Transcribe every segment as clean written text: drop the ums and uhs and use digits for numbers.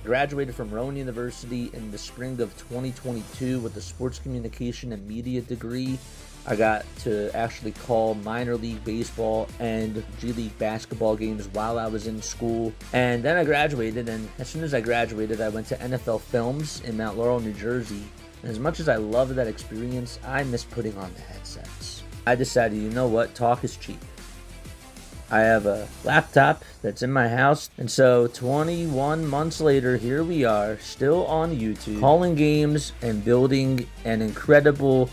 Graduated from Rowan University in the spring of 2022 with a sports communication and media degree. I got to actually call minor league baseball and G League basketball games while I was in school. And then I graduated, and as soon as I graduated, I went to NFL Films in Mount Laurel, New Jersey. And as much as I loved that experience, I miss putting on the headsets. I decided, you know what, talk is cheap. I have a laptop that's in my house, and so 21 months later, here we are, still on YouTube, calling games and building an incredible,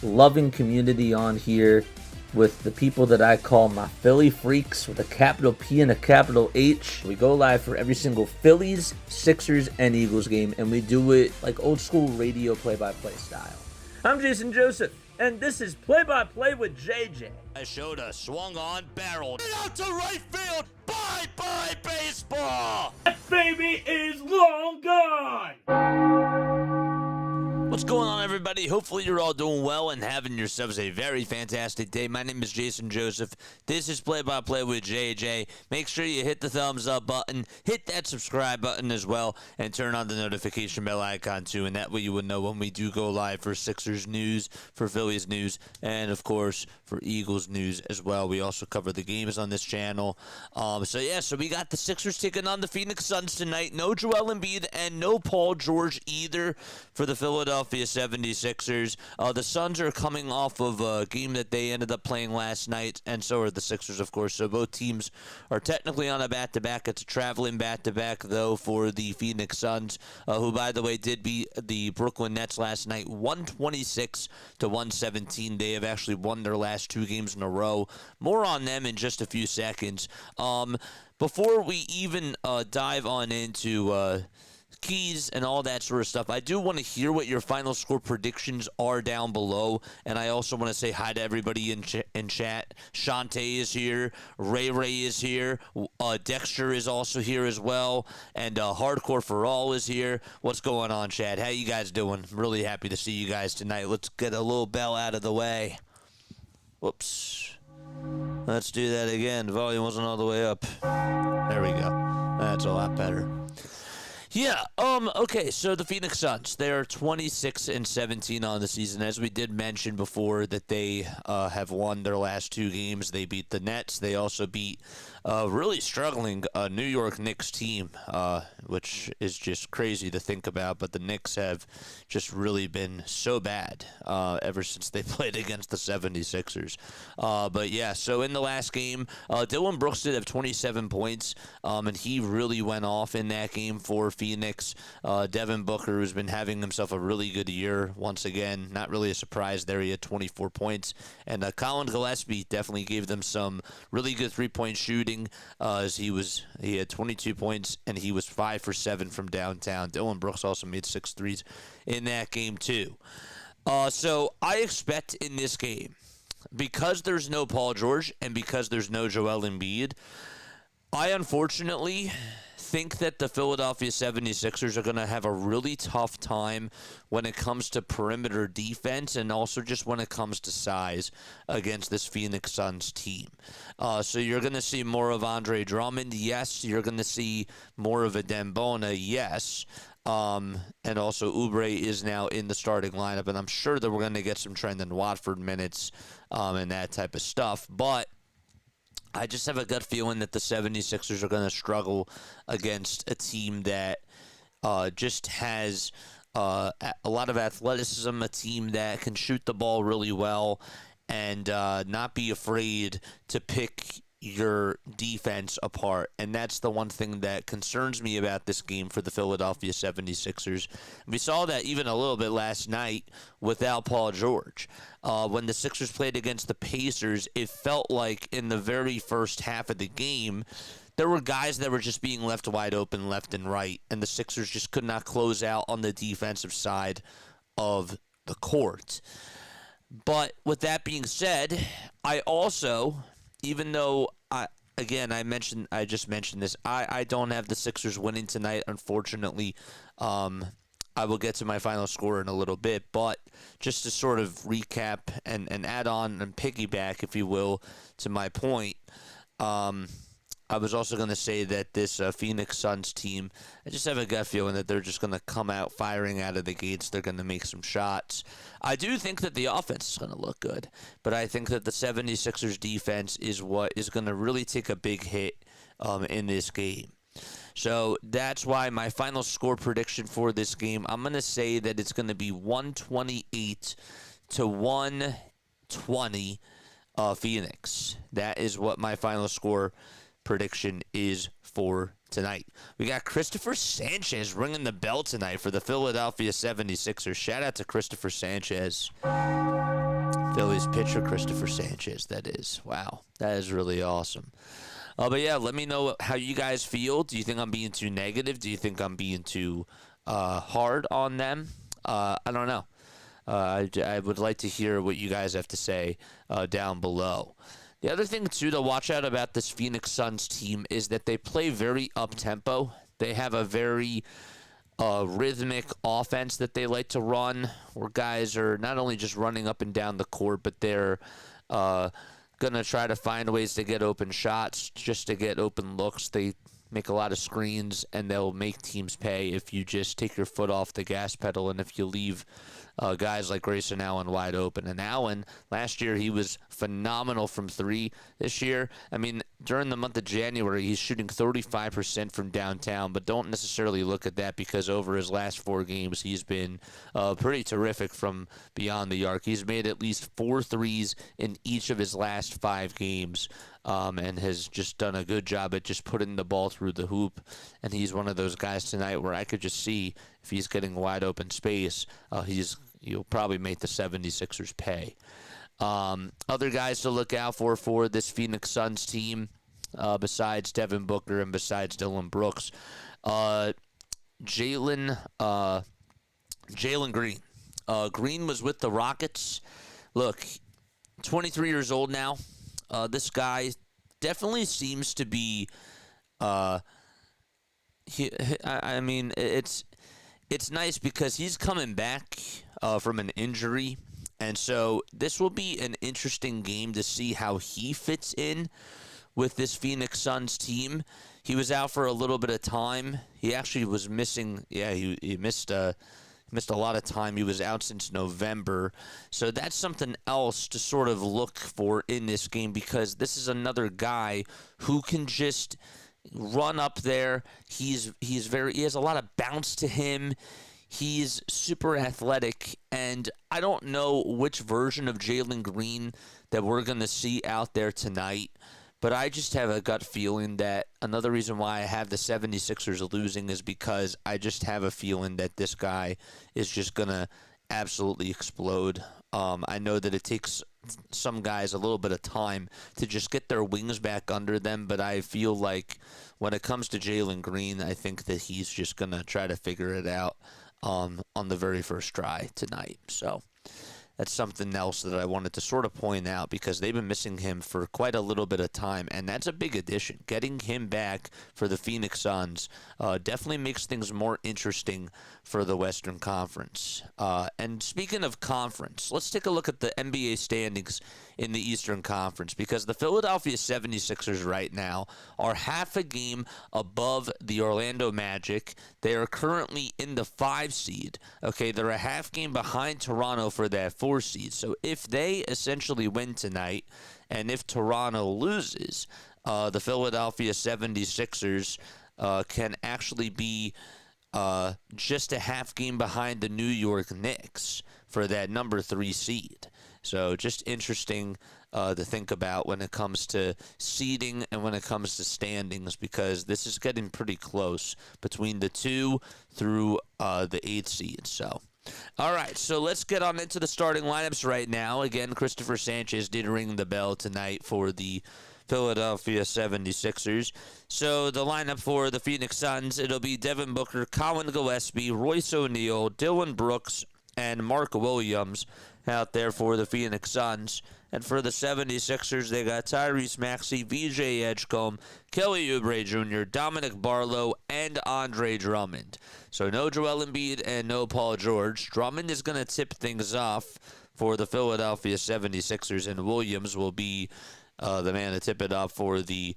loving community on here with the people that I call my Philly freaks with a capital P and a capital H. We go live for every single Phillies, Sixers, and Eagles game, and we do it like old school radio play-by-play style. I'm Jason Joseph, and this is Play-by-Play with JJ. I showed a swung on, barreled out to right field. Bye-bye baseball. That baby is long gone. What's going on, everybody? Hopefully you're all doing well and having yourselves a very fantastic day. My name is Jason Joseph. This is Play-by-Play with JJ. Make sure you hit the thumbs up button, hit that subscribe button as well, and turn on the notification bell icon too, and that way you would know when we do go live for Sixers news, for Phillies news, and of course for Eagles news as well. We also cover the games on this channel. So we got the Sixers taking on the Phoenix Suns tonight. No Joel Embiid and no Paul George either for the Philadelphia 76ers. The Suns are coming off of a game that they ended up playing last night, and so are the Sixers, of course. So both teams are technically on a back-to-back. It's a traveling back-to-back, though, for the Phoenix Suns, who, by the way, did beat the Brooklyn Nets last night, 126-117. They have actually won their last two games in a row. More on them in just a few seconds. Before we even dive on into keys and all that sort of stuff, I do want to hear what your final score predictions are down below, and I also want to say hi to everybody in chat. Shantae is here, Ray is here, Dexter is also here as well, and Hardcore for All is here. What's going on, chat? How you guys doing? I'm really happy to see you guys tonight. Let's get a little bell out of the way. Whoops. Let's do that again. The volume wasn't all the way up. There we go. That's a lot better. Yeah, okay, so the Phoenix Suns, they're 26-17 on the season. As we did mention before, that they have won their last two games. They beat the Nets. They also beat a really struggling New York Knicks team, which is just crazy to think about. But the Knicks have just really been so bad ever since they played against the 76ers. But yeah, so in the last game, Dylan Brooks did have 27 points, and he really went off in that game for Phoenix. Devin Booker, who's been having himself a really good year once again, not really a surprise there. He had 24 points. And Colin Gillespie definitely gave them some really good three-point shooting. As he had 22 points, and he was 5 for 7 from downtown. Dylan Brooks also made 6 threes in that game too. So I expect in this game, because there's no Paul George and because there's no Joel Embiid, I unfortunately think that the Philadelphia 76ers are going to have a really tough time when it comes to perimeter defense and also just when it comes to size against this Phoenix Suns team. So you're going to see more of Andre Drummond, yes. You're going to see more of a Dembona, yes. And also Oubre is now in the starting lineup, and I'm sure that we're going to get some Trendon Watford minutes and that type of stuff. But I just have a gut feeling that the 76ers are going to struggle against a team that just has a lot of athleticism, a team that can shoot the ball really well and not be afraid to pick your defense apart. And that's the one thing that concerns me about this game for the Philadelphia 76ers. We saw that even a little bit last night without Paul George. When the Sixers played against the Pacers, it felt like in the very first half of the game, there were guys that were just being left wide open left and right, and the Sixers just could not close out on the defensive side of the court. But with that being said, I also, even though I just mentioned this, I don't have the Sixers winning tonight, unfortunately. I will get to my final score in a little bit, but just to sort of recap and add on and piggyback, if you will, to my point, I was also going to say that this Phoenix Suns team, I just have a gut feeling that they're just going to come out firing out of the gates. They're going to make some shots. I do think that the offense is going to look good, but I think that the 76ers defense is what is going to really take a big hit in this game. So that's why my final score prediction for this game, I'm going to say that it's going to be 128 to 120 Phoenix. That is what my final score prediction is for tonight. We got Christopher Sanchez ringing the bell tonight for the Philadelphia 76ers. Shout out to Christopher Sanchez. Phillies pitcher Christopher Sanchez, that is. Wow, that is really awesome. But yeah, let me know how you guys feel. Do you think I'm being too negative? Do you think I'm being too hard on them? I don't know. I would like to hear what you guys have to say down below. The other thing, too, to watch out about this Phoenix Suns team is that they play very up-tempo. They have a very rhythmic offense that they like to run, where guys are not only just running up and down the court, but they're going to try to find ways to get open shots, just to get open looks. They make a lot of screens, and they'll make teams pay if you just take your foot off the gas pedal and if you leave guys like Grayson Allen wide open. And Allen, last year, he was phenomenal from three. This year, I mean, during the month of January, he's shooting 35% from downtown, but don't necessarily look at that because over his last 4 games, he's been pretty terrific from beyond the arc. He's made at least 4 threes in each of his last 5 games. And has just done a good job at just putting the ball through the hoop. And he's one of those guys tonight where I could just see if he's getting wide open space, he'll probably make the 76ers pay. Other guys to look out for this Phoenix Suns team, besides Devin Booker and besides Dillon Brooks, Jalen Green. Green was with the Rockets. Look, 23 years old now. This guy definitely seems to be. I mean, it's nice because he's coming back from an injury, and so this will be an interesting game to see how he fits in with this Phoenix Suns team. He was out for a little bit of time. He actually was missing. Yeah, he missed a lot of time. He was out since November. So that's something else to sort of look for in this game because this is another guy who can just run up there. He has a lot of bounce to him. He's super athletic, and I don't know which version of Jalen Green that we're going to see out there tonight. But I just have a gut feeling that another reason why I have the 76ers losing is because I just have a feeling that this guy is just going to absolutely explode. I know that it takes some guys a little bit of time to just get their wings back under them, but I feel like when it comes to Jalen Green, I think that he's just going to try to figure it out on the very first try tonight. So that's something else that I wanted to sort of point out because they've been missing him for quite a little bit of time, and that's a big addition. Getting him back for the Phoenix Suns definitely makes things more interesting for the Western Conference. And speaking of conference, let's take a look at the NBA standings in the Eastern Conference because the Philadelphia 76ers right now are half a game above the Orlando Magic. They are currently in the 5 seed. Okay, they're a half game behind Toronto for that 4 seed. So if they essentially win tonight and if Toronto loses, the Philadelphia 76ers can actually be just a half game behind the New York Knicks for that number 3 seed. So just interesting to think about when it comes to seeding and when it comes to standings because this is getting pretty close between the 2 through the 8th seed. So, all right, so let's get on into the starting lineups right now. Again, Christopher Sanchez did ring the bell tonight for the Philadelphia 76ers. So the lineup for the Phoenix Suns, it'll be Devin Booker, Colin Gillespie, Royce O'Neal, Dillon Brooks, and Mark Williams out there for the Phoenix Suns. And for the 76ers, they got Tyrese Maxey, VJ Edgecombe, Kelly Oubre Jr., Dominic Barlow, and Andre Drummond. So no Joel Embiid and no Paul George. Drummond is going to tip things off for the Philadelphia 76ers, and Williams will be the man to tip it off for the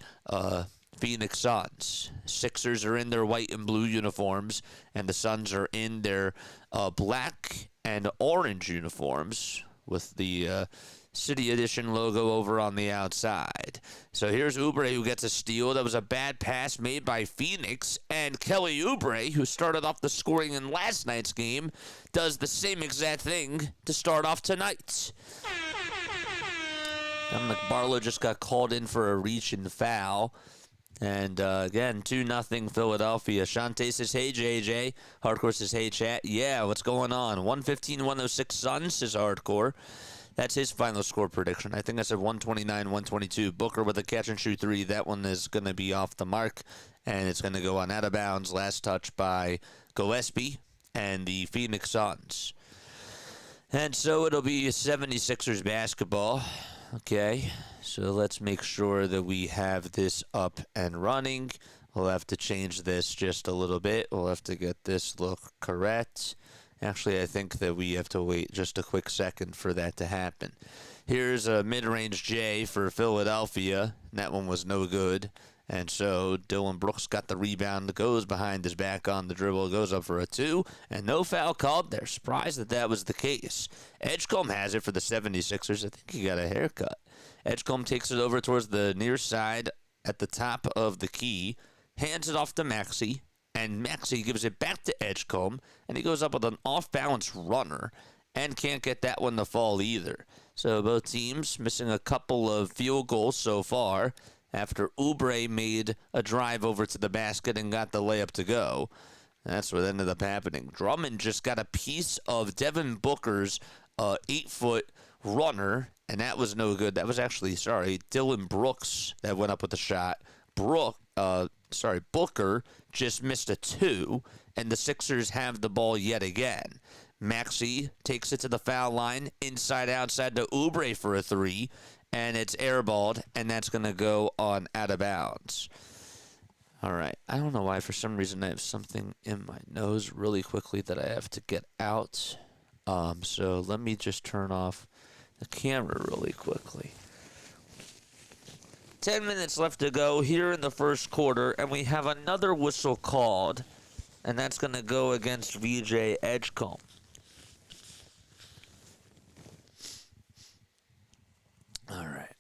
Phoenix Suns. Sixers are in their white and blue uniforms, and the Suns are in their black and orange uniforms with the City Edition logo over on the outside. So here's Oubre, who gets a steal. That was a bad pass made by Phoenix, and Kelly Oubre, who started off the scoring in last night's game, does the same exact thing to start off tonight. Dominic Barlow just got called in for a reach and foul. And again, 2-0 Philadelphia. Shante says, hey, JJ. Hardcore says, hey, chat. Yeah, what's going on? 115-106 Suns, says Hardcore. That's his final score prediction. I think I said 129-122. Booker with a catch-and-shoot three. That one is going to be off the mark, and it's going to go on out of bounds. Last touch by Gillespie and the Phoenix Suns. And so it'll be 76ers basketball. Okay, so let's make sure that we have this up and running. We'll have to change this just a little bit. We'll have to get this look correct. Actually, I think that we have to wait just a quick second for that to happen. Here's a mid-range J for Philadelphia. That one was no good. And so Dylan Brooks got the rebound, goes behind his back on the dribble, goes up for a two, and no foul called there. Surprised that that was the case. Edgecombe has it for the 76ers. I think he got a haircut. Edgecombe takes it over towards the near side at the top of the key, hands it off to Maxey, and Maxey gives it back to Edgecombe, and he goes up with an off-balance runner and can't get that one to fall either. So both teams missing a couple of field goals so far, after Oubre made a drive over to the basket and got the layup to go. That's what ended up happening. Drummond just got a piece of Devin Booker's 8-foot runner, and that was no good. That was actually, Dylan Brooks that went up with the shot. Booker just missed a two, and the Sixers have the ball yet again. Maxey takes it to the foul line, inside, outside to Oubre for a three, and it's airballed, and that's going to go on out of bounds. All right. I don't know why. For some reason, I have something in my nose really quickly that I have to get out. So let me just turn off the camera really quickly. 10 minutes left to go here in the first quarter, and we have another whistle called, and that's going to go against VJ Edgecombe. All right.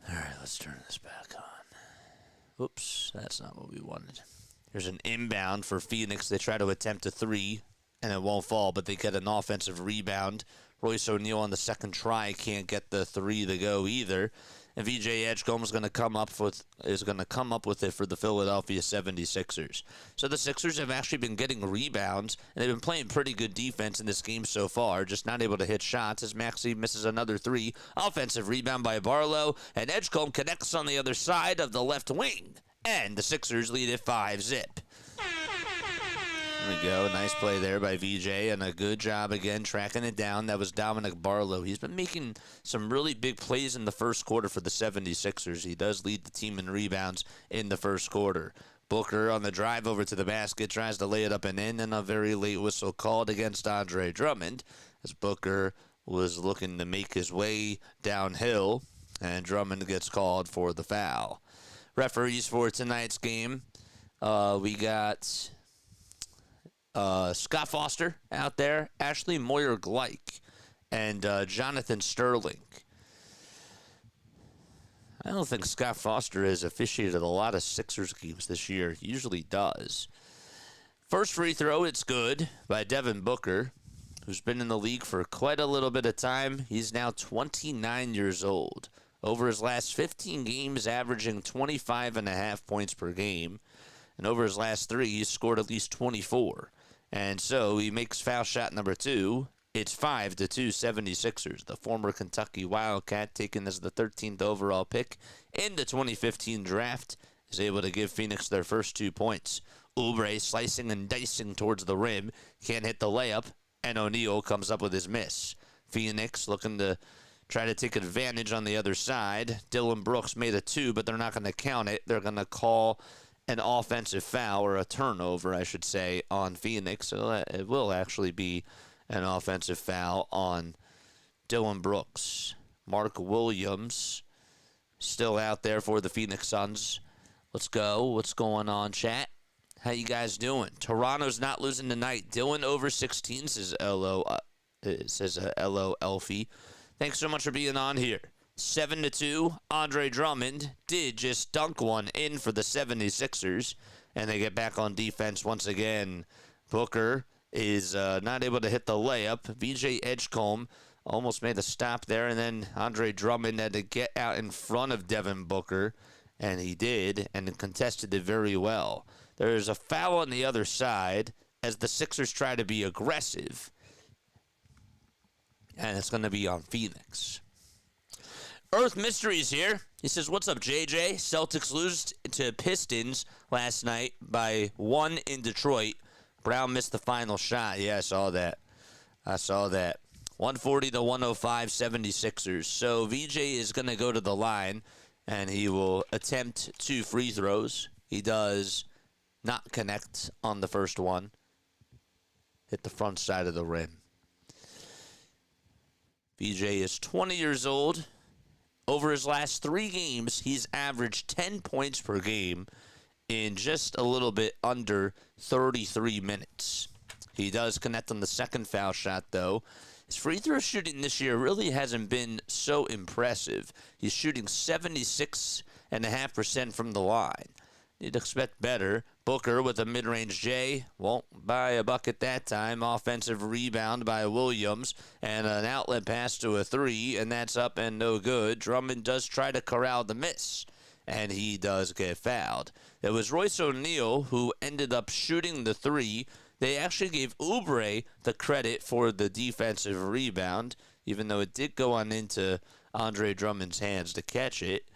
All right, let's turn this back on. Oops, that's not what we wanted. Here's an inbound for Phoenix. They try to attempt a three, and it won't fall, but they get an offensive rebound. Royce O'Neal on the second try can't get the three to go either. And VJ Edgecombe is going to come up with it for the Philadelphia 76ers. So the Sixers have actually been getting rebounds, and they've been playing pretty good defense in this game so far, just not able to hit shots as Maxey misses another three. Offensive rebound by Barlow, and Edgecombe connects on the other side of the left wing. And the Sixers lead at 5-zip. There we go. Nice play there by VJ, and a good job again tracking it down. That was Dominic Barlow. He's been making some really big plays in the first quarter for the 76ers. He does lead the team in rebounds in the first quarter. Booker on the drive over to the basket, tries to lay it up and in, and a very late whistle called against Andre Drummond as Booker was looking to make his way downhill, and Drummond gets called for the foul. Referees for tonight's game, we got Scott Foster out there, Ashley Moyer-Gleich, and Jonathan Sterling. I don't think Scott Foster has officiated a lot of Sixers games this year. He usually does. First free throw, it's good, by Devin Booker, who's been in the league for quite a little bit of time. He's now 29 years old. Over his last 15 games, averaging 25.5 points per game. And over his last three, he's scored at least 24. And so he makes foul shot number two. It's 5-2 76ers. The former Kentucky Wildcat, taken as the 13th overall pick in the 2015 draft, is able to give Phoenix their first 2 points. Oubre slicing and dicing towards the rim. Can't hit the layup, and O'Neal comes up with his miss. Phoenix looking to try to take advantage on the other side. Dylan Brooks made a 2, but they're not going to count it. They're going to call an offensive foul, or a turnover, I should say, on Phoenix. So it will actually be an offensive foul on Dillon Brooks. Mark Williams still out there for the Phoenix Suns. Let's go. What's going on, chat? How you guys doing? Toronto's not losing tonight. Dylan over 16 says LO. LO Elfie. Thanks so much for being on here. 7-2. Andre Drummond did just dunk one in for the 76ers, and they get back on defense once again. Booker is not able to hit the layup. VJ Edgecombe almost made a stop there, and then Andre Drummond had to get out in front of Devin Booker, and he did, and contested it very well. There's a foul on the other side as the Sixers try to be aggressive, and it's going to be on Phoenix. Earth Mysteries here. He says, what's up, JJ? Celtics lose to Pistons last night by 1 in Detroit. Brown missed the final shot. Yeah, I saw that. 140 to 105, 76ers. So VJ is going to go to the line, and he will attempt 2 free throws. He does not connect on the first one. Hit the front side of the rim. VJ is 20 years old. Over his last 3 games, he's averaged 10 points per game in just a little bit under 33 minutes. He does connect on the second foul shot, though. His free throw shooting this year really hasn't been so impressive. He's shooting 76.5% from the line. You'd expect better. Booker with a mid-range J. Won't buy a bucket that time. Offensive rebound by Williams. And an outlet pass to a 3, and that's up and no good. Drummond does try to corral the miss, and he does get fouled. It was Royce O'Neal who ended up shooting the 3. They actually gave Oubre the credit for the defensive rebound, even though it did go on into Andre Drummond's hands to catch it.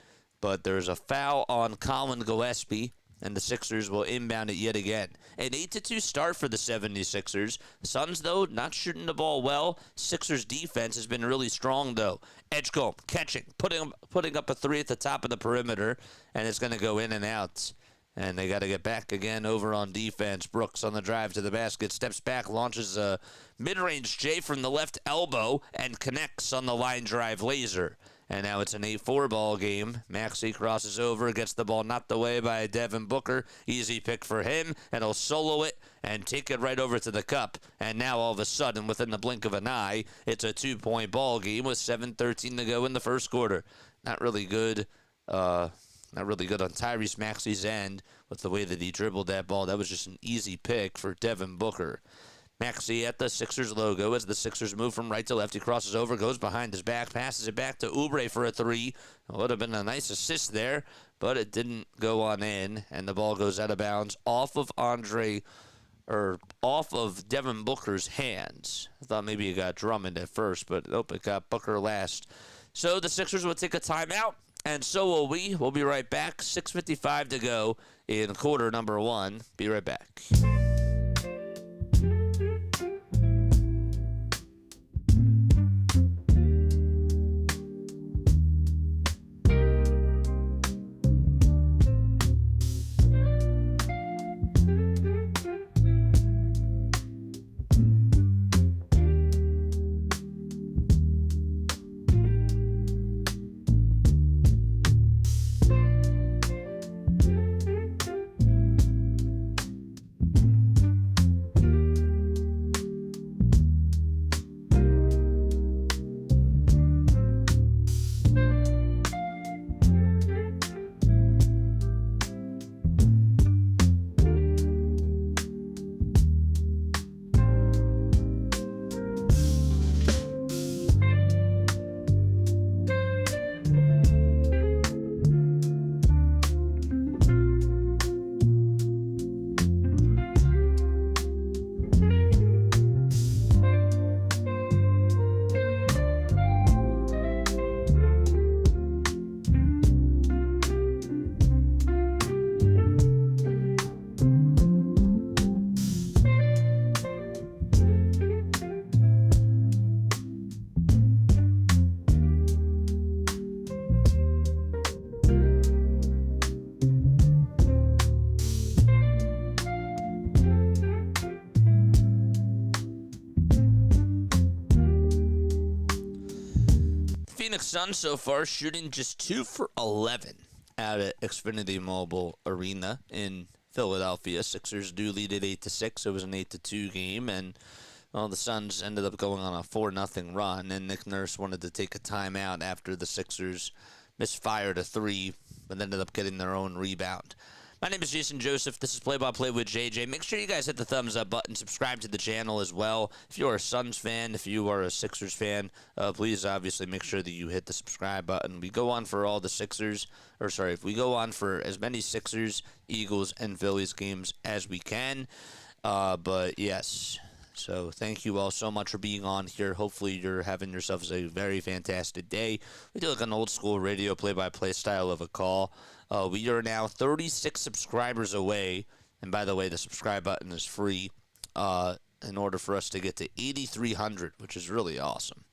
But there's a foul on Colin Gillespie, and the Sixers will inbound it yet again. An 8-2 start for the 76ers. Suns, though, not shooting the ball well. Sixers defense has been really strong, though. Edgecombe catching, putting up a 3 at the top of the perimeter, and it's going to go in and out. And they got to get back again over on defense. Brooks on the drive to the basket, steps back, launches a mid-range J from the left elbow, and connects on the line drive laser. And now it's an 8-4 ball game. Maxey crosses over, gets the ball knocked away by Devin Booker. Easy pick for him, and he'll solo it and take it right over to the cup. And now all of a sudden, within the blink of an eye, it's a 2-point ball game with 7:13 to go in the first quarter. Not really good. Not really good on Tyrese Maxey's end with the way that he dribbled that ball. That was just an easy pick for Devin Booker. Maxey at the Sixers logo as the Sixers move from right to left. He crosses over, goes behind his back, passes it back to Oubre for a 3. It would have been a nice assist there, but it didn't go on in, and the ball goes out of bounds off of Devin Booker's hands. I thought maybe it got Drummond at first, but nope, it got Booker last. So the Sixers will take a timeout, and so will we. We'll be right back. 6:55 to go in quarter number 1. Be right back. Phoenix Suns so far shooting just 2 for 11 out at Xfinity Mobile Arena in Philadelphia. Sixers do lead at 8-6. It was an 8-2 game, and well, the Suns ended up going on a 4-0 run, and Nick Nurse wanted to take a timeout after the Sixers misfired a three, but ended up getting their own rebound. My name is Jason Joseph. This is Play-by-Play with JJ. Make sure you guys hit the thumbs up button. Subscribe to the channel as well. If you are a Suns fan, if you are a Sixers fan, please obviously make sure that you hit the subscribe button. We go on for all the Sixers, we go on for as many Sixers, Eagles, and Phillies games as we can. But yes, so thank you all so much for being on here. Hopefully you're having yourselves a very fantastic day. We do like an old school radio play-by-play style of a call. We are now 36 subscribers away, and by the way, the subscribe button is free, in order for us to get to 8,300, which is really awesome.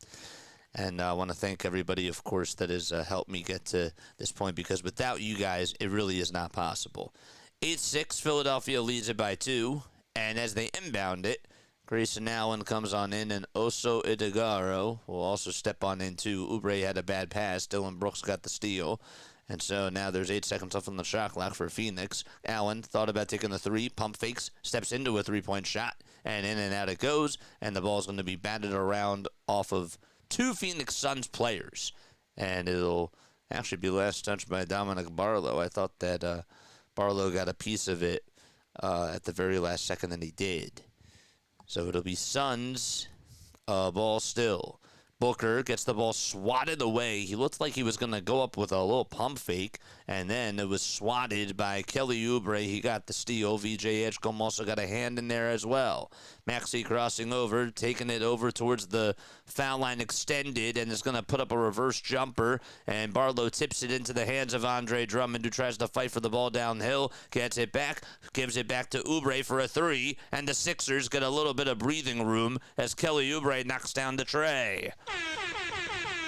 And I want to thank everybody, of course, that has helped me get to this point, because without you guys, it really is not possible. 8-6, Philadelphia leads it by 2, and as they inbound it, Grayson Allen comes on in, and Oso Idegaro will also step on in too. Oubre had a bad pass. Dylan Brooks got the steal. And so now there's 8 seconds left on the shot clock for Phoenix. Allen thought about taking the three, pump fakes, steps into a three-point shot, and in and out it goes. And the ball's going to be batted around off of 2 Phoenix Suns players. And it'll actually be last touched by Dominic Barlow. I thought that Barlow got a piece of it at the very last second, and he did. So it'll be Suns, ball still. Booker gets the ball swatted away. He looked like he was going to go up with a little pump fake, and then it was swatted by Kelly Oubre. He got the steal. VJ Edgecombe also got a hand in there as well. Maxey crossing over, taking it over towards the foul line extended, and is going to put up a reverse jumper, and Barlow tips it into the hands of Andre Drummond, who tries to fight for the ball downhill, gets it back, gives it back to Oubre for a three, and the Sixers get a little bit of breathing room as Kelly Oubre knocks down the tray.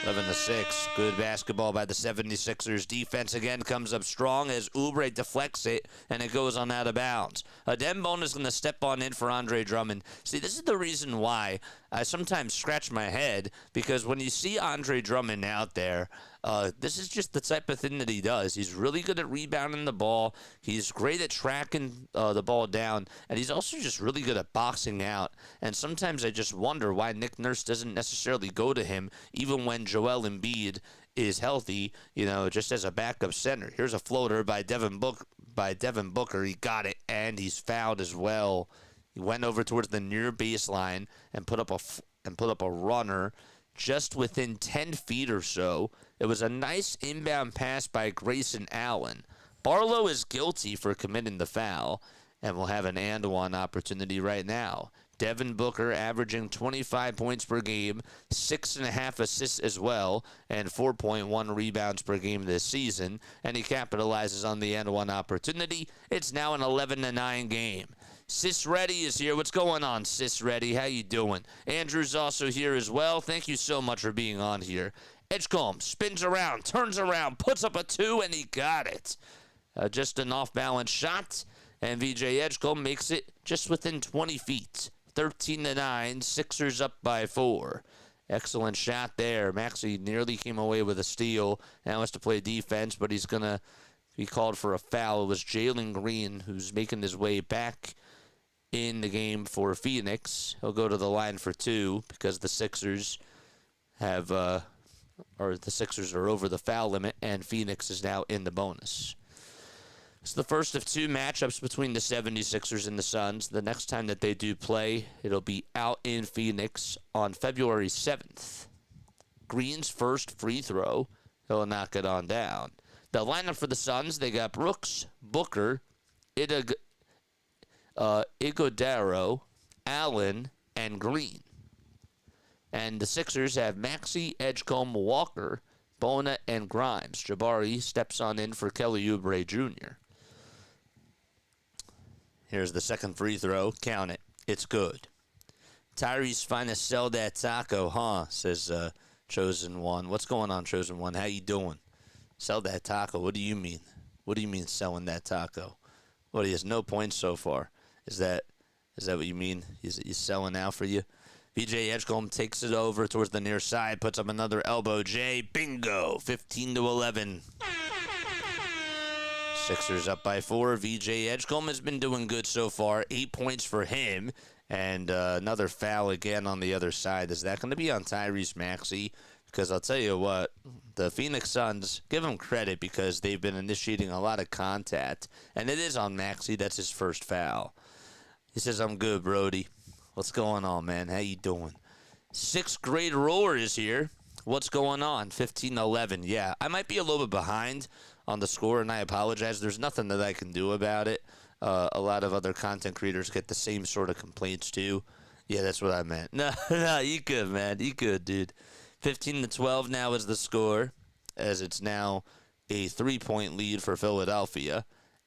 11-6. Good basketball by the 76ers. Defense again comes up strong as Oubre deflects it, and it goes on out of bounds. Dembone is going to step on in for Andre Drummond. See, this is the reason why I sometimes scratch my head, because when you see Andre Drummond out there, this is just the type of thing that he does. He's really good at rebounding the ball. He's great at tracking the ball down, and he's also just really good at boxing out. And sometimes I just wonder why Nick Nurse doesn't necessarily go to him, even when Joel Embiid is healthy, just as a backup center. Here's a floater by Devin Booker. He got it, and he's fouled as well. He went over towards the near baseline and put up a runner just within 10 feet or so. It was a nice inbound pass by Grayson Allen. Barlow is guilty for committing the foul, and will have an and-one opportunity right now. Devin Booker averaging 25 points per game, 6.5 assists as well, and 4.1 rebounds per game this season, and he capitalizes on the and-one opportunity. It's now an 11-9 game. Sis Reddy is here. What's going on, Sis Reddy? How you doing? Andrew's also here as well. Thank you so much for being on here. Edgecombe spins around, turns around, puts up a 2, and he got it. Just an off-balance shot, and VJ Edgecombe makes it just within 20 feet. 13-9, Sixers up by 4. Excellent shot there. Maxey nearly came away with a steal. Now has to play defense, but he's going to be called for a foul. It was Jalen Green who's making his way back in the game for Phoenix. He'll go to the line for 2 because the Sixers have, the Sixers are over the foul limit, and Phoenix is now in the bonus. It's the first of 2 matchups between the 76ers and the Suns. The next time that they do play, it'll be out in Phoenix on February 7th. Green's first free throw, he'll knock it on down. The lineup for the Suns, they got Brooks, Booker, Iguodaro, Allen, and Green. And the Sixers have Maxey, Edgecombe, Walker, Bona, and Grimes. Jabari steps on in for Kelly Oubre Jr. Here's the second free throw. Count it. It's good. Tyrese finest sell that taco, huh? Says Chosen One. What's going on, Chosen One? How you doing? Sell that taco. What do you mean? What do you mean selling that taco? Well, he has no points so far. Is that what you mean? He's selling out for you? VJ Edgecombe takes it over towards the near side, puts up another elbow J. Bingo! 15-11. Sixers up by 4. VJ Edgecombe has been doing good so far. 8 points for him. And another foul again on the other side. Is that going to be on Tyrese Maxey? Because I'll tell you what, the Phoenix Suns, give them credit because they've been initiating a lot of contact. And it is on Maxey. That's his first foul. He says, I'm good, Brody. What's going on, man? How you doing? 6th grade roller is here. What's going on? 15-11. Yeah, I might be a little bit behind on the score, and I apologize. There's nothing that I can do about it. A lot of other content creators get the same sort of complaints, too. Yeah, that's what I meant. No, you good, man. You good, dude. 15-12 now is the score, as it's now a 3-point lead for Philadelphia.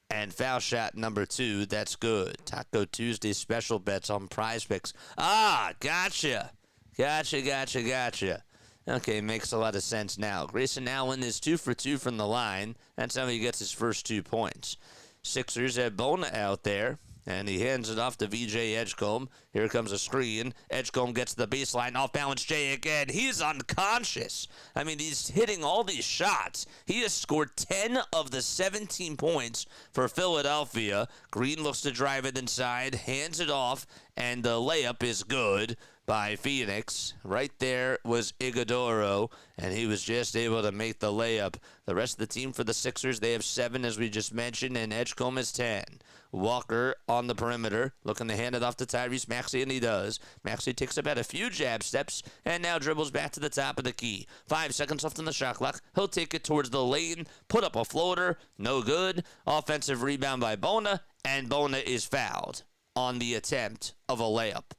And foul shot number 2, that's good. Taco Tuesday special bets on Prize Picks. Ah, gotcha. Gotcha. Okay, makes a lot of sense now. Grayson Allen is 2 for 2 from the line. That's how he gets his first 2 points. Sixers have Bona out there, and he hands it off to VJ Edgecombe. Here comes a screen. Edgecombe gets the baseline, off-balance J again. He's unconscious. I mean, he's hitting all these shots. He has scored 10 of the 17 points for Philadelphia. Green looks to drive it inside, hands it off, and the layup is good by Phoenix. Right there was Iguodaro, and he was just able to make the layup. The rest of the team for the Sixers, they have 7, as we just mentioned, and Edgecombe has 10. Walker on the perimeter, looking to hand it off to Tyrese Maxey, and he does. Maxey takes about a few jab steps, and now dribbles back to the top of the key. 5 seconds left on the shot clock. He'll take it towards the lane, put up a floater, no good. Offensive rebound by Bona, and Bona is fouled on the attempt of a layup.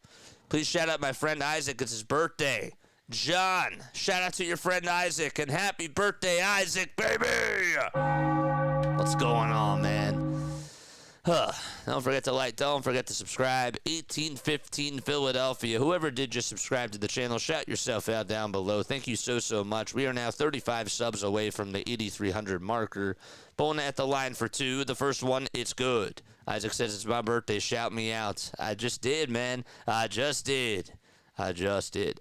Please shout out my friend Isaac. It's his birthday. John, shout out to your friend Isaac, and happy birthday, Isaac, baby! What's going on, man? Don't forget to like, don't forget to subscribe. 1815 Philadelphia. Whoever did just subscribe to the channel, shout yourself out down below. Thank you so much. We are now 35 subs away from the 8,300 marker. Bona at the line for 2. The first one, it's good. Isaac says it's my birthday. Shout me out. I just did, man. I just did.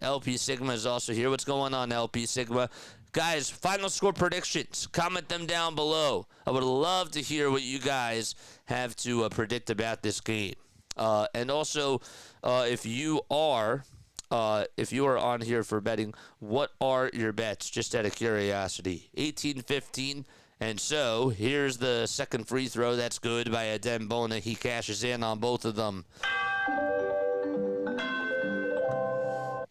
LP Sigma is also here. What's going on, LP Sigma? Guys, final score predictions. Comment them down below. I would love to hear what you guys have to predict about this game. And also, if you are on here for betting, what are your bets? Just out of curiosity. 18-15. And so, here's the second free throw. That's good by Adem Bona. He cashes in on both of them.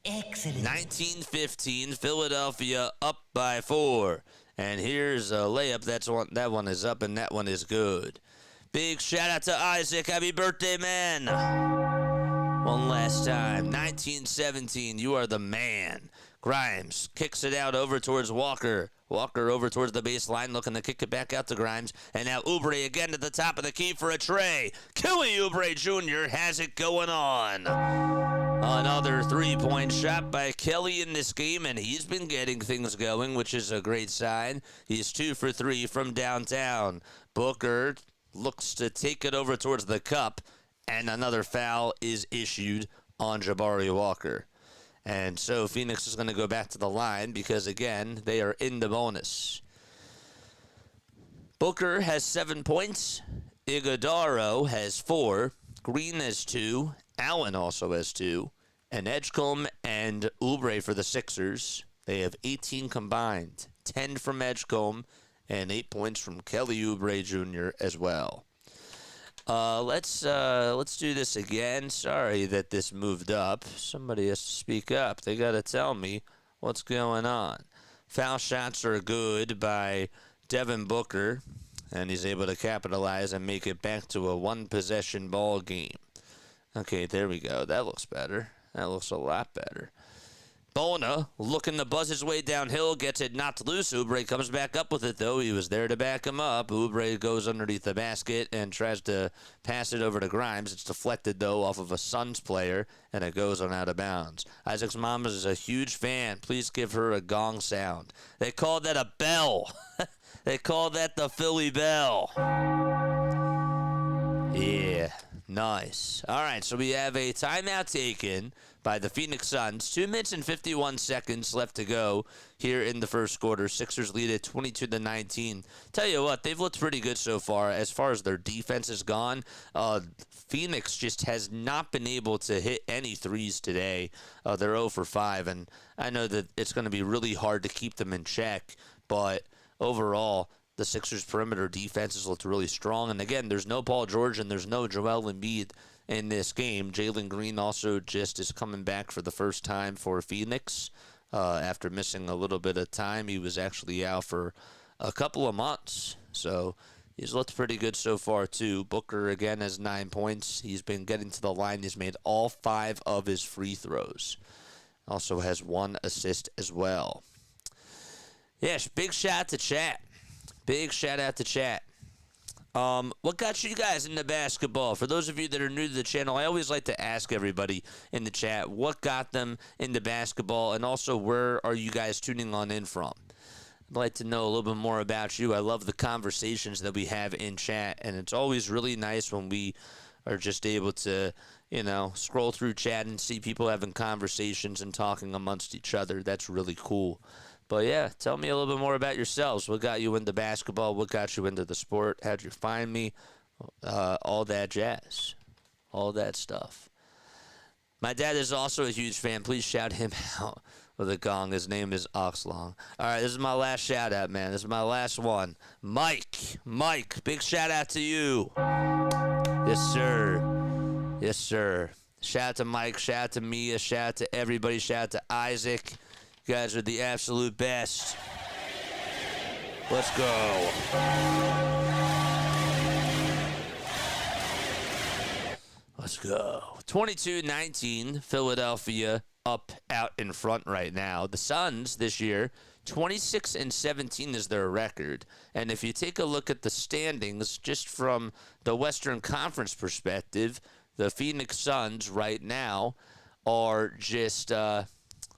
Excellent. 19-15, Philadelphia up by 4. And here's a layup. That one is up, and that one is good. Big shout out to Isaac. Happy birthday, man. One last time. 19-17, you are the man. Grimes kicks it out over towards Walker. Walker over towards the baseline, looking to kick it back out to Grimes. And now Oubre again at the top of the key for a tray. Kelly Oubre Jr. has it going on. Another 3-point shot by Kelly in this game, and he's been getting things going, which is a great sign. He's 2 for 3 from downtown. Booker looks to take it over towards the cup, and another foul is issued on Jabari Walker. And so Phoenix is going to go back to the line because, again, they are in the bonus. Booker has 7 points. Iguodaro has 4. Green has 2. Allen also has 2. And Edgecombe and Oubre for the Sixers. They have 18 combined. 10 from Edgecombe and 8 points from Kelly Oubre Jr. as well. Let's do this again. Sorry that this moved up. Somebody has to speak up. They got to tell me what's going on. Foul shots are good by Devin Booker, and he's able to capitalize and make it back to a one-possession ball game. Okay, there we go. That looks better. That looks a lot better. Bona looking to buzz his way downhill, gets it knocked loose. Oubre comes back up with it, though. He was there to back him up. Oubre goes underneath the basket and tries to pass it over to Grimes. It's deflected, though, off of a Suns player, and it goes on out of bounds. Isaac's mom is a huge fan. Please give her a gong sound. They call that a bell. They call that the Philly bell. Yeah. Nice. All right, so we have a timeout taken by the Phoenix Suns. 2 minutes and 51 seconds left to go here in the first quarter. Sixers lead at 22-19. Tell you what, they've looked pretty good so far. As far as their defense has gone, Phoenix just has not been able to hit any threes today. They're 0 for 5, and I know that it's going to be really hard to keep them in check, but overall, the Sixers' perimeter defense has looked really strong. And again, there's no Paul George and there's no Joel Embiid in this game. Jalen Green also just is coming back for the first time for Phoenix after missing a little bit of time. He was actually out for a couple of months. So he's looked pretty good so far, too. Booker, again, has 9 points. He's been getting to the line. He's made all 5 of his free throws. Also has 1 assist as well. Yes, big shout out to chat. Big shout out to chat. What got you guys into basketball? For those of you that are new to the channel, I always like to ask everybody in the chat what got them into basketball, and also where are you guys tuning on in from? I'd like to know a little bit more about you. I love the conversations that we have in chat, and it's always really nice when we are just able to, scroll through chat and see people having conversations and talking amongst each other. That's really cool. But, yeah, tell me a little bit more about yourselves. What got you into basketball? What got you into the sport? How'd you find me? All that jazz. All that stuff. My dad is also a huge fan. Please shout him out with a gong. His name is Oxlong. All right, this is my last shout-out, man. This is my last one. Mike, big shout-out to you. Yes, sir. Yes, sir. Shout out to Mike. Shout out to Mia. Shout out to everybody. Shout out to Isaac. You guys are the absolute best. Let's go. Let's go. 22-19, Philadelphia out in front right now. The Suns this year, 26-17 is their record. And if you take a look at the standings, just from the Western Conference perspective, the Phoenix Suns right now are just...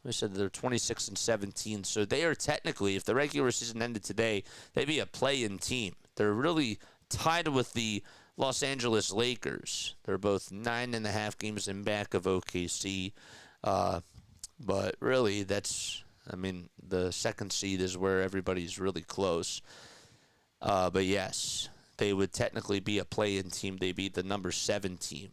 I said they're 26-17, so they are technically, if the regular season ended today, they'd be a play-in team. They're really tied with the Los Angeles Lakers. They're both 9.5 games in back of OKC, but really the second seed is where everybody's really close. But yes, they would technically be a play-in team. They beat the number 7 team.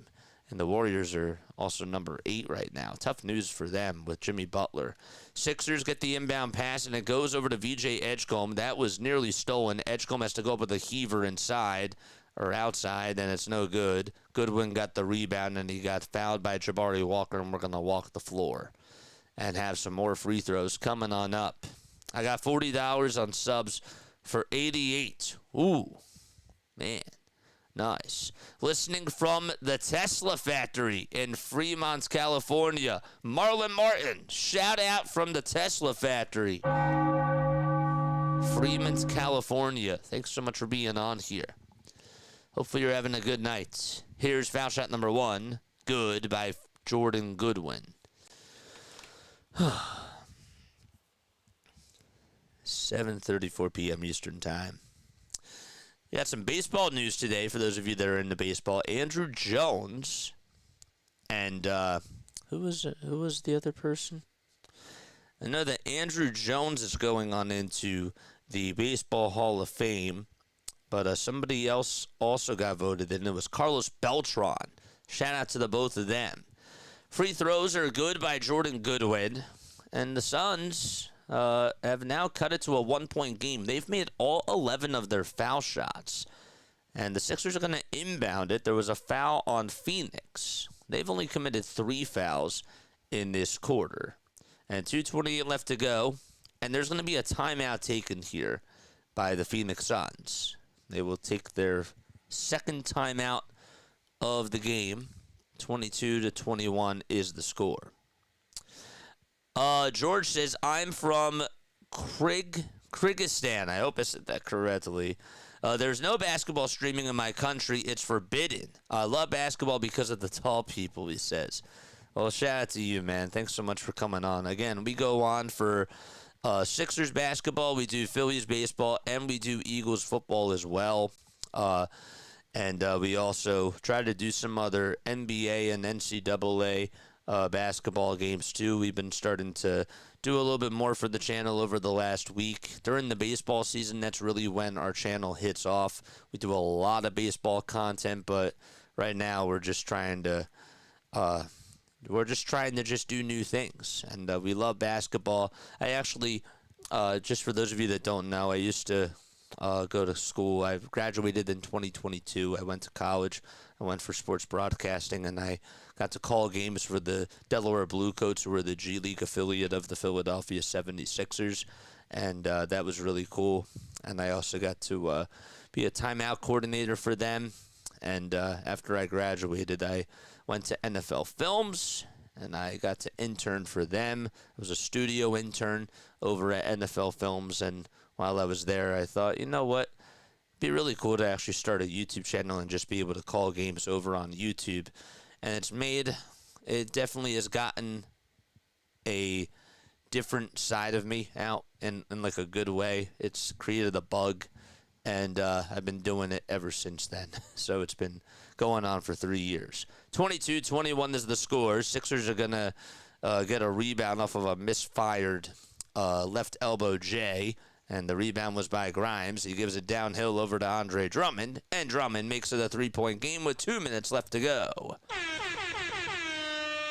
And the Warriors are also number 8 right now. Tough news for them with Jimmy Butler. Sixers get the inbound pass, and it goes over to VJ Edgecombe. That was nearly stolen. Edgecombe has to go up with a heaver inside or outside, and it's no good. Goodwin got the rebound, and he got fouled by Jabari Walker, and we're going to walk the floor and have some more free throws coming on up. I got $40 on subs for 88. Ooh, man. Nice. Listening from the Tesla factory in Fremont, California. Marlon Martin, shout out from the Tesla factory. Fremont, California. Thanks so much for being on here. Hopefully you're having a good night. Here's foul shot number 1. Good by Jordan Goodwin. 7:34 p.m. Eastern Time. We got some baseball news today for those of you that are into baseball. Andrew Jones and who was the other person? I know that Andrew Jones is going on into the Baseball Hall of Fame, but somebody else also got voted in. It was Carlos Beltran. Shout out to the both of them. Free throws are good by Jordan Goodwin, and the Suns have now cut it to a 1-point game. They've made all 11 of their foul shots, and the Sixers are going to inbound it. There was a foul on Phoenix. They've only committed 3 fouls in this quarter, and 2:28 left to go, and there's going to be a timeout taken here by the Phoenix Suns. They will take their second timeout of the game. 22-21 is the score. George says, I'm from Kyrgyzstan. I hope I said that correctly. There's no basketball streaming in my country. It's forbidden. I love basketball because of the tall people, he says. Well, shout out to you, man. Thanks so much for coming on. Again, we go on for Sixers basketball. We do Phillies baseball, and we do Eagles football as well. And we also try to do some other NBA and NCAA basketball games too. We've been starting to do a little bit more for the channel over the last week. During the baseball season, that's really when our channel hits off. We do a lot of baseball content, but right now we're just trying to just do new things, and we love basketball. I actually, just for those of you that don't know, I used to go to school. I graduated in 2022. I went to college. I went for sports broadcasting, and I got to call games for the Delaware Bluecoats, who were the G League affiliate of the Philadelphia 76ers, and that was really cool. And I also got to be a timeout coordinator for them. And after I graduated, I went to NFL Films, and I got to intern for them. I was a studio intern over at NFL Films, and while I was there, I thought, you know what? It'd be really cool to actually start a YouTube channel and just be able to call games over on YouTube. And it definitely has gotten a different side of me out in like a good way. It's created a bug, and I've been doing it ever since then. So it's been going on for 3 years. 22-21 is the score. Sixers are going to get a rebound off of a misfired left elbow J, and the rebound was by Grimes. He gives it downhill over to Andre Drummond, and Drummond makes it a three-point game with 2 minutes left to go.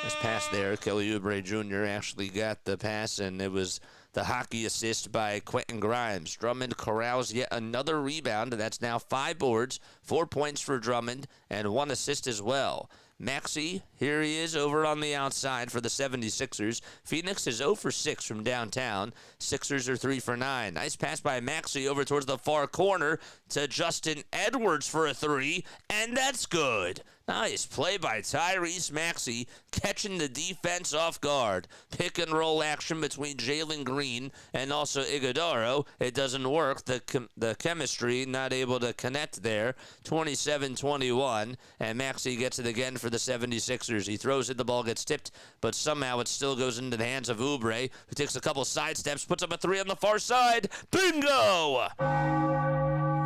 Nice pass there. Kelly Oubre Jr. actually got the pass, and it was the hockey assist by Quentin Grimes. Drummond corrals yet another rebound, and that's now 5 boards, 4 points for Drummond, and 1 assist as well. Maxey, here he is over on the outside for the 76ers. Phoenix is 0 for 6 from downtown. Sixers are 3 for 9. Nice pass by Maxey over towards the far corner to Justin Edwards for a 3, and that's good. Nice play by Tyrese Maxey, catching the defense off guard. Pick and roll action between Jalen Green and also Iguodaro. It doesn't work. The chemistry not able to connect there. 27-21, and Maxey gets it again for the 76ers. He throws it, the ball gets tipped, but somehow it still goes into the hands of Oubre, who takes a couple side steps, puts up a 3 on the far side. Bingo!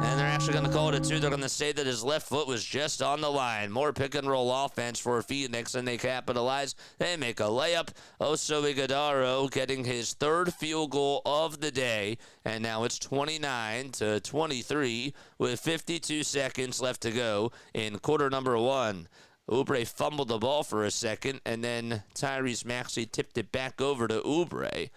And they're actually going to call it a 2. They're going to say that his left foot was just on the line. More pick-and-roll offense for Phoenix, and they capitalize. They make a layup. Oso Iguodaro getting his 3rd field goal of the day, and now it's 29-23 with 52 seconds left to go in quarter number 1. Oubre fumbled the ball for a second, and then Tyrese Maxey tipped it back over to Oubre.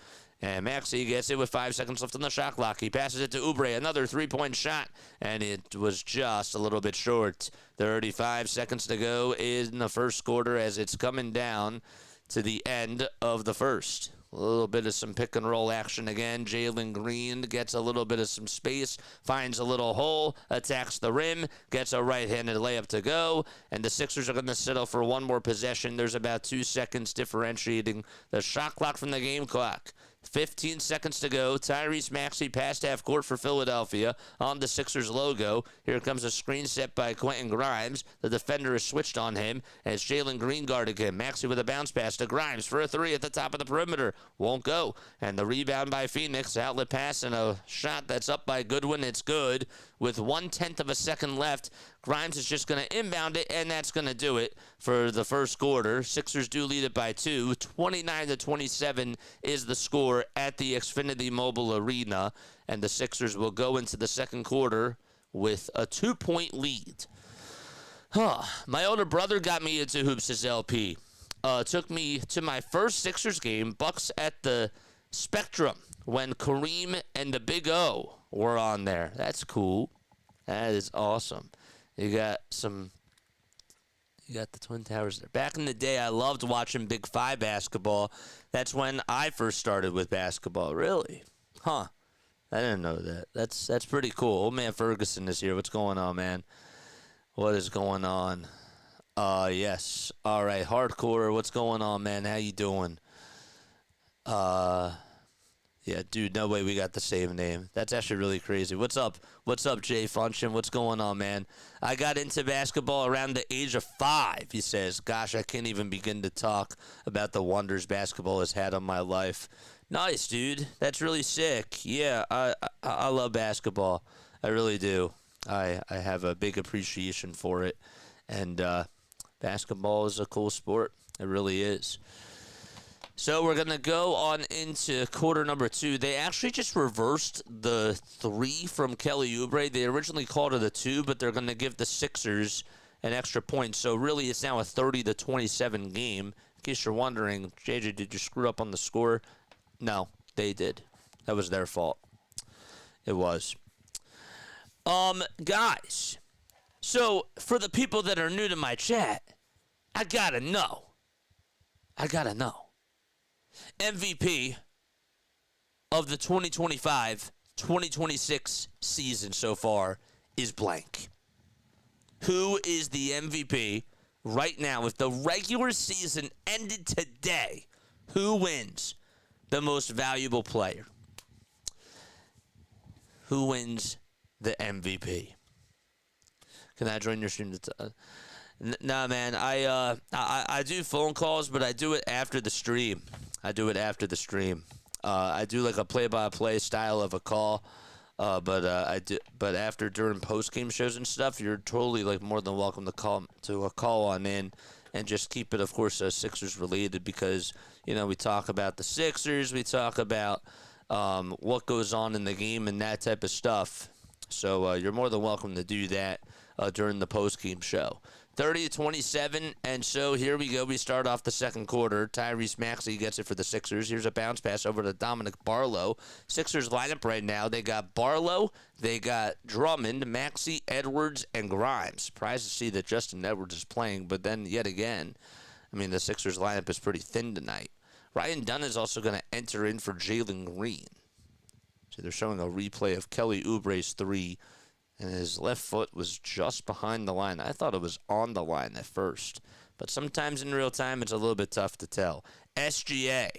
And Maxey gets it with 5 seconds left on the shot clock. He passes it to Oubre, another 3-point shot, and it was just a little bit short. 35 seconds to go in the first quarter as it's coming down to the end of the first. A little bit of some pick and roll action again. Jalen Green gets a little bit of some space, finds a little hole, attacks the rim, gets a right-handed layup to go, and the Sixers are going to settle for one more possession. There's about 2 seconds differentiating the shot clock from the game clock. 15 seconds to go. Tyrese Maxey past half court for Philadelphia on the Sixers logo. Here comes a screen set by Quentin Grimes. The defender is switched on him as Jalen Green guarded him. Maxey with a bounce pass to Grimes for a 3 at the top of the perimeter. Won't go. And the rebound by Phoenix. Outlet pass and a shot that's up by Goodwin. It's good. With 1/10 of a second left, Grimes is just going to inbound it, and that's going to do it for the first quarter. Sixers do lead it by 2. 29-27 is the score at the Xfinity Mobile Arena, and the Sixers will go into the second quarter with a 2-point lead. My older brother got me into hoops as LP. Took me to my first Sixers game, Bucks at the Spectrum, when Kareem and the Big O were on there. That's cool. That is awesome. You got the Twin Towers there. Back in the day, I loved watching Big 5 basketball. That's when I first started with basketball. Really? Huh. I didn't know that. That's pretty cool. Old man Ferguson is here. What's going on, man? What is going on? Yes. All right. Hardcore. What's going on, man? How you doing? Yeah, dude, no way we got the same name. That's actually really crazy. What's up? What's up, Jay Function? What's going on, man? I got into basketball around the age of 5, he says. Gosh, I can't even begin to talk about the wonders basketball has had on my life. Nice, dude. That's really sick. Yeah, I love basketball. I really do. I have a big appreciation for it. And basketball is a cool sport. It really is. So we're going to go on into quarter number 2. They actually just reversed the 3 from Kelly Oubre. They originally called it a 2, but they're going to give the Sixers an extra point. So really it's now a 30-27 game. In case you're wondering, JJ, did you screw up on the score? No, they did. That was their fault. It was. Guys, so for the people that are new to my chat, I gotta know. MVP of the 2025-2026 season so far is blank. Who is the MVP right now? If the regular season ended today, who wins the most valuable player? Who wins the MVP? Can I join your stream? Nah, man. I do phone calls, but I do it after the stream. I do like a play-by-play style of a call. But after during post-game shows and stuff, you're totally like more than welcome to call on in and just keep it, of course, Sixers related, because we talk about the Sixers, we talk about what goes on in the game and that type of stuff. So you're more than welcome to do that during the post-game show. 30-27, and so here we go. We start off the second quarter. Tyrese Maxey gets it for the Sixers. Here's a bounce pass over to Dominic Barlow. Sixers lineup right now, they got Barlow, they got Drummond, Maxey, Edwards, and Grimes. Surprised to see that Justin Edwards is playing, but then yet again, the Sixers lineup is pretty thin tonight. Ryan Dunn is also going to enter in for Jalen Green. So they're showing a replay of Kelly Oubre's 3, and his left foot was just behind the line. I thought it was on the line at first, but sometimes in real time it's a little bit tough to tell. SGA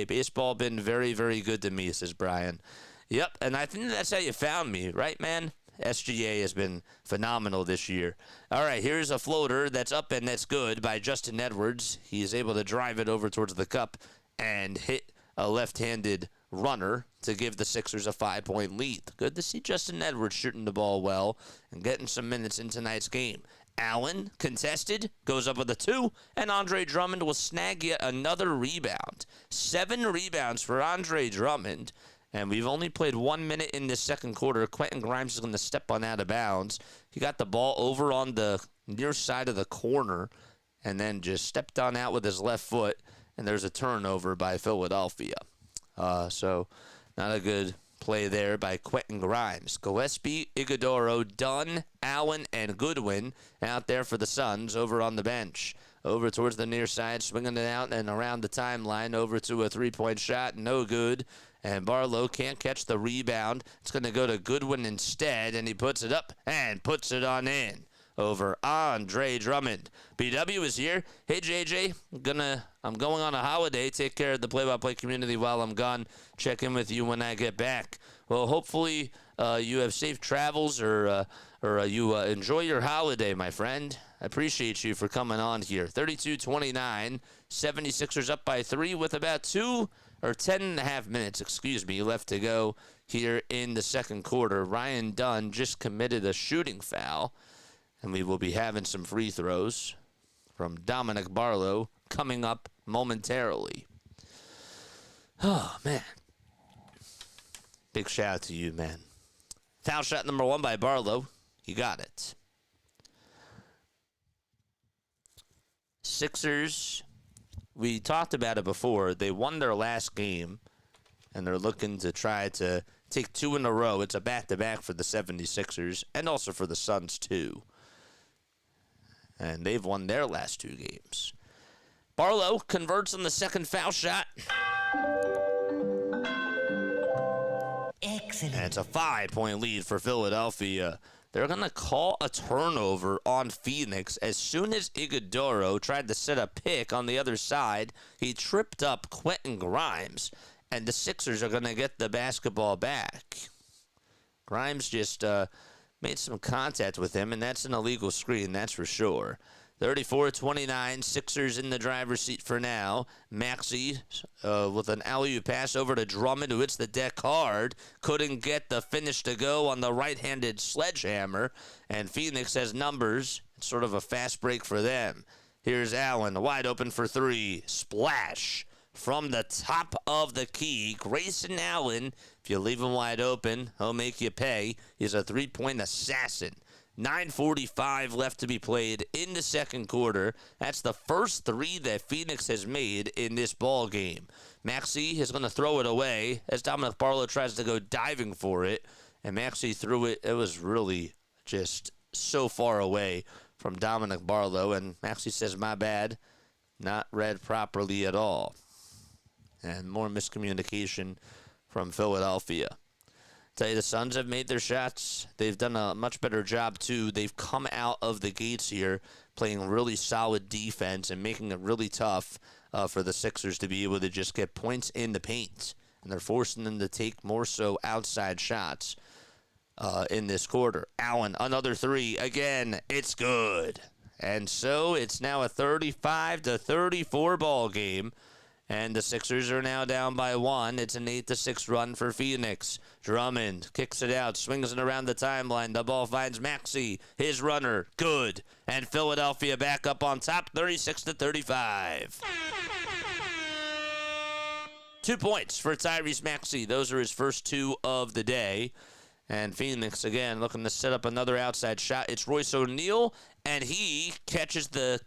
baseball been very, very good to me, says Brian. Yep, and I think that's how you found me, right, man? SGA has been phenomenal this year. All right, here's a floater that's up and that's good by Justin Edwards. He is able to drive it over towards the cup and hit a left-handed runner to give the Sixers a 5-point lead. Good to see Justin Edwards shooting the ball well and getting some minutes in tonight's game. Allen, contested, goes up with a 2, and Andre Drummond will snag yet another rebound. 7 rebounds for Andre Drummond, and we've only played 1 minute in this second quarter. Quentin Grimes is going to step on out of bounds. He got the ball over on the near side of the corner and then just stepped on out with his left foot, and there's a turnover by Philadelphia. So not a good play there by Quentin Grimes. Gillespie, Iguodaro, Dunn, Allen, and Goodwin out there for the Suns over on the bench. Over towards the near side, swinging it out and around the timeline over to a 3-point shot. No good. And Barlow can't catch the rebound. It's going to go to Goodwin instead, and he puts it up and puts it on in over Andre Drummond. BW is here. Hey, JJ, I'm going on a holiday. Take care of the play-by-play community while I'm gone. Check in with you when I get back. Well, hopefully you have safe travels or you enjoy your holiday, my friend. I appreciate you for coming on here. 32-29, 76ers up by 3 with about 10 and a half minutes, left to go here in the second quarter. Ryan Dunn just committed a shooting foul, and we will be having some free throws from Dominic Barlow coming up momentarily. Oh, man. Big shout out to you, man. Foul shot number 1 by Barlow. You got it. Sixers, we talked about it before. They won their last game, and they're looking to try to take 2 in a row. It's a back-to-back for the 76ers and also for the Suns, too. And they've won their last 2 games. Barlow converts on the second foul shot. Excellent. And it's a 5-point lead for Philadelphia. They're going to call a turnover on Phoenix. As soon as Iguodaro tried to set a pick on the other side, he tripped up Quentin Grimes, and the Sixers are going to get the basketball back. Grimes just made some contact with him, and that's an illegal screen, that's for sure. 34-29, Sixers in the driver's seat for now. Maxey with an alley-oop pass over to Drummond, who hits the deck hard. Couldn't get the finish to go on the right-handed sledgehammer. And Phoenix has numbers. It's sort of a fast break for them. Here's Allen, wide open for three. Splash from the top of the key. Grayson Allen, if you leave him wide open, he'll make you pay. He's a three-point assassin. 9:45 left to be played in the second quarter. That's the first three that Phoenix has made in this ball game. Maxey is going to throw it away as Dominic Barlow tries to go diving for it. And Maxey threw it. It was really just so far away from Dominic Barlow. And Maxey says, my bad. Not read properly at all. And more miscommunication from Philadelphia. Tell you, the Suns have made their shots. They've done a much better job, too. They've come out of the gates here playing really solid defense and making it really tough for the Sixers to be able to just get points in the paint. And they're forcing them to take more so outside shots in this quarter. Allen, another three. Again, it's good. And so it's now a 35-34 ball game. And the Sixers are now down by one. It's an 8-6 run for Phoenix. Drummond kicks it out, swings it around the timeline. The ball finds Maxey, his runner, good. And Philadelphia back up on top, 36-35. 2 points for Tyrese Maxey. Those are his first two of the day. And Phoenix, again, looking to set up another outside shot. It's Royce O'Neal, and he catches the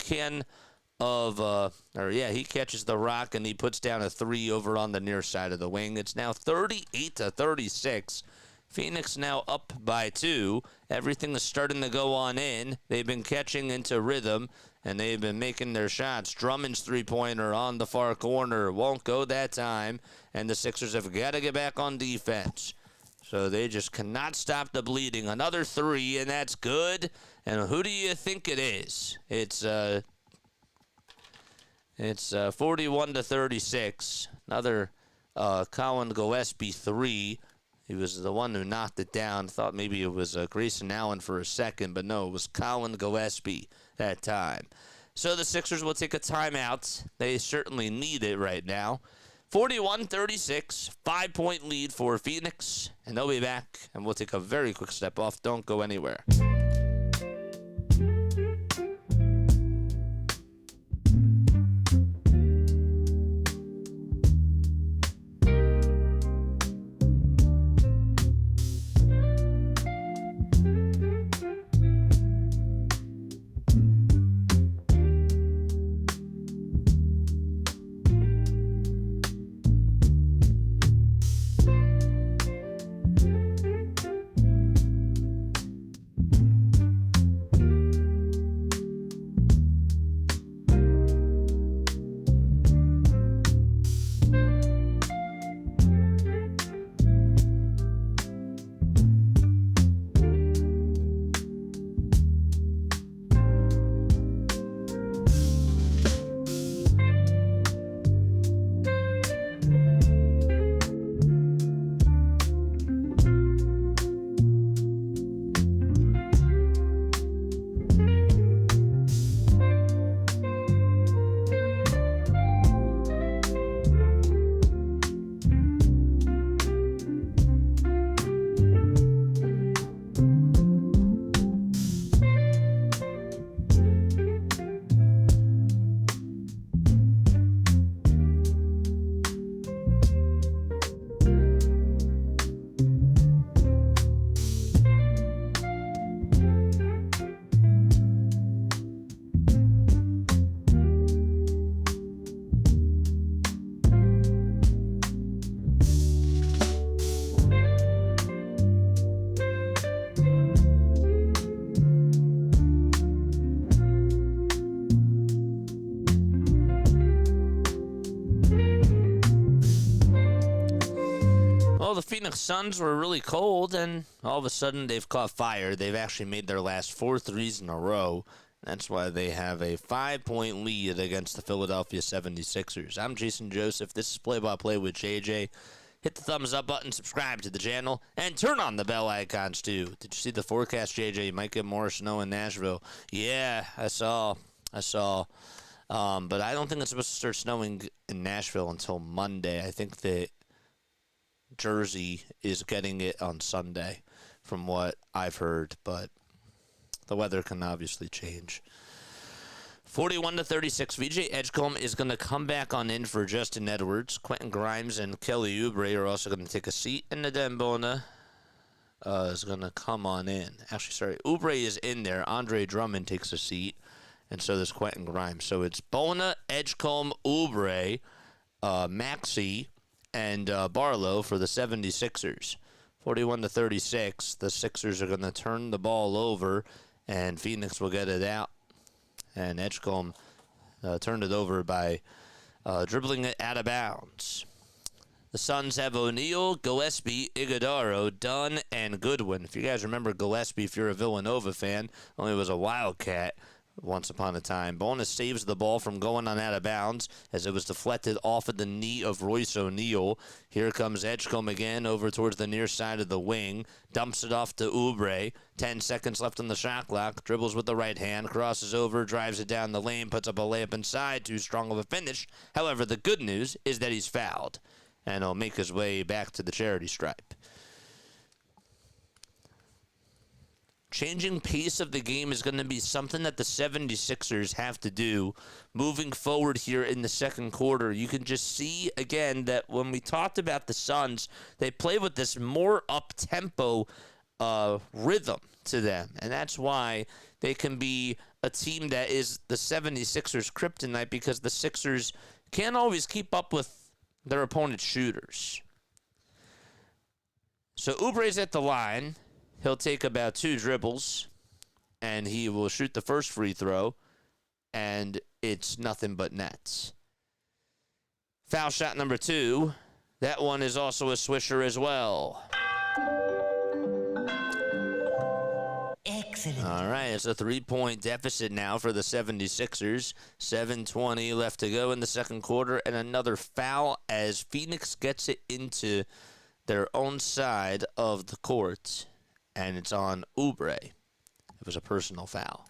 he catches the rock and he puts down a three over on the near side of the wing. It's now 38-36. Phoenix now up by two. Everything is starting to go on in. They've been catching into rhythm and they've been making their shots. Drummond's three-pointer on the far corner won't go that time, and the Sixers have got to get back on defense. So they just cannot stop the bleeding. Another three, and that's good. And who do you think it is? It's 41-36. Another Colin Gillespie three. He was the one who knocked it down. Thought maybe it was Grayson Allen for a second, but no, it was Colin Gillespie that time. So the Sixers will take a timeout. They certainly need it right now. 41-36, 5-point lead for Phoenix, and they'll be back, and we'll take a very quick step off. Don't go anywhere. The Phoenix Suns were really cold, and all of a sudden they've caught fire. They've actually made their last 4 threes in a row. That's why they have a 5-point lead against the Philadelphia 76ers. I'm Jason Joseph. This is Play-by-Play with JJ. Hit the thumbs up button, subscribe to the channel, and turn on the bell icons too. Did you see the forecast, JJ? You might get more snow in Nashville. Yeah, I saw. I saw. But I don't think it's supposed to start snowing in Nashville until Monday. I think that Jersey is getting it on Sunday, from what I've heard. But the weather can obviously change. 41-36. VJ Edgecombe is going to come back on in for Justin Edwards. Quentin Grimes and Kelly Oubre are also going to take a seat. And Ndembona is going to come on in. Actually, sorry. Oubre is in there. Andre Drummond takes a seat. And so does Quentin Grimes. So it's Bona, Edgecombe, Oubre, Maxey, and Barlow for the 76ers. 41-36. The Sixers are going to turn the ball over, and Phoenix will get it out. And Edgecombe turned it over by dribbling it out of bounds. The Suns have O'Neal, Gillespie, Iguodaro, Dunn, and Goodwin. If you guys remember Gillespie, if you're a Villanova fan, only was a Wildcat once upon a time. Bonus saves the ball from going on out of bounds as it was deflected off of the knee of Royce O'Neal. Here comes Edgecombe again over towards the near side of the wing. Dumps it off to Oubre. 10 seconds left on the shot clock. Dribbles with the right hand. Crosses over. Drives it down the lane. Puts up a layup inside. Too strong of a finish. However, the good news is that he's fouled. And he'll make his way back to the charity stripe. Changing pace of the game is going to be something that the 76ers have to do moving forward here in the second quarter. You can just see, again, that when we talked about the Suns, they play with this more up-tempo rhythm to them. And that's why they can be a team that is the 76ers' kryptonite, because the Sixers can't always keep up with their opponent's shooters. So Oubre's at the line. He'll take about 2 dribbles, and he will shoot the first free throw, and it's nothing but nets. Foul shot number 2. That one is also a swisher as well. Excellent. All right, it's a 3-point deficit now for the 76ers. 7:20 left to go in the second quarter, and another foul as Phoenix gets it into their own side of the court. And it's on Oubre. It was a personal foul.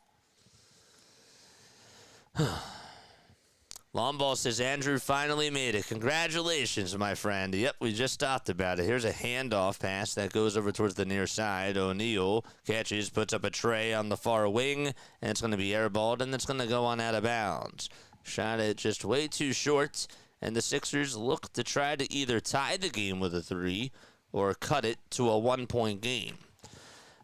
Long ball says, Andrew finally made it. Congratulations, my friend. Yep, we just talked about it. Here's a handoff pass that goes over towards the near side. O'Neal catches, puts up a tray on the far wing, and it's going to be airballed, and it's going to go on out of bounds. Shot it just way too short, and the Sixers look to try to either tie the game with a 3 or cut it to a 1-point game.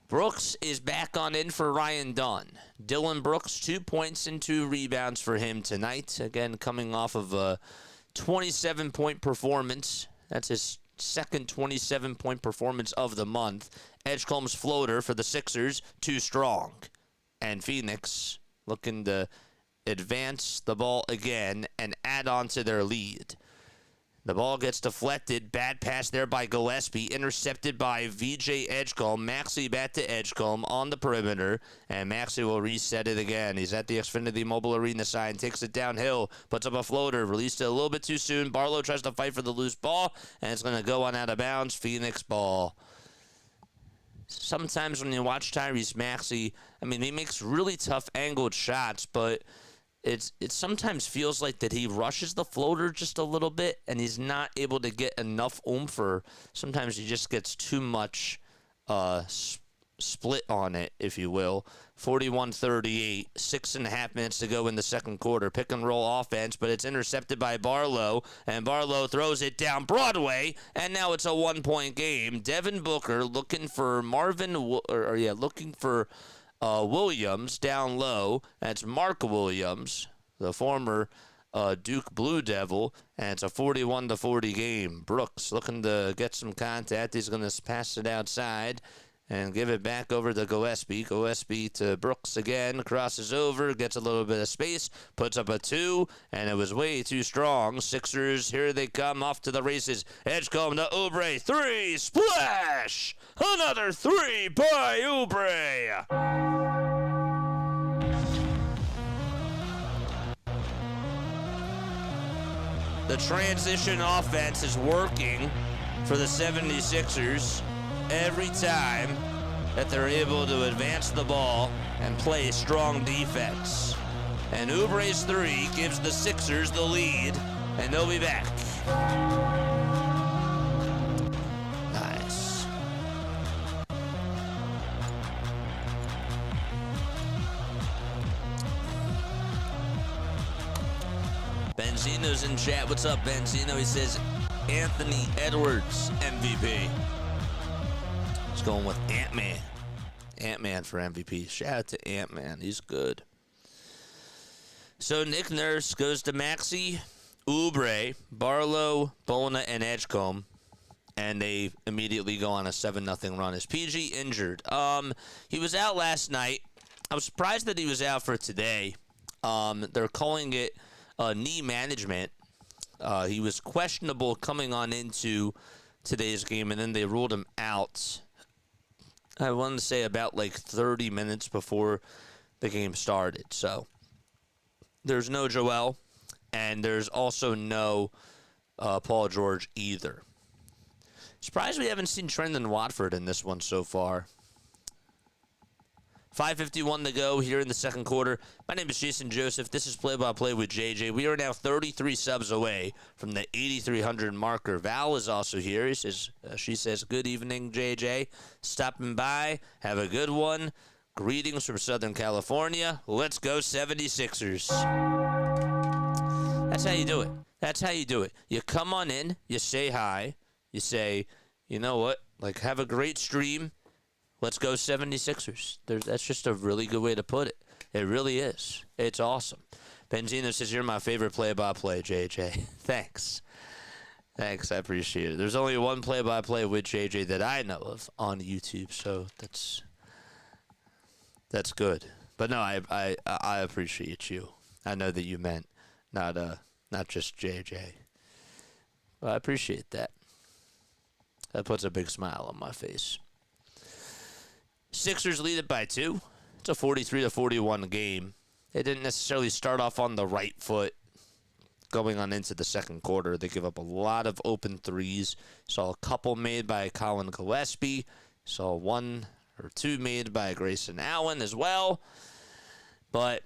Brooks is back on in for Ryan Dunn. Dylan Brooks, 2 points and 2 rebounds for him tonight. Again, coming off of a 27-point performance. That's his second 27-point performance of the month. Edgecombe's floater for the Sixers, too strong. And Phoenix looking to advance the ball again and add on to their lead. The ball gets deflected. Bad pass there by Gillespie. Intercepted by VJ Edgecombe. Maxey back to Edgecombe on the perimeter. And Maxey will reset it again. He's at the Xfinity Mobile Arena sign. Takes it downhill. Puts up a floater. Released it a little bit too soon. Barlow tries to fight for the loose ball. And it's going to go on out of bounds. Phoenix ball. Sometimes when you watch Tyrese Maxey, I mean, he makes really tough angled shots, but it sometimes feels like that he rushes the floater just a little bit, and he's not able to get enough oomph, or sometimes he just gets too much split on it, if you will. 41-38, 6.5 minutes to go in the second quarter. Pick and roll offense, but it's intercepted by Barlow, and Barlow throws it down Broadway, and now it's a 1-point game. Devin Booker looking for Williams down low. That's Mark Williams, the former Duke Blue Devil, and it's a 41-40 game. Brooks looking to get some contact. He's going to pass it outside and give it back over to Gillespie. Gillespie to Brooks again. Crosses over, gets a little bit of space, puts up a 2, and it was way too strong. Sixers, here they come, off to the races. Edgecombe to Oubre. 3, splash! Another 3 by Oubre. The transition offense is working for the 76ers every time that they're able to advance the ball and play strong defense. And Oubre's three gives the Sixers the lead, and they'll be back. Nice. Benzino's in chat. What's up, Benzino? He says Anthony Edwards, MVP. He's going with Ant-Man. Ant-Man for MVP. Shout out to Ant-Man. He's good. So Nick Nurse goes to Maxey, Oubre, Barlow, Bona, and Edgecombe. And they immediately go on a 7-0 run. Is PG injured? He was out last night. I was surprised that he was out for today. They're calling it knee management. He was questionable coming on into today's game, and then they ruled him out. I wanted to say about like 30 minutes before the game started. So there's no Joel, and there's also no Paul George either. Surprised we haven't seen Trendon Watford in this one so far. 5:51 to go here in the second quarter. My name is Jason Joseph. This is Play-by-Play with JJ. We are now 33 subs away from the 8,300 marker. Val is also here. He says, she says, good evening, JJ. Stopping by. Have a good one. Greetings from Southern California. Let's go 76ers. That's how you do it. That's how you do it. You come on in. You say hi. You say, you know what? Like, have a great stream. Let's go 76ers. That's just a really good way to put it. It really is. It's awesome. Benzino says, you're my favorite play-by-play, JJ. Thanks. Thanks, I appreciate it. There's only one play-by-play with JJ that I know of on YouTube, so that's good. But no, I appreciate you. I know that you meant not just JJ. But I appreciate that. That puts a big smile on my face. Sixers lead it by 2. It's a 43-41 game. They didn't necessarily start off on the right foot going on into the second quarter. They give up a lot of open threes. Saw a couple made by Colin Gillespie. Saw 1 or 2 made by Grayson Allen as well. But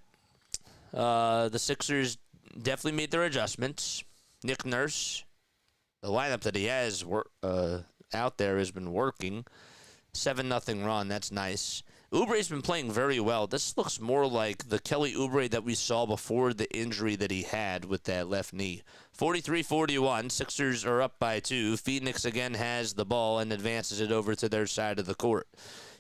the Sixers definitely made their adjustments. Nick Nurse, the lineup that he has out there has been working. 7-0 run. That's nice. Oubre's been playing very well. This looks more like the Kelly Oubre that we saw before the injury that he had with that left knee. 43-41. Sixers are up by 2. Phoenix again has the ball and advances it over to their side of the court.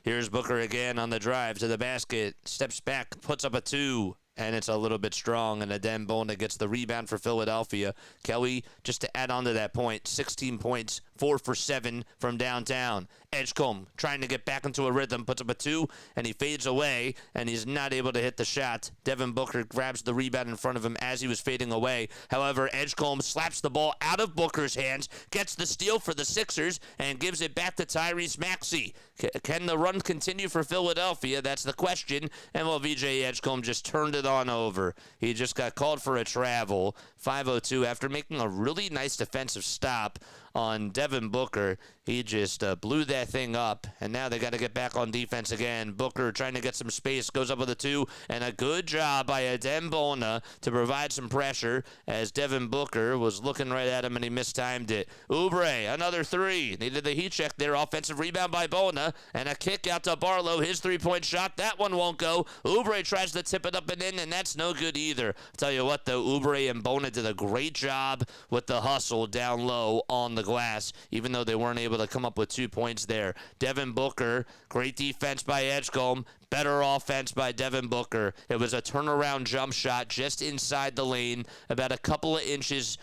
Here's Booker again on the drive to the basket. Steps back, puts up a 2. And it's a little bit strong, and Adem Bona gets the rebound for Philadelphia. Kelly, just to add on to that point, 16 points, 4 for 7 from downtown. Edgecombe trying to get back into a rhythm, puts up a 2, and he fades away, and he's not able to hit the shot. Devin Booker grabs the rebound in front of him as he was fading away. However, Edgecombe slaps the ball out of Booker's hands, gets the steal for the Sixers, and gives it back to Tyrese Maxey. Can the run continue for Philadelphia? That's the question. And well, VJ Edgecombe just turned it on over. He just got called for a travel. 5:02 after making a really nice defensive stop on Devin Booker. He just blew that thing up, and now they got to get back on defense again. Booker trying to get some space, goes up with a 2, and a good job by Adem Bona to provide some pressure as Devin Booker was looking right at him, and he mistimed it. Oubre, another 3. Needed the heat check there. Offensive rebound by Bona, and a kick out to Barlow. His 3-point shot, that one won't go. Oubre tries to tip it up and in, and that's no good either. I'll tell you what, though, Oubre and Bona did a great job with the hustle down low on the glass, even though they weren't able to come up with 2 points there. Devin Booker, great defense by Edgecombe. Better offense by Devin Booker. It was a turnaround jump shot just inside the lane, about a couple of inches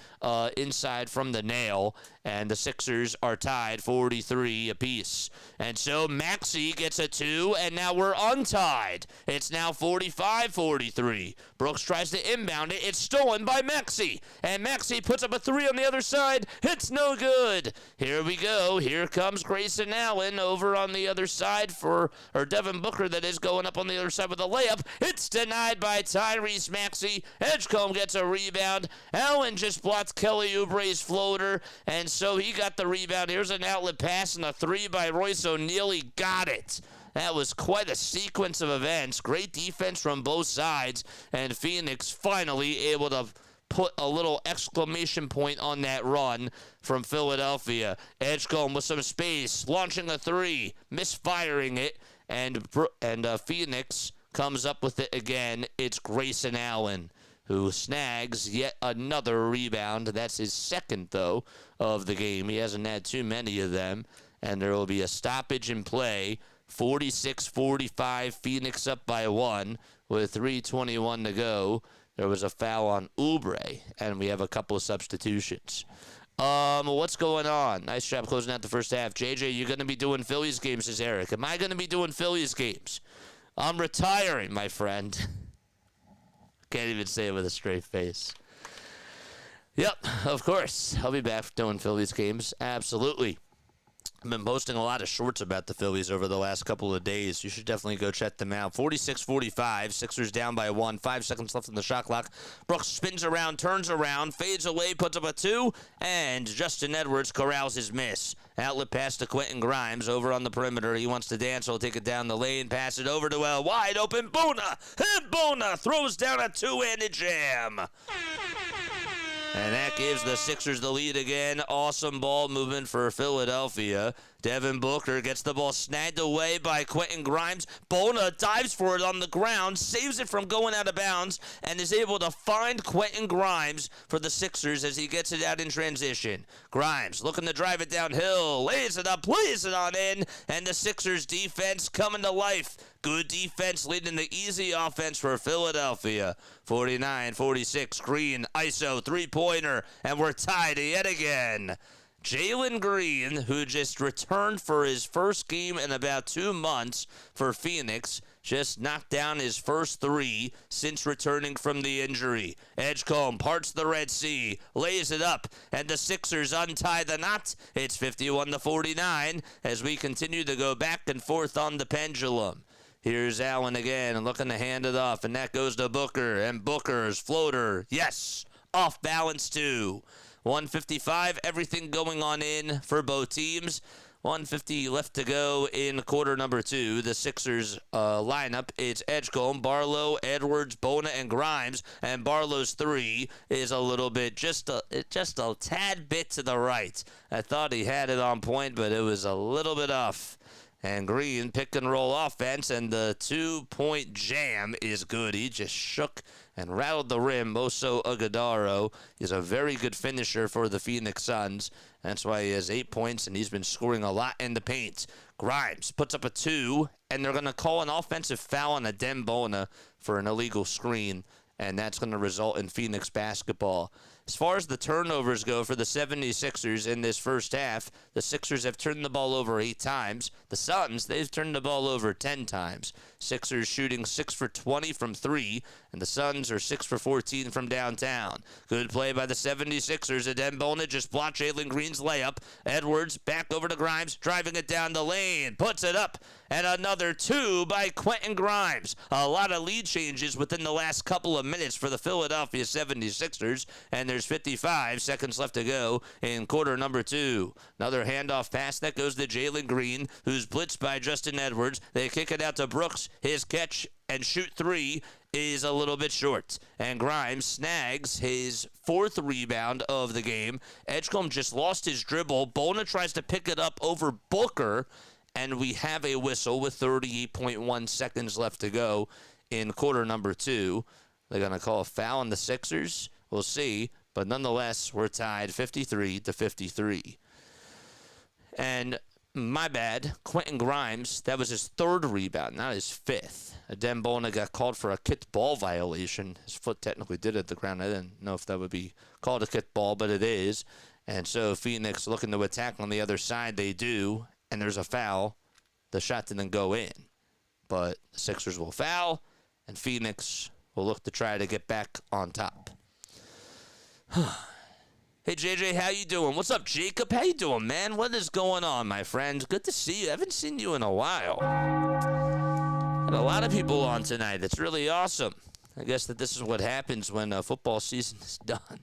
inside from the nail, and the Sixers are tied 43 apiece. And so Maxey gets a 2, and now we're untied. It's now 45-43. Brooks tries to inbound it. It's stolen by Maxey, and Maxey puts up a 3 on the other side. It's no good. Here we go. Here comes Grayson Allen over on the other side or Devin Booker, that is, going up on the other side with a layup. It's denied by Tyrese Maxey. Edgecombe gets a rebound. Allen just blocked Kelly Oubre's floater, and so he got the rebound. Here's an outlet pass and a 3 by Royce O'Neal. He got it. That was quite a sequence of events. Great defense from both sides, and Phoenix finally able to put a little exclamation point on that run from Philadelphia. Edgecombe with some space, launching a three, misfiring it, and Phoenix comes up with it again. It's Grayson Allen who snags yet another rebound. That's his second, though, of the game. He hasn't had too many of them, and there will be a stoppage in play. 46-45, Phoenix up by 1 with 3:21 to go. There was a foul on Oubre, and we have a couple of substitutions. What's going on? Nice job closing out the first half. JJ, you're going to be doing Phillies games, says Eric. Am I going to be doing Phillies games? I'm retiring, my friend. Can't even say it with a straight face. Yep, of course. I'll be back doing Phillies games. Absolutely. I've been posting a lot of shorts about the Phillies over the last couple of days. You should definitely go check them out. 46-45, Sixers down by 1. 5 seconds left in the shot clock. Brooks spins around, turns around, fades away, puts up a 2, and Justin Edwards corrals his miss. Outlet pass to Quentin Grimes over on the perimeter. He wants to dance. He'll take it down the lane, pass it over to a wide open Bona. And Bona throws down a two-handed jam. And that gives the Sixers the lead again. Awesome ball movement for Philadelphia. Devin Booker gets the ball snagged away by Quentin Grimes. Bona dives for it on the ground, saves it from going out of bounds, and is able to find Quentin Grimes for the Sixers as he gets it out in transition. Grimes looking to drive it downhill, lays it up, plays it on in, and the Sixers defense coming to life. Good defense leading the easy offense for Philadelphia. 49-46, Green, ISO, three-pointer, and we're tied yet again. Jalen Green, who just returned for his first game in about 2 months for Phoenix, just knocked down his first three since returning from the injury. Edgecombe parts the Red Sea, lays it up, and the Sixers untie the knot. It's 51-49 as we continue to go back and forth on the pendulum. Here's Allen again, looking to hand it off, and that goes to Booker, and Booker's floater, yes, off balance too. 155, everything going on in for both teams. 150 left to go in quarter number 2. The Sixers lineup, it's Edgecombe, Barlow, Edwards, Bona, and Grimes. And Barlow's three is a little bit, just a tad bit to the right. I thought he had it on point, but it was a little bit off. And Green, pick and roll offense, and the 2-point jam is good. He just shook and rattled the rim. Moso Iguodaro is a very good finisher for the Phoenix Suns. That's why he has 8 points, and he's been scoring a lot in the paint. Grimes puts up a 2, and they're going to call an offensive foul on Adem Bona for an illegal screen, and that's going to result in Phoenix basketball. As far as the turnovers go for the 76ers in this first half, the Sixers have turned the ball over 8 times. The Suns, they've turned the ball over 10 times. Sixers shooting 6 for 20 from 3, and the Suns are 6 for 14 from downtown. Good play by the 76ers. Adem Bona just blocked Jalen Green's layup. Edwards back over to Grimes, driving it down the lane, puts it up, and another 2 by Quentin Grimes. A lot of lead changes within the last couple of minutes for the Philadelphia 76ers, and there's 55 seconds left to go in quarter number 2. Another handoff pass that goes to Jalen Green, who's blitzed by Justin Edwards. They kick it out to Brooks. His catch and shoot 3 is a little bit short. And Grimes snags his 4th rebound of the game. Edgecombe just lost his dribble. Bona tries to pick it up over Booker, and we have a whistle with 38.1 seconds left to go in quarter number 2. They're going to call a foul on the Sixers. We'll see. But nonetheless, we're tied 53-53. And my bad, Quentin Grimes, that was his 3rd rebound, not his 5th. Adem Bona got called for a kicked ball violation. His foot technically did hit the ground. I didn't know if that would be called a kicked ball, but it is. And so Phoenix looking to attack on the other side. They do, and there's a foul. The shot didn't go in. But the Sixers will foul, and Phoenix will look to try to get back on top. Hey, JJ, how you doing? What's up, Jacob? How you doing, man? What is going on, my friend? Good to see you. I haven't seen you in a while. Had a lot of people on tonight. It's really awesome. I guess that this is what happens when football season is done.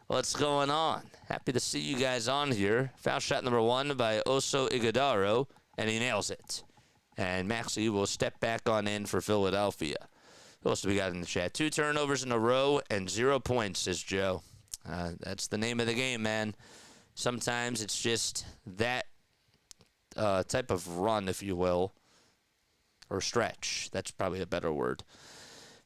What's going on? Happy to see you guys on here. Foul shot number 1 by Oso Iguodaro, and he nails it. And Maxey will step back on in for Philadelphia. Who else do we got in the chat? 2 turnovers in a row and 0 points, says Joe. That's the name of the game, man. Sometimes it's just that type of run, if you will, or stretch. That's probably a better word.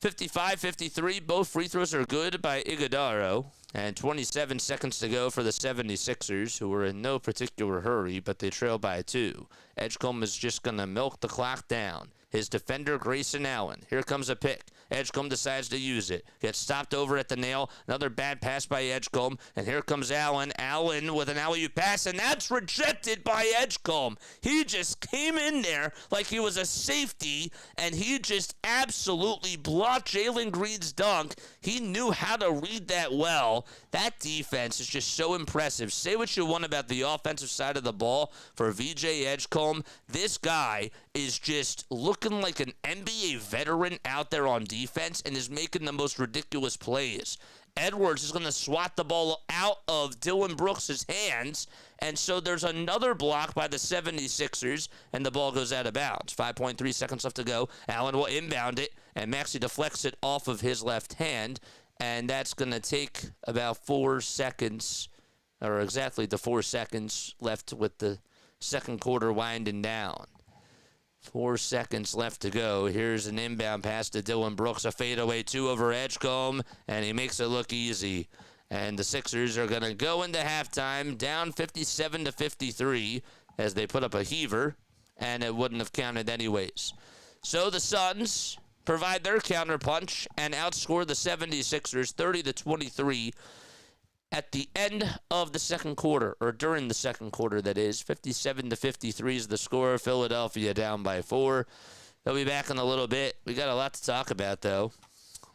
55-53, both free throws are good by Iguodaro, and 27 seconds to go for the 76ers, who were in no particular hurry, but they trail by 2. Edgecombe is just going to milk the clock down. His defender, Grayson Allen. Here comes a pick. Edgecombe decides to use it. Gets stopped over at the nail. Another bad pass by Edgecombe. And here comes Allen. Allen with an alley-oop pass, and that's rejected by Edgecombe. He just came in there like he was a safety, and he just absolutely blocked Jalen Green's dunk. He knew how to read that well. That defense is just so impressive. Say what you want about the offensive side of the ball for VJ Edgecombe. This guy is just looking like an NBA veteran out there on defense and is making the most ridiculous plays. Edwards is going to swat the ball out of Dylan Brooks' hands, and so there's another block by the 76ers, and the ball goes out of bounds. 5.3 seconds left to go. Allen will inbound it, and Maxey deflects it off of his left hand, and that's going to take about 4 seconds, or exactly the 4 seconds left with the second quarter winding down. 4 seconds left to go. Here's an inbound pass to Dylan Brooks, a fadeaway 2 over Edgecombe, and he makes it look easy. And the Sixers are going to go into halftime down 57-53 as they put up a heaver, and it wouldn't have counted anyways. So the Suns provide their counterpunch and outscore the 76ers 30-23 at the end of the second quarter, or during the second quarter, that is. 57-53 is the score. Philadelphia down by 4. They'll be back in a little bit. We got a lot to talk about, though.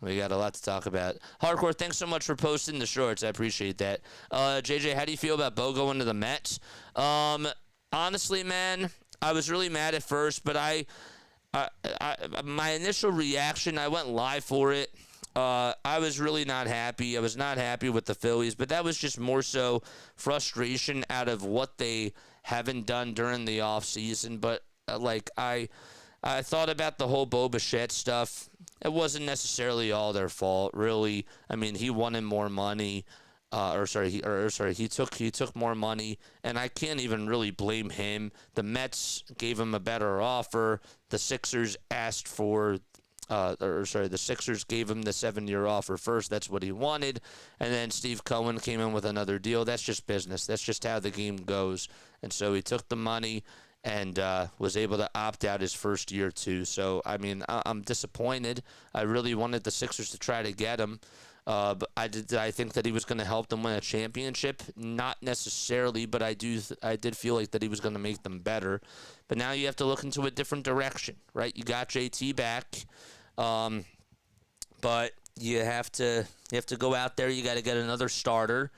Hardcore, thanks so much for posting the shorts. I appreciate that. JJ, how do you feel about Bo going to the Mets? Honestly, man, I was really mad at first, but my initial reaction, I went live for it. I was really not happy. I was not happy with the Phillies, but that was just more so frustration out of what they haven't done during the offseason. But, I thought about the whole Bo Bichette stuff. It wasn't necessarily all their fault, really. I mean, he wanted more money. He took more money, and I can't even really blame him. The Mets gave him a better offer. The Sixers asked for the Sixers gave him the 7-year offer first. That's what he wanted. And then Steve Cohen came in with another deal. That's just business. That's just how the game goes. And so he took the money and was able to opt out his first year, too. So, I mean, I'm disappointed. I really wanted the Sixers to try to get him. But I think that he was going to help them win a championship? Not necessarily, but I did feel like that he was going to make them better. But now you have to look into a different direction, right? You got JT back. But you have to go out there. You got to get another starter.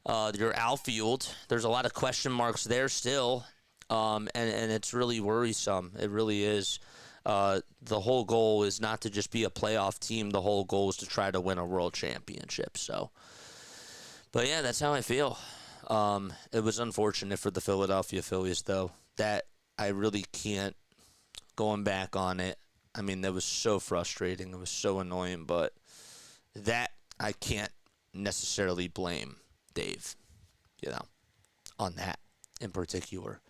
Your outfield, there's a lot of question marks there still, and it's really worrisome. It really is. The whole goal is not to just be a playoff team. The whole goal is to try to win a world championship. So, but yeah, that's how I feel. It was unfortunate for the Philadelphia Phillies, though. That I really can't, going back on it, I mean, that was so frustrating. It was so annoying, but that I can't necessarily blame Dave, on that in particular.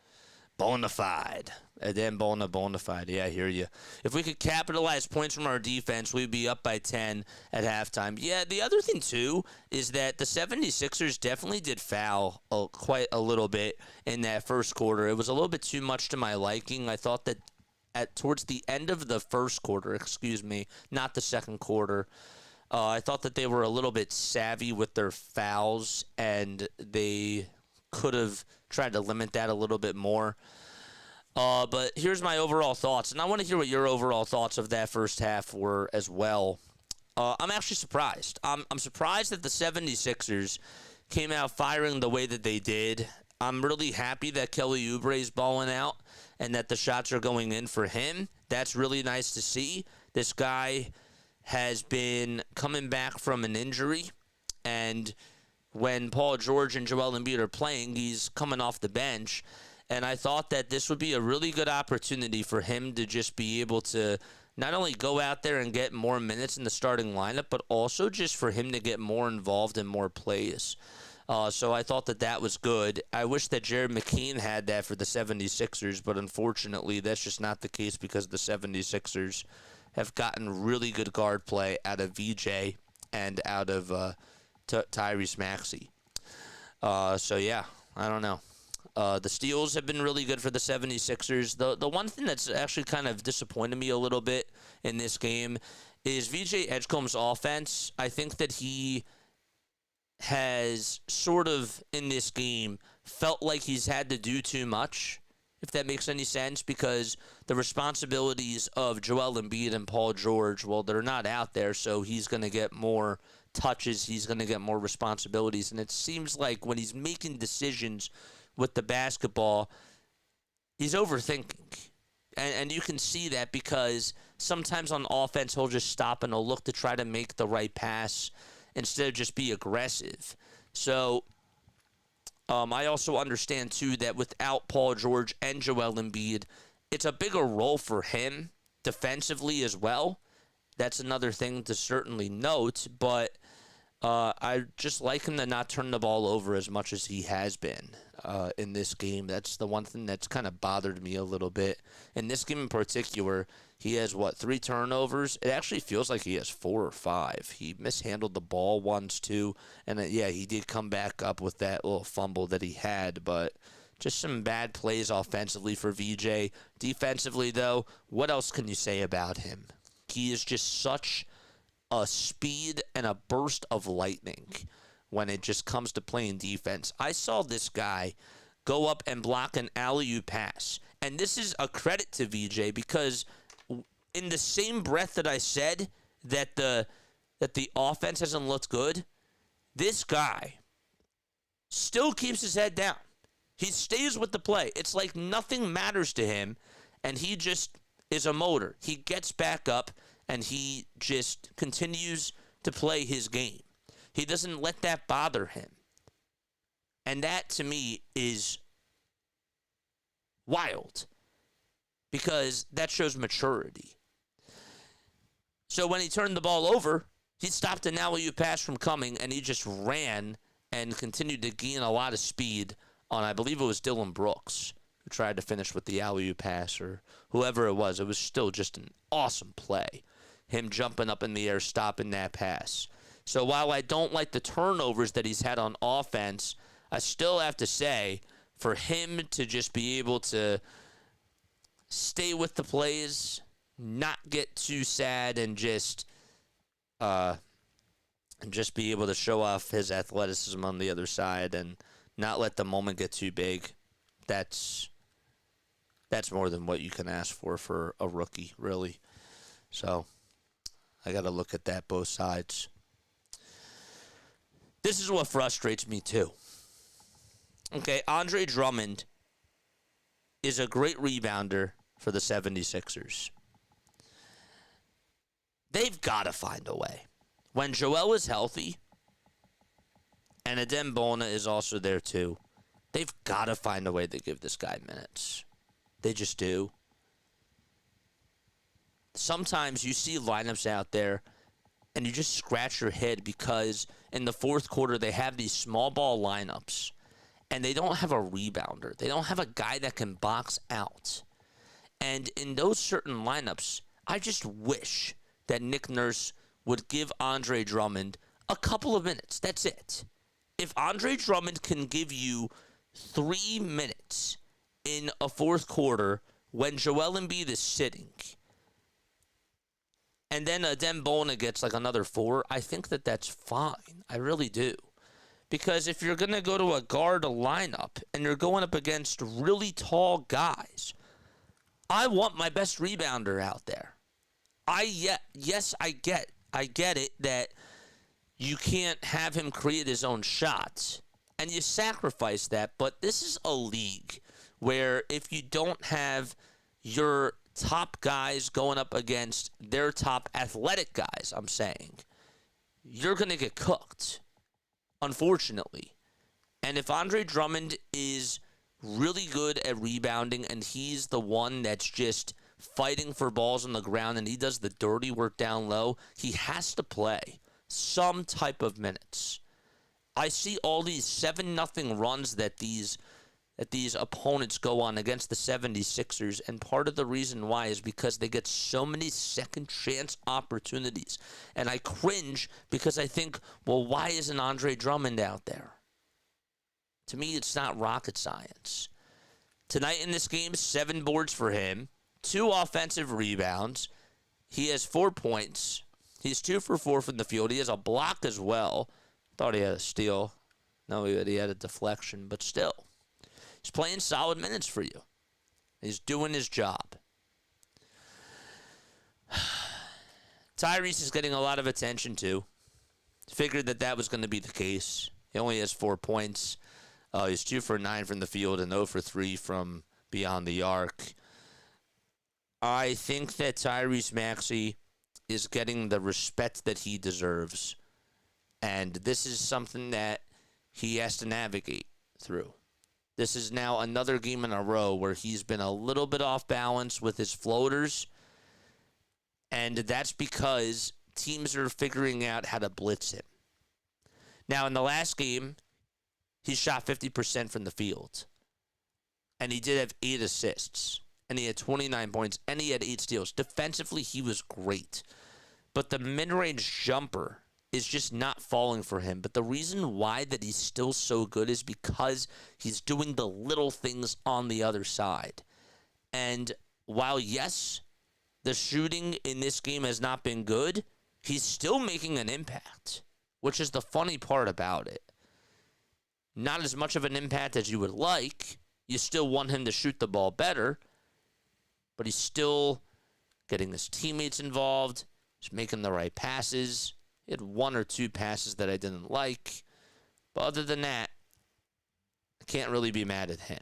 Bonafide. And then bonafide. Yeah, I hear you. If we could capitalize points from our defense, we'd be up by 10 at halftime. Yeah, the other thing, too, is that the 76ers definitely did foul quite a little bit in that first quarter. It was a little bit too much to my liking. I thought that towards the end of the first quarter, not the second quarter, I thought that they were a little bit savvy with their fouls, and they could have tried to limit that a little bit more. But here's my overall thoughts, and I want to hear what your overall thoughts of that first half were as well. I'm actually surprised. I'm surprised that the 76ers came out firing the way that they did. I'm really happy that Kelly Oubre's balling out and that the shots are going in for him. That's really nice to see. This guy has been coming back from an injury, and when Paul George and Joel Embiid are playing, he's coming off the bench, And I thought that this would be a really good opportunity for him to just be able to not only go out there and get more minutes in the starting lineup, but also just for him to get more involved in more plays. So I thought that that was good. I wish that Jared McCain had that for the 76ers, but unfortunately that's just not the case because the 76ers have gotten really good guard play out of VJ and out of Tyrese Maxey. So, yeah, I don't know. The steals have been really good for the 76ers. The one thing that's actually kind of disappointed me a little bit in this game is VJ Edgecombe's offense. I think that he has sort of, in this game, felt like he's had to do too much, if that makes any sense, because the responsibilities of Joel Embiid and Paul George, well, they're not out there, so he's going to get more touches, he's going to get more responsibilities, and it seems like when he's making decisions with the basketball, he's overthinking. And you can see that because sometimes on offense he'll just stop and he'll look to try to make the right pass instead of just be aggressive. So I also understand, too, that without Paul George and Joel Embiid, it's a bigger role for him defensively as well. That's another thing to certainly note, but I just like him to not turn the ball over as much as he has been in this game. That's the one thing that's kind of bothered me a little bit. In this game in particular, he has, 3 turnovers? It actually feels like he has 4 or 5. He mishandled the ball once, too. And, he did come back up with that little fumble that he had. But just some bad plays offensively for VJ. Defensively, though, what else can you say about him? He is just such a speed and a burst of lightning when it just comes to playing defense. I saw this guy go up and block an alley-oop pass. And this is a credit to VJ because in the same breath that I said that the offense hasn't looked good, this guy still keeps his head down. He stays with the play. It's like nothing matters to him, and he just is a motor. He gets back up, and he just continues to play his game. He doesn't let that bother him. And that, to me, is wild because that shows maturity. So when he turned the ball over, he stopped an alley-oop pass from coming, and he just ran and continued to gain a lot of speed on, I believe it was Dylan Brooks, who tried to finish with the alley-oop pass, or whoever it was. It was still just an awesome play. Him jumping up in the air, stopping that pass. So while I don't like the turnovers that he's had on offense, I still have to say, for him to just be able to stay with the plays, not get too sad, and just be able to show off his athleticism on the other side and not let the moment get too big, that's more than what you can ask for a rookie, really. So I got to look at that both sides. This is what frustrates me, too. Okay, Andre Drummond is a great rebounder for the 76ers. They've got to find a way. When Joel is healthy, and Adem Bona is also there too, they've got to find a way to give this guy minutes. They just do. Sometimes you see lineups out there, and you just scratch your head because in the fourth quarter they have these small ball lineups, and they don't have a rebounder. They don't have a guy that can box out. And in those certain lineups, I just wish that Nick Nurse would give Andre Drummond a couple of minutes. That's it. If Andre Drummond can give you 3 minutes in a fourth quarter when Joel Embiid is sitting, and then Adem Bona gets like another 4, I think that that's fine. I really do. Because if you're going to go to a guard lineup and you're going up against really tall guys, I want my best rebounder out there. Yes, I get it that you can't have him create his own shots, and you sacrifice that, but this is a league where if you don't have your top guys going up against their top athletic guys, I'm saying, you're going to get cooked, unfortunately. And if Andre Drummond is really good at rebounding, and he's the one that's just fighting for balls on the ground, and he does the dirty work down low, he has to play some type of minutes. I see all these 7-0 runs that these opponents go on against the 76ers, and part of the reason why is because they get so many second chance opportunities. And I cringe because I think, well, why isn't Andre Drummond out there? To me, it's not rocket science. Tonight in this game, 7 boards for him, 2 offensive rebounds. He has 4 points. He's 2 for 4 from the field. He has a block as well. Thought he had a steal. No, he had a deflection, but still. He's playing solid minutes for you. He's doing his job. Tyrese is getting a lot of attention, too. Figured that was going to be the case. He only has 4 points. He's 2 for 9 from the field and 0 for 3 from beyond the arc. I think that Tyrese Maxey is getting the respect that he deserves. And this is something that he has to navigate through. This is now another game in a row where he's been a little bit off balance with his floaters. And that's because teams are figuring out how to blitz him. Now, in the last game, he shot 50% from the field. And he did have 8 assists. And he had 29 points. And he had 8 steals. Defensively, he was great. But the mid-range jumper is just not falling for him. But the reason why that he's still so good is because he's doing the little things on the other side. And while, yes, the shooting in this game has not been good, he's still making an impact, which is the funny part about it. Not as much of an impact as you would like. You still want him to shoot the ball better, but he's still getting his teammates involved. He's making the right passes. He had 1 or 2 passes that I didn't like. But other than that, I can't really be mad at him.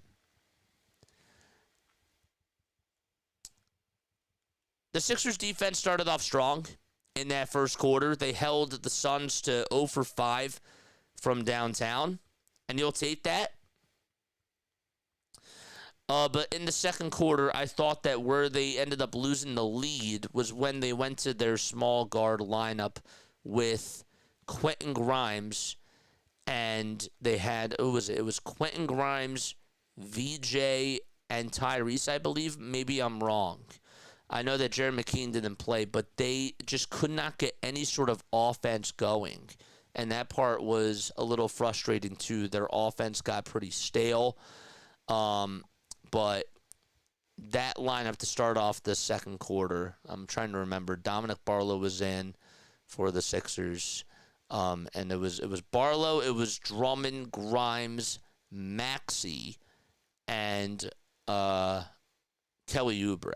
The Sixers defense started off strong in that first quarter. They held the Suns to 0 for 5 from downtown. And you'll take that. But in the second quarter, I thought that where they ended up losing the lead was when they went to their small guard lineup with Quentin Grimes, and they had, it was Quentin Grimes, VJ, and Tyrese, I believe. Maybe I'm wrong. I know that Jared McKean didn't play, but they just could not get any sort of offense going, and that part was a little frustrating too. Their offense got pretty stale, but that lineup to start off the second quarter, I'm trying to remember, Dominic Barlow was in for the Sixers, and it was Barlow, it was Drummond, Grimes, Maxey, and Kelly Oubre.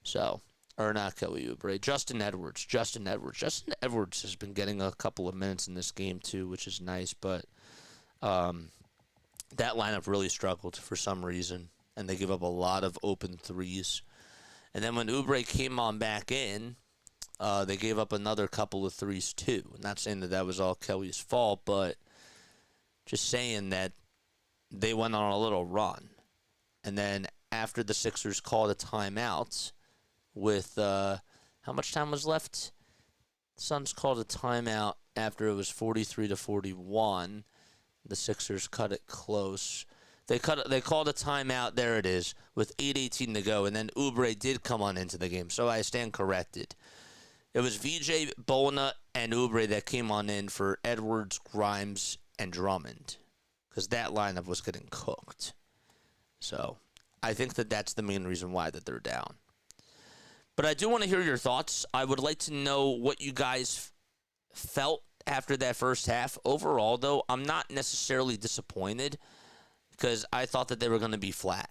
So, or not Kelly Oubre, Justin Edwards. Justin Edwards has been getting a couple of minutes in this game too, which is nice, but that lineup really struggled for some reason, and they give up a lot of open threes. And then when Oubre came on back in, they gave up another couple of threes too. I'm not saying that was all Kelly's fault, but just saying that they went on a little run. And then after the Sixers called a timeout with how much time was left? The Suns called a timeout after it was 43-41. The Sixers cut it close. They called a timeout. There it is, with 8:18 to go, and then Oubre did come on into the game. So I stand corrected. It was VJ, Bona, and Oubre that came on in for Edwards, Grimes, and Drummond, because that lineup was getting cooked. So I think that that's the main reason why that they're down. But I do want to hear your thoughts. I would like to know what you guys felt after that first half. Overall, though, I'm not necessarily disappointed because I thought that they were going to be flat.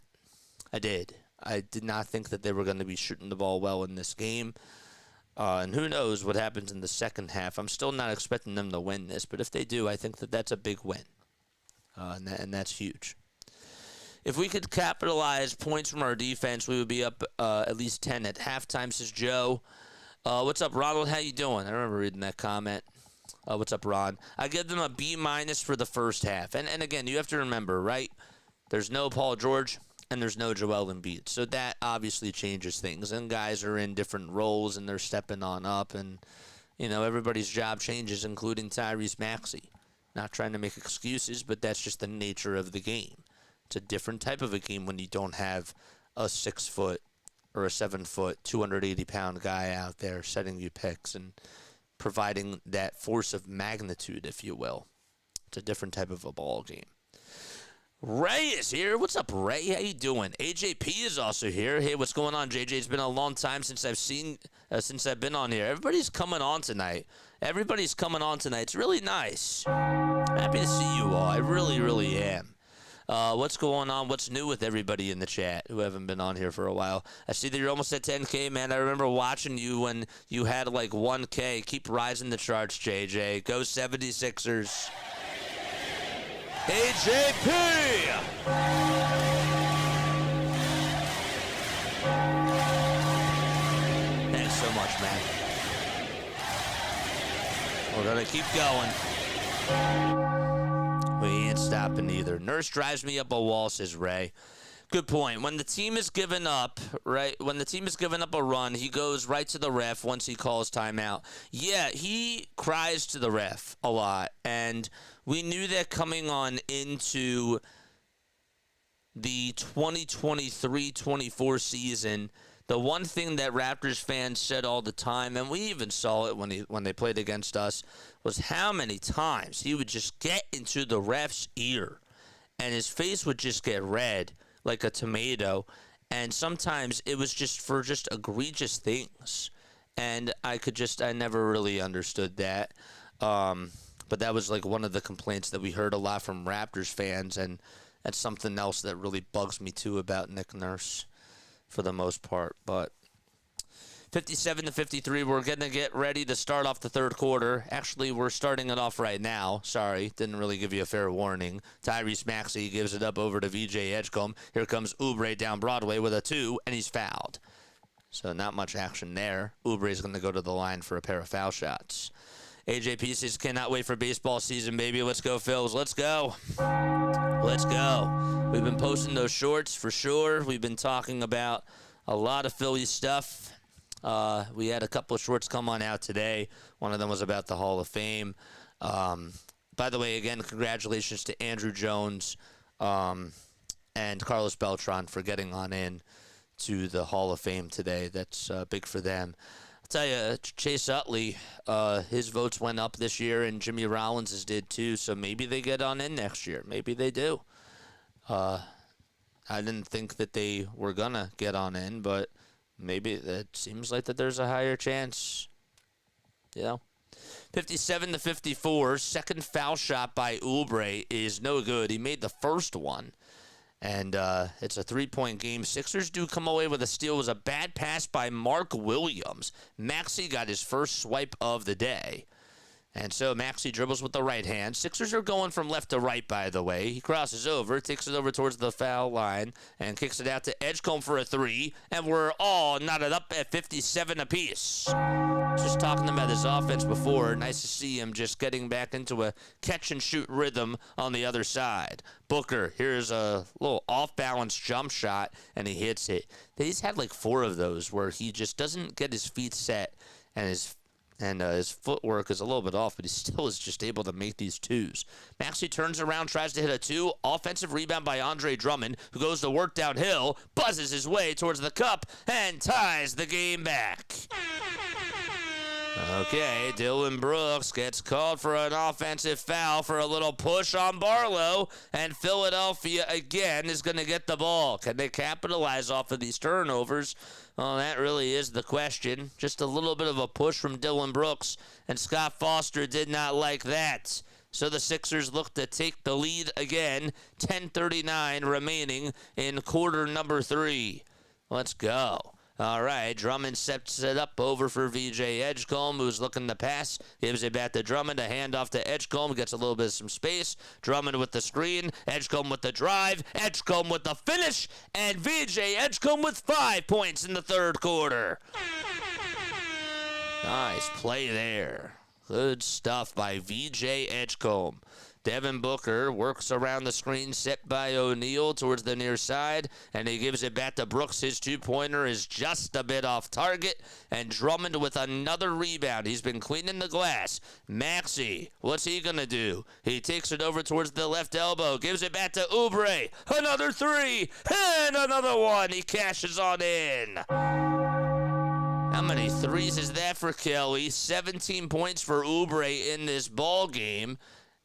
I did. I did not think that they were going to be shooting the ball well in this game. And who knows what happens in the second half. I'm still not expecting them to win this, but if they do, I think that that's a big win. And that's huge. If we could capitalize points from our defense, we would be up at least 10 at halftime, says Joe. What's up, Ronald? How you doing? I remember reading that comment. What's up, Ron? I give them a B- for the first half. And again, you have to remember, right? There's no Paul George, and there's no Joel Embiid. So that obviously changes things. And guys are in different roles, and they're stepping on up. And, everybody's job changes, including Tyrese Maxey. Not trying to make excuses, but that's just the nature of the game. It's a different type of a game when you don't have a 6-foot or a 7-foot, 280-pound guy out there setting you picks and providing that force of magnitude, if you will. It's a different type of a ball game. Ray is here. What's up, Ray? How you doing? AJP is also here. Hey, what's going on, JJ? It's been a long time since I've been on here. Everybody's coming on tonight. It's really nice. Happy to see you all. I really, really am. What's going on? What's new with everybody in the chat who haven't been on here for a while? I see that you're almost at 10K, man. I remember watching you when you had like 1K. Keep rising the charts, JJ. Go 76ers. AJP! Thanks so much, man. We're going to keep going. We ain't stopping either. Nurse drives me up a wall, says Ray. Good point. When the team is given up, right? When the team is given up a run, he goes right to the ref once he calls timeout. Yeah, he cries to the ref a lot, and we knew that coming on into the 2023-24 season. The one thing that Raptors fans said all the time, and we even saw it when they played against us, was how many times he would just get into the ref's ear, and his face would just get red like a tomato, and sometimes it was just for just egregious things, and I never really understood that. But that was like one of the complaints that we heard a lot from Raptors fans, and that's something else that really bugs me too about Nick Nurse for the most part. But 57-53, we're going to get ready to start off the third quarter. Actually, we're starting it off right now. Sorry, didn't really give you a fair warning. Tyrese Maxey gives it up over to VJ Edgecombe. Here comes Oubre down Broadway with a 2, and he's fouled. So not much action there. Oubre's going to go to the line for a pair of foul shots. AJP says, cannot wait for baseball season, baby. Let's go, Phils. Let's go. Let's go. We've been posting those shorts for sure. We've been talking about a lot of Philly stuff. We had a couple of shorts come on out today. One of them was about the Hall of Fame. By the way, again, congratulations to Andrew Jones and Carlos Beltran for getting on in to the Hall of Fame today. That's big for them. I'll tell you, Chase Utley, his votes went up this year, and Jimmy Rollins' did too, so maybe they get on in next year. Maybe they do. I didn't think that they were going to get on in, but maybe it seems like that there's a higher chance. 57-54, second foul shot by Oubre is no good. He made the first one. And it's a 3-point game. Sixers do come away with a steal. It was a bad pass by Mark Williams. Maxey got his first swipe of the day. And so Maxey dribbles with the right hand. Sixers are going from left to right, by the way. He crosses over, takes it over towards the foul line, and kicks it out to Edgecombe for a 3. And we're all knotted up at 57 apiece. Just talking about his offense before. Nice to see him just getting back into a catch-and-shoot rhythm on the other side. Booker, here's a little off-balance jump shot, and he hits it. He's had like 4 of those where he just doesn't get his feet set, and his footwork is a little bit off, but he still is just able to make these 2s. Maxey turns around, tries to hit a 2. Offensive rebound by Andre Drummond, who goes to work downhill, buzzes his way towards the cup, and ties the game back. Okay, Dylan Brooks gets called for an offensive foul for a little push on Barlow, and Philadelphia again is going to get the ball. Can they capitalize off of these turnovers? Well, that really is the question. Just a little bit of a push from Dylan Brooks, and Scott Foster did not like that. So the Sixers look to take the lead again. 10:39 remaining in quarter number 3. Let's go. All right, Drummond sets it up over for VJ Edgecombe, who's looking to pass. Gives it back to Drummond, a handoff to Edgecombe, gets a little bit of some space. Drummond with the screen, Edgecombe with the drive, Edgecombe with the finish, and VJ Edgecombe with 5 points in the third quarter. Nice play there. Good stuff by VJ Edgecombe. Devin Booker works around the screen set by O'Neal towards the near side, and he gives it back to Brooks. His two-pointer is just a bit off target, and Drummond with another rebound. He's been cleaning the glass. Maxey, what's he going to do? He takes it over towards the left elbow, gives it back to Oubre. Another three, and another one. He cashes on in. How many threes is that for Kelly? 17 points for Oubre in this ball game.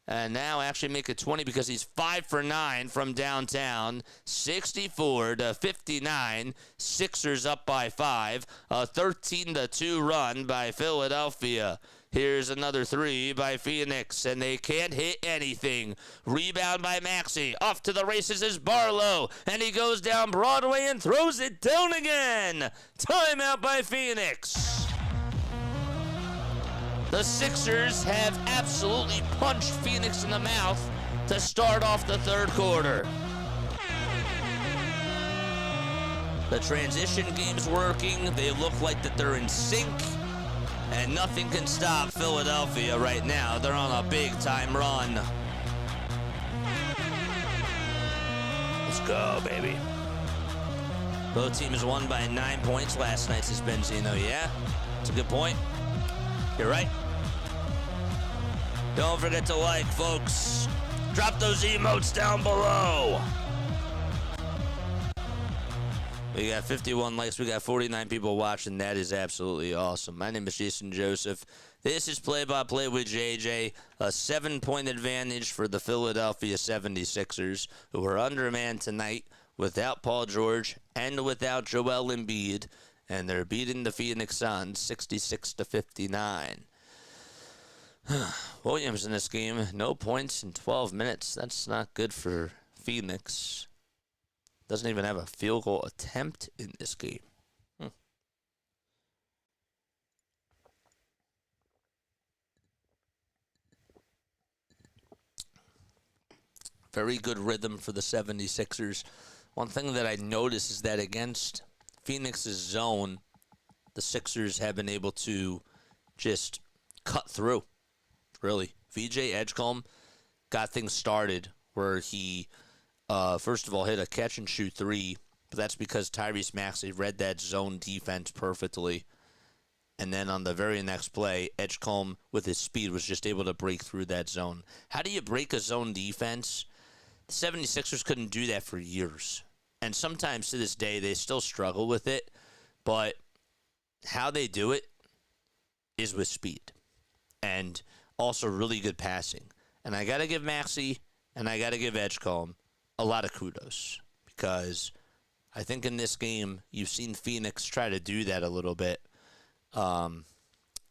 And now actually make it 20 because he's 5 for 9 from downtown. 64-59. Sixers up by 5. A 13-2 run by Philadelphia. Here's another three by Phoenix, and they can't hit anything. Rebound by Maxey. Off to the races is Barlow, and he goes down Broadway and throws it down again. Timeout by Phoenix. The Sixers have absolutely punched Phoenix in the mouth to start off the third quarter. The transition game's working. They look like that they're in sync. And nothing can stop Philadelphia right now. They're on a big-time run. Let's go, baby. Both teams won by 9 points last night, says Benzino. Yeah, it's a good point. You're right. Don't forget to like, folks. Drop those emotes down below. We got 51 likes. We got 49 people watching. That is absolutely awesome. My name is Jason Joseph. This is Play-by-Play with JJ. A 7-point advantage for the Philadelphia 76ers, who are undermanned tonight without Paul George and without Joel Embiid. And they're beating the Phoenix Suns 66-59. Williams in this game, no points in 12 minutes. That's not good for Phoenix. Doesn't even have a field goal attempt in this game. Very good rhythm for the 76ers. One thing that I noticed is that against Phoenix's zone, the Sixers have been able to just cut through, really. VJ Edgecombe got things started where he first of all, hit a catch-and-shoot three, but that's because Tyrese Maxey read that zone defense perfectly. And then on the very next play, Edgecombe, with his speed, was just able to break through that zone. How do you break a zone defense? The 76ers couldn't do that for years. And sometimes to this day, they still struggle with it. But how they do it is with speed. And also really good passing. And I got to give Maxey and I got to give Edgecombe a lot of kudos, because I think in this game you've seen Phoenix try to do that a little bit. And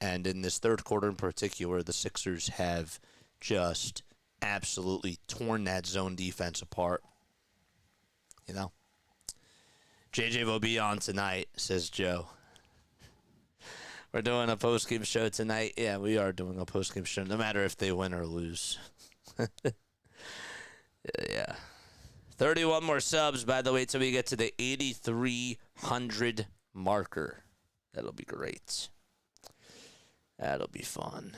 in this third quarter in particular, the Sixers have just absolutely torn that zone defense apart. You know? JJ will be on tonight, says Joe. We're doing a post-game show tonight. Yeah, we are doing a post-game show, no matter if they win or lose. Yeah. 31 more subs, by the way, till we get to the 8,300 marker. That'll be great. That'll be fun.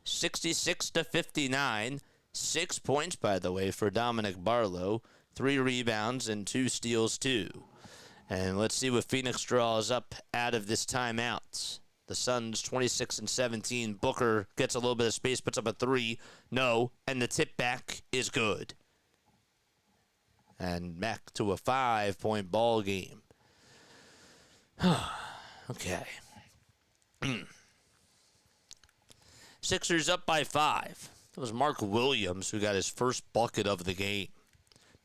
66-59. 6 points, by the way, for Dominic Barlow. 3 rebounds and 2 steals, too. And let's see what Phoenix draws up out of this timeout. The Suns 26-17. Booker gets a little bit of space, puts up a 3. No, and the tip back is good. And back to a 5-point ball game. Okay. Sixers up by 5. It was Mark Williams who got his first bucket of the game.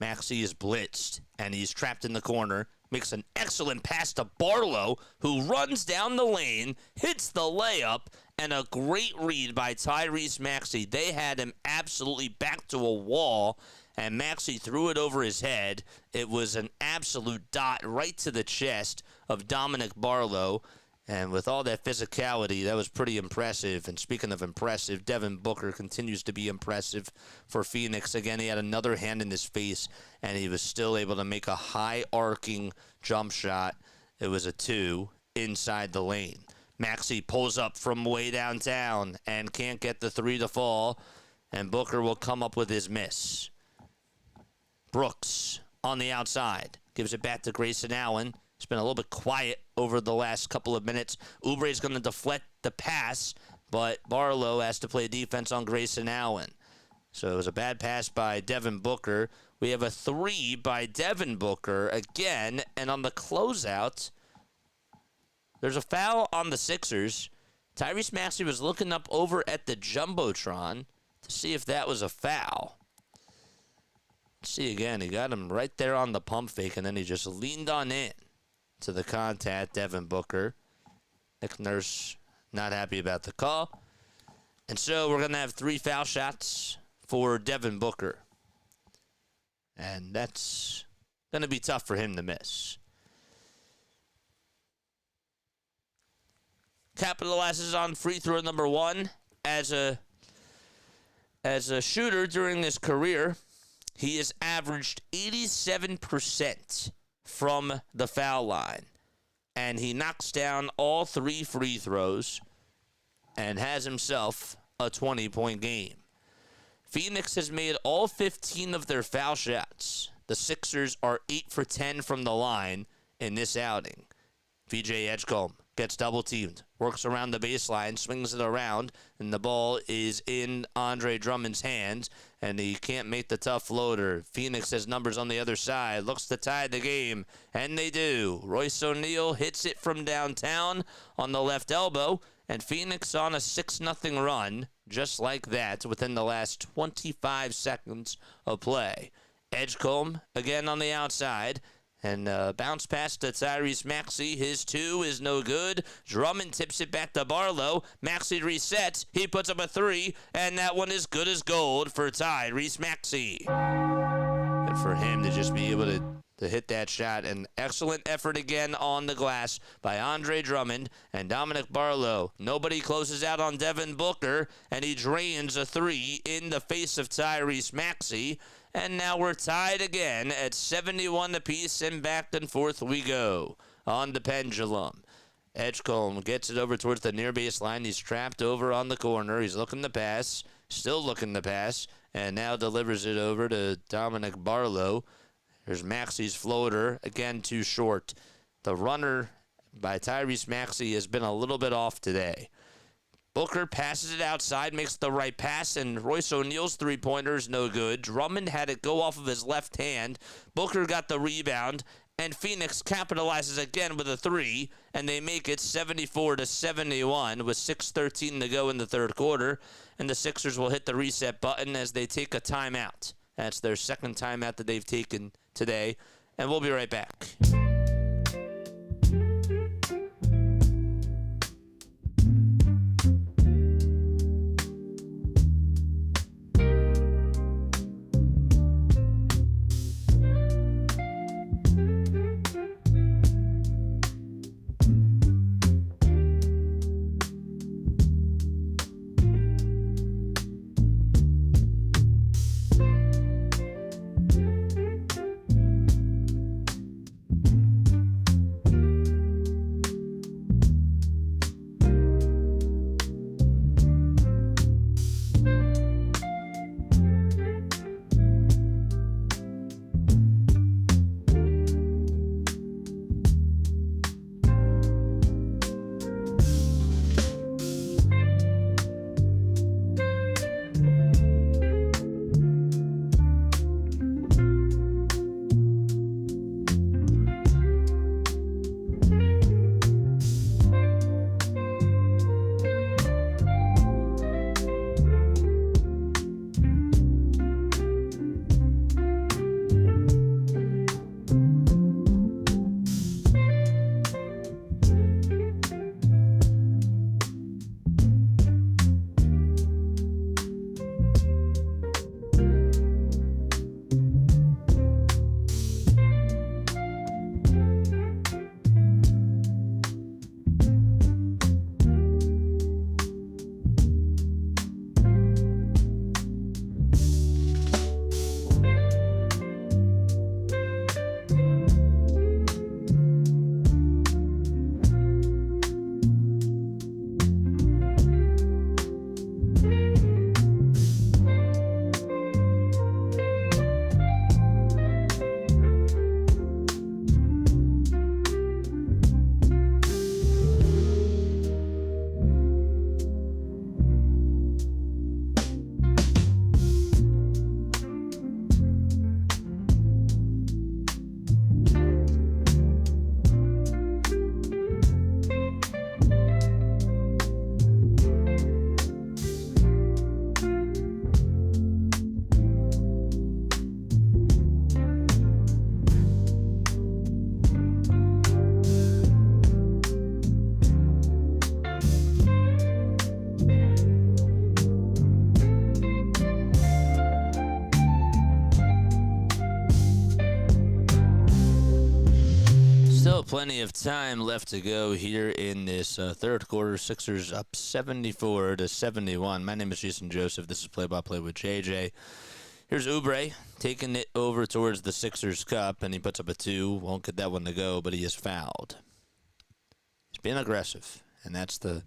Maxey is blitzed, and he's trapped in the corner. Makes an excellent pass to Barlow, who runs down the lane, hits the layup, and a great read by Tyrese Maxey. They had him absolutely back to a wall, and Maxey threw it over his head. It was an absolute dot right to the chest of Dominic Barlow. And with all that physicality, that was pretty impressive. And speaking of impressive, Devin Booker continues to be impressive for Phoenix. Again, he had another hand in his face, and he was still able to make a high-arcing jump shot. It was a 2 inside the lane. Maxey pulls up from way downtown and can't get the 3 to fall. and Booker will come up with his miss. Brooks on the outside. Gives it back to Grayson Allen. It's been a little bit quiet over the last couple of minutes. Oubre's going to deflect the pass, but Barlow has to play defense on Grayson Allen. So it was a bad pass by Devin Booker. We have a 3 by Devin Booker again, and on the closeout, there's a foul on the Sixers. Tyrese Maxey was looking up over at the Jumbotron to see if that was a foul. Let's see again. He got him right there on the pump fake, and then he just leaned on in to the contact, Devin Booker. Nick Nurse not happy about the call. And so we're going to have 3 foul shots for Devin Booker. And that's going to be tough for him to miss. Capitalizes on free throw number 1 as a shooter during his career. He has averaged 87% from the foul line, and he knocks down all 3 free throws and has himself a 20-point game. Phoenix has made all 15 of their foul shots. The Sixers are 8 for 10 from the line in this outing. VJ Edgecombe gets double-teamed, works around the baseline, swings it around, and the ball is in Andre Drummond's hands, and he can't make the tough floater. Phoenix has numbers on the other side, looks to tie the game, and they do. Royce O'Neal hits it from downtown on the left elbow, and Phoenix on a 6-0 run, just like that, within the last 25 seconds of play. Edgecombe again on the outside, and bounce pass to Tyrese Maxey. His 2 is no good. Drummond tips it back to Barlow. Maxey resets. He puts up a 3, and that one is good as gold for Tyrese Maxey. And for him to just be able to hit that shot. An excellent effort again on the glass by Andre Drummond and Dominic Barlow. Nobody closes out on Devin Booker, and he drains a 3 in the face of Tyrese Maxey. And now we're tied again at 71 apiece, and back and forth we go on the pendulum. Edgecombe gets it over towards the near baseline. He's trapped over on the corner. He's looking to pass, still looking to pass, and now delivers it over to Dominic Barlow. There's Maxey's floater, again too short. The runner by Tyrese Maxey has been a little bit off today. Booker passes it outside, makes the right pass, and Royce O'Neal's 3-pointer is no good. Drummond had it go off of his left hand. Booker got the rebound, and Phoenix capitalizes again with a 3, and they make it 74-71 with 6:13 to go in the third quarter, and the Sixers will hit the reset button as they take a timeout. That's their second timeout that they've taken today, and we'll be right back. Still plenty of time left to go here in this third quarter. Sixers up 74-71. My name is Jason Joseph. This is Play-by-Play with JJ. Here's Oubre taking it over towards the Sixers cup, and he puts up a 2. Won't get that one to go, but he is fouled. He's being aggressive, and that's the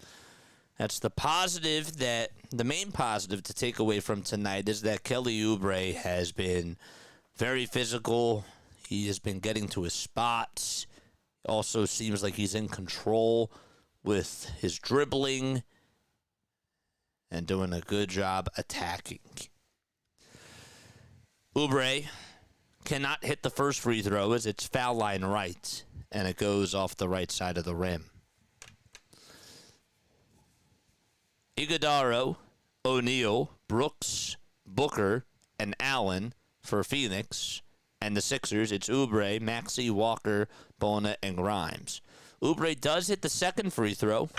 positive that the main positive to take away from tonight is that Kelly Oubre has been very physical. He has been getting to his spots. Also seems like he's in control with his dribbling and doing a good job attacking. Oubre cannot hit the first free throw as it's foul line right, and it goes off the right side of the rim. Iguodala, O'Neal, Brooks, Booker, and Allen for Phoenix. And the Sixers, it's Oubre, Maxey, Walker, Bona, and Grimes. Oubre does hit the second free throw.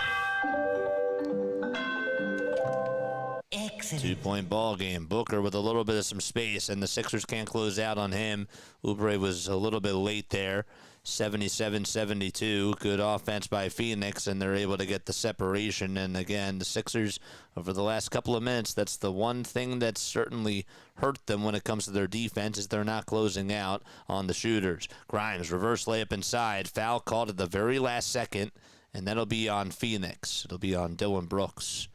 Excellent. 2-point ball game. Booker with a little bit of some space, and the Sixers can't close out on him. Oubre was a little bit late there. 77-72. Good offense by Phoenix, and they're able to get the separation. And again, the Sixers, over the last couple of minutes, that's the one thing that's certainly hurt them when it comes to their defense is they're not closing out on the shooters. Grimes, reverse layup inside. Foul called at the very last second, and that'll be on Phoenix. It'll be on Dylan Brooks.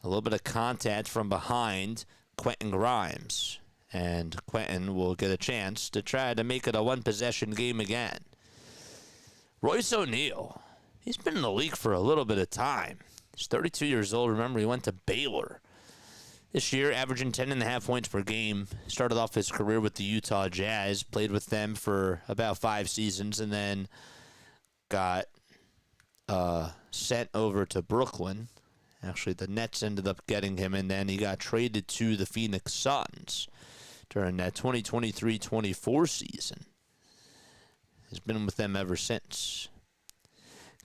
A little bit of contact from behind Quentin Grimes. And Quentin will get a chance to try to make it a one-possession game again. Royce O'Neal, he's been in the league for a little bit of time. He's 32 years old. Remember, he went to Baylor. This year, averaging 10.5 points per game. Started off his career with the Utah Jazz. Played with them for about 5 seasons and then got sent over to Brooklyn. Actually, the Nets ended up getting him, and then he got traded to the Phoenix Suns during that 2023-24 season. He's been with them ever since.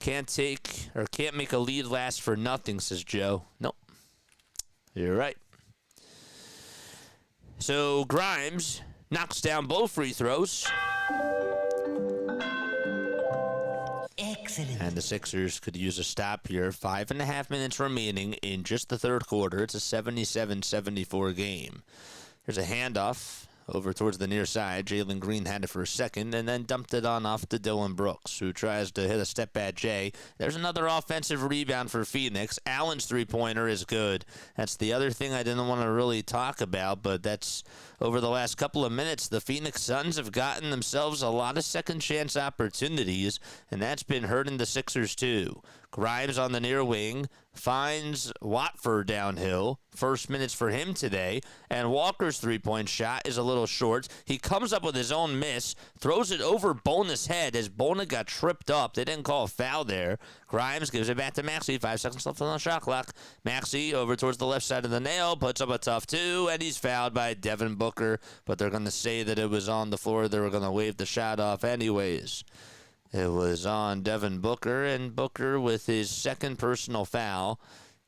Can't make a lead last for nothing, says Joe. Nope. You're right. So Grimes knocks down both free throws. Excellent. And the Sixers could use a stop here. 5.5 minutes remaining in just the third quarter. It's a 77-74 game. There's a handoff over towards the near side. Jalen Green had it for a second and then dumped it on off to Dylan Brooks, who tries to hit a step at Jay. There's another offensive rebound for Phoenix. Allen's three-pointer is good. That's the other thing I didn't want to really talk about, but that's over the last couple of minutes, the Phoenix Suns have gotten themselves a lot of second-chance opportunities, and that's been hurting the Sixers too. Grimes on the near wing finds Watford downhill. First minutes for him today. And Walker's three-point shot is a little short. He comes up with his own miss, throws it over Bona's head as Bona got tripped up. They didn't call a foul there. Grimes gives it back to Maxey. 5 seconds left on the shot clock. Maxey over towards the left side of the nail, puts up a tough 2, and he's fouled by Devin Booker. But they're going to say that it was on the floor. They were going to wave the shot off anyways. It was on Devin Booker, and Booker with his second personal foul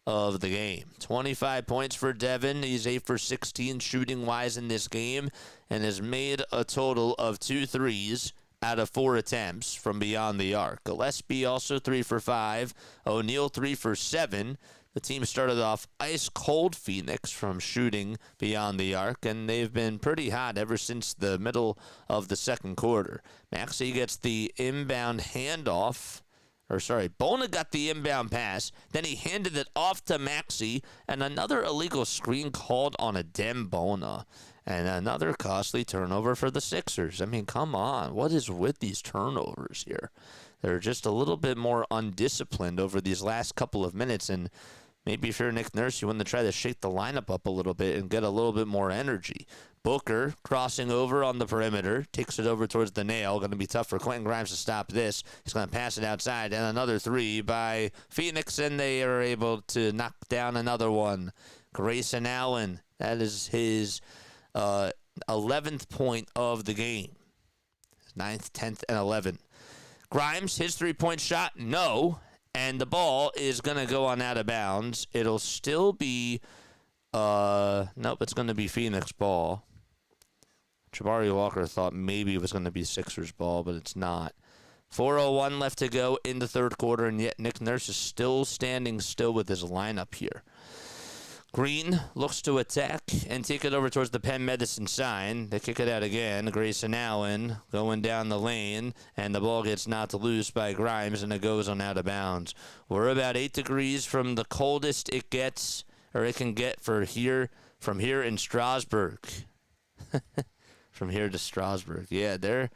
of the game. 25 points for Devin. He's 8 for 16 shooting-wise in this game and has made a total of 2 threes out of 4 attempts from beyond the arc. Gillespie also 3 for 5. O'Neal 3 for 7. The team started off ice-cold Phoenix from shooting beyond the arc, and they've been pretty hot ever since the middle of the second quarter. Maxey gets the inbound handoff. Bona got the inbound pass. Then he handed it off to Maxey, and another illegal screen called on a Dem Bona. And another costly turnover for the Sixers. I mean, come on. What is with these turnovers here? They're just a little bit more undisciplined over these last couple of minutes, and maybe if you're Nick Nurse, you want to try to shake the lineup up a little bit and get a little bit more energy. Booker crossing over on the perimeter, takes it over towards the nail. Going to be tough for Quentin Grimes to stop this. He's going to pass it outside, and another 3 by Phoenix, and they are able to knock down another one. Grayson Allen, that is his 11th point of the game. 9th, 10th, and 11th. Grimes, his three-point shot, no. And the ball is going to go on out of bounds. It'll still be, nope, it's going to be Phoenix ball. Jabari Walker thought maybe it was going to be Sixers ball, but it's not. 4:01 left to go in the third quarter, and yet Nick Nurse is still standing still with his lineup here. Green looks to attack and take it over towards the Penn Medicine sign. They kick it out again. Grayson Allen going down the lane, and the ball gets knocked loose by Grimes, and it goes on out of bounds. We're about 8 degrees from the coldest it gets, or it can get from here in Strasburg. From here to Strasburg. Yeah, they're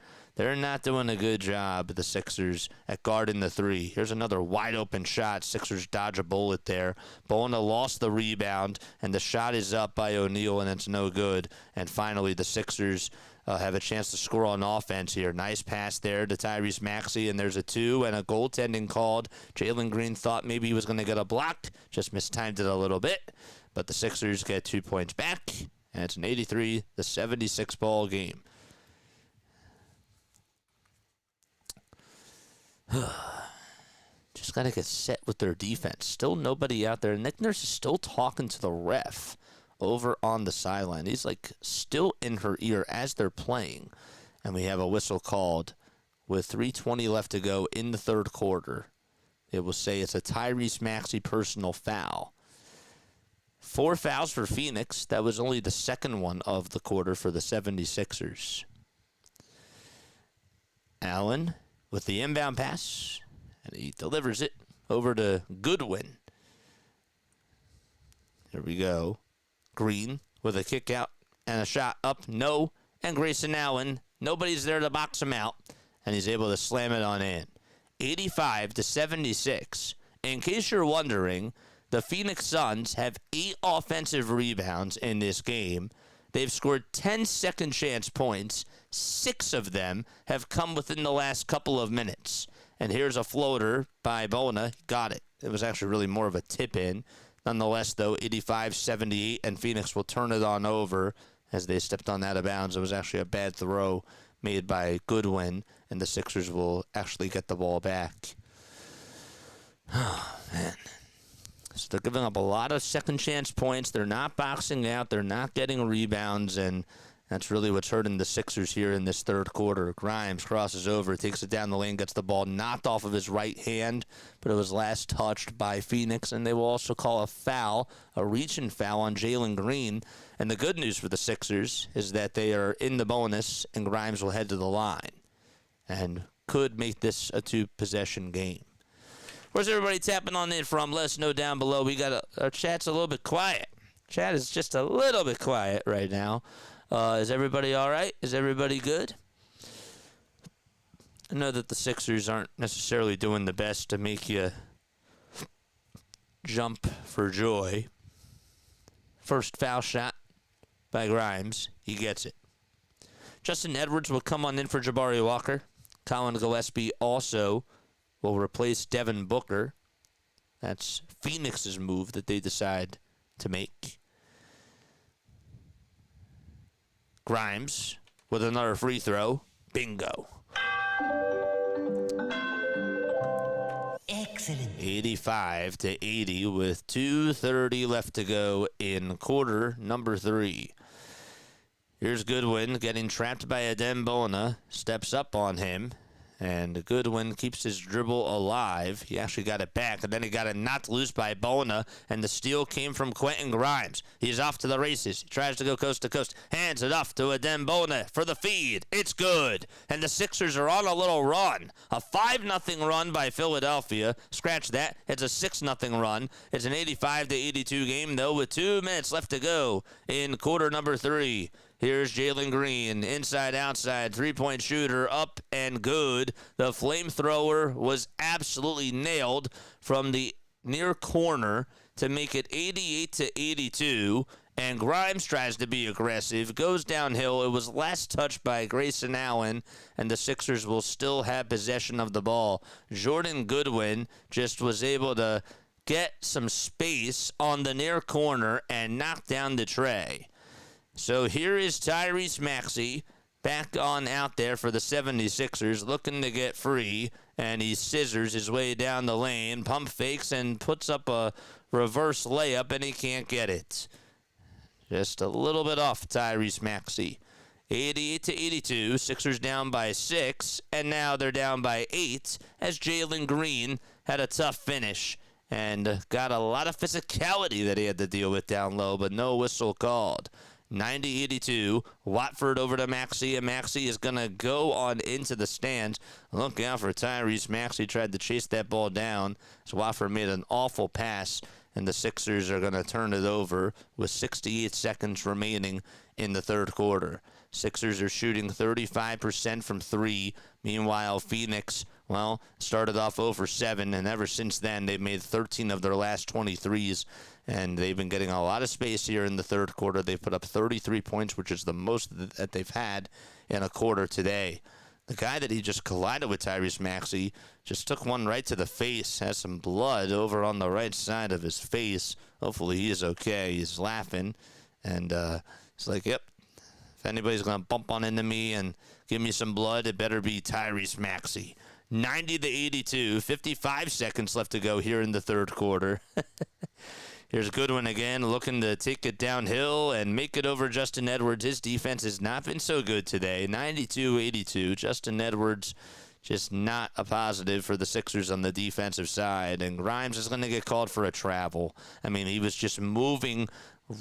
not doing a good job, the Sixers, at guarding the three. Here's another wide-open shot. Sixers dodge a bullet there. Bona lost the rebound, and the shot is up by O'Neal, and it's no good. And finally, the Sixers have a chance to score on offense here. Nice pass there to Tyrese Maxey, and there's a 2 and a goaltending called. Jalen Green thought maybe he was going to get a block, just mistimed it a little bit. But the Sixers get 2 points back, and it's an 83-76 ball game. Just got to get set with their defense. Still nobody out there. Nick Nurse is still talking to the ref over on the sideline. He's like still in her ear as they're playing. And we have a whistle called with 3:20 left to go in the third quarter. It will say it's a Tyrese Maxey personal foul. 4 fouls for Phoenix. That was only the second one of the quarter for the 76ers. Allen with the inbound pass, and he delivers it over to Goodwin. Here we go. Green with a kick out and a shot up, no, and Grayson Allen, nobody's there to box him out, and he's able to slam it on in. 85-76. In case you're wondering, the Phoenix Suns have 8 offensive rebounds in this game. They've scored 10 second chance points. 6 of them have come within the last couple of minutes. And here's a floater by Bona. Got it. It was actually really more of a tip-in. Nonetheless, though, 85-78, and Phoenix will turn it on over as they stepped on out of bounds. It was actually a bad throw made by Goodwin, and the Sixers will actually get the ball back. Oh, man. So they're giving up a lot of second chance points. They're not boxing out. They're not getting rebounds, and that's really what's hurting the Sixers here in this third quarter. Grimes crosses over, takes it down the lane, gets the ball knocked off of his right hand, but it was last touched by Phoenix, and they will also call a foul, a reach-in foul on Jalen Green. And the good news for the Sixers is that they are in the bonus, and Grimes will head to the line and could make this a 2-possession game. Where's everybody tapping on in from? Let us know down below. We got our chat's a little bit quiet. Chat is just a little bit quiet right now. Is everybody all right? Is everybody good? I know that the Sixers aren't necessarily doing the best to make you jump for joy. First foul shot by Grimes. He gets it. Justin Edwards will come on in for Jabari Walker. Colin Gillespie also will replace Devin Booker. That's Phoenix's move that they decide to make. Grimes with another free throw. Bingo. Excellent. 85-80 with 2:30 left to go in quarter number 3. Here's Goodwin getting trapped by Adem Bona. Steps up on him. And Goodwin keeps his dribble alive. He actually got it back, and then he got it knocked loose by Bona, and the steal came from Quentin Grimes. He's off to the races. He tries to go coast to coast. Hands it off to Adem Bona for the feed. It's good. And the Sixers are on a little run. A 5-0 run by Philadelphia. Scratch that. It's a 6-0 run. It's an 85-82 game, though, with 2 minutes left to go in quarter number 3. Here's Jalen Green, inside, outside, three-point shooter, up and good. The flamethrower was absolutely nailed from the near corner to make it 88-82. And Grimes tries to be aggressive, goes downhill. It was last touched by Grayson Allen, and the Sixers will still have possession of the ball. Jordan Goodwin just was able to get some space on the near corner and knock down the tray. So here is Tyrese Maxey back on out there for the 76ers, looking to get free, and he scissors his way down the lane, pump fakes, and puts up a reverse layup, and he can't get it. Just a little bit off Tyrese Maxey. 88-82. Sixers down by 6, and now they're down by 8 as Jalen Green had a tough finish and got a lot of physicality that he had to deal with down low, but no whistle called. 90-82. Watford over to Maxey, and Maxey is going to go on into the stands. Look out for Tyrese Maxey. Tried to chase that ball down as Watford made an awful pass, and the Sixers are going to turn it over with 68 seconds remaining in the third quarter. Sixers are shooting 35% from 3. Meanwhile, Phoenix, well, started off 0 for 7, and ever since then, they've made 13 of their last 23s, and they've been getting a lot of space here in the third quarter. They've put up 33 points, which is the most that they've had in a quarter today. The guy that he just collided with, Tyrese Maxey, just took one right to the face, has some blood over on the right side of his face. Hopefully he is okay. He's laughing, and he's like, yep, if anybody's going to bump on into me and give me some blood, it better be Tyrese Maxey. 90-82, 55 seconds left to go here in the third quarter. Here's Goodwin again, looking to take it downhill and make it over Justin Edwards. His defense has not been so good today. 92-82. Justin Edwards just not a positive for the Sixers on the defensive side. And Grimes is going to get called for a travel. I mean, he was just moving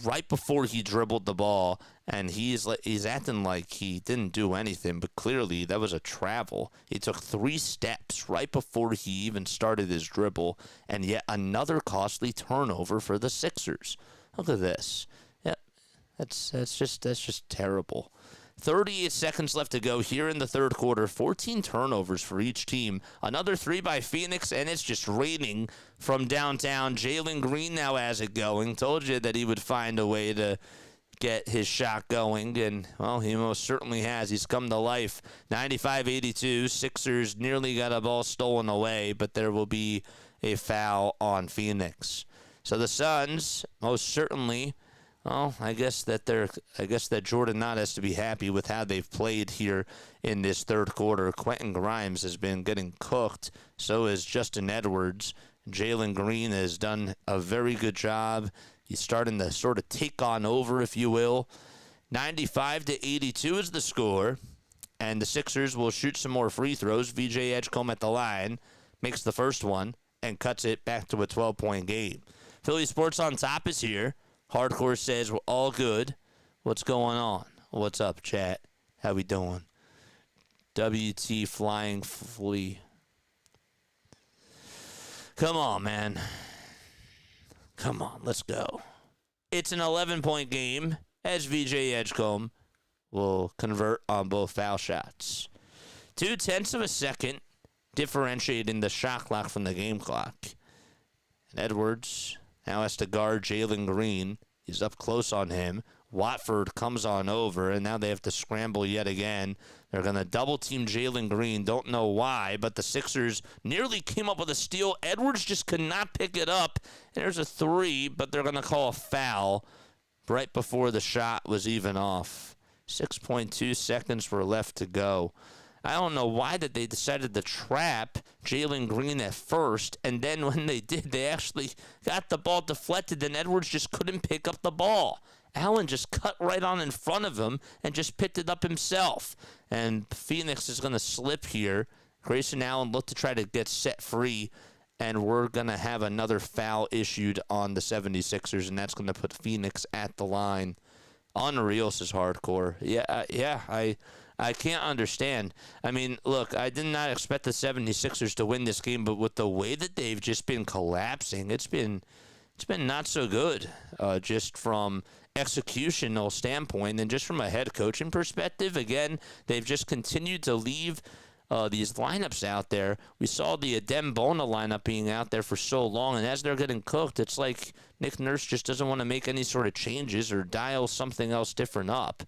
right before he dribbled the ball, and he's acting like he didn't do anything, but clearly that was a travel. He took 3 steps right before he even started his dribble, and yet another costly turnover for the Sixers. Look at this. Yep, that's just terrible. 38 seconds left to go here in the third quarter. 14 turnovers for each team. Another 3 by Phoenix, and it's just raining from downtown. Jalen Green now has it going. Told you that he would find a way to get his shot going, and, well, he most certainly has. He's come to life. 95-82. Sixers nearly got a ball stolen away, but there will be a foul on Phoenix. So the Suns most certainly... Well, I guess that Jordan Knott has to be happy with how they've played here in this third quarter. Quentin Grimes has been getting cooked. So is Justin Edwards. Jalen Green has done a very good job. He's starting to sort of take on over, if you will. 95-82 is the score, and the Sixers will shoot some more free throws. VJ Edgecombe at the line makes the first one and cuts it back to a 12-point game. Philly Sports on Top is here. Hardcore says we're all good. What's going on? What's up, chat? How we doing? WT Flying Flea. Come on, man. Come on, let's go. It's an 11-point game as VJ Edgecombe will convert on both foul shots. 0.2 of a second differentiating the shot clock from the game clock. And Edwards now has to guard Jalen Green. He's up close on him. Watford comes on over, and now they have to scramble yet again. They're going to double-team Jalen Green. Don't know why, but the Sixers nearly came up with a steal. Edwards just could not pick it up. There's a 3, but they're going to call a foul right before the shot was even off. 6.2 seconds were left to go. I don't know why that they decided to trap Jalen Green at first, and then when they did, they actually got the ball deflected, and Edwards just couldn't pick up the ball. Allen just cut right on in front of him and just picked it up himself. And Phoenix is going to slip here. Grayson Allen looked to try to get set free, and we're going to have another foul issued on the 76ers, and that's going to put Phoenix at the line. Unreal, says Hardcore. I can't understand. I mean, look, I did not expect the 76ers to win this game, but with the way that they've just been collapsing, it's been not so good, just from executional standpoint and just from a head coaching perspective. Again, they've just continued to leave these lineups out there. We saw the Adem Bona lineup being out there for so long, and as they're getting cooked, it's like Nick Nurse just doesn't want to make any sort of changes or dial something else different up.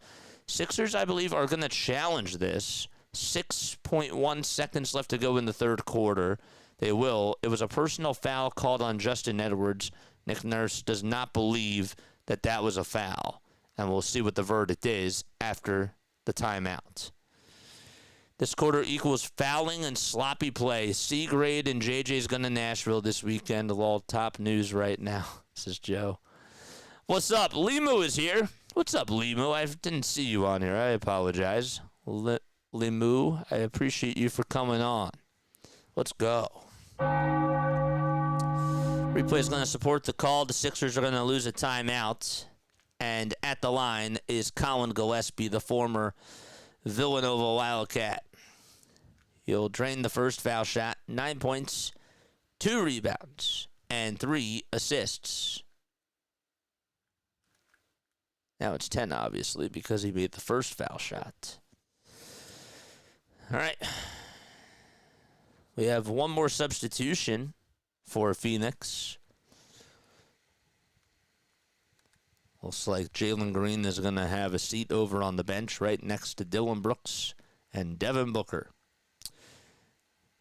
Sixers, I believe, are going to challenge this. 6.1 seconds left to go in the third quarter. They will. It was a personal foul called on Justin Edwards. Nick Nurse does not believe that that was a foul. And we'll see what the verdict is after the timeout. This quarter equals fouling and sloppy play. C-grade and JJ's going to Nashville this weekend. All top news right now, says Joe. What's up? Limu is here. What's up, Limu? I didn't see you on here. I apologize. Limu, I appreciate you for coming on. Let's go. Replay is going to support the call. The Sixers are going to lose a timeout. And at the line is Colin Gillespie, the former Villanova Wildcat. He'll drain the first foul shot. 9 points, 2 rebounds, and 3 assists. Now it's 10, obviously, because he made the first foul shot. All right. We have one more substitution for Phoenix. Looks like Jalen Green is going to have a seat over on the bench right next to Dylan Brooks and Devin Booker.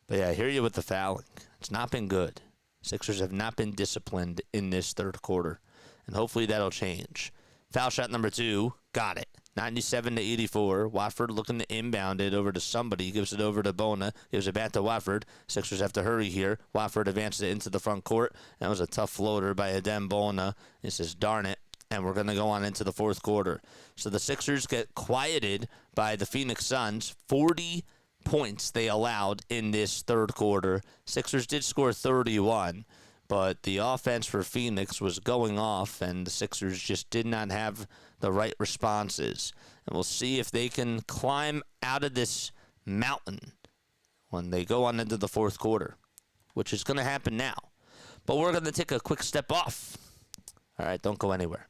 But yeah, I hear you with the fouling. It's not been good. Sixers have not been disciplined in this third quarter, and hopefully that'll change. Foul shot number 2, got it. 97-84. Watford looking to inbound it over to somebody. Gives it over to Bona. Gives it back to Watford. Sixers have to hurry here. Watford advances it into the front court. That was a tough floater by Adem Bona. He says, darn it. And we're going to go on into the fourth quarter. So the Sixers get quieted by the Phoenix Suns. 40 points they allowed in this third quarter. Sixers did score 31. But the offense for Phoenix was going off, and the Sixers just did not have the right responses. And we'll see if they can climb out of this mountain when they go on into the fourth quarter, which is going to happen now. But we're going to take a quick step off. All right, don't go anywhere.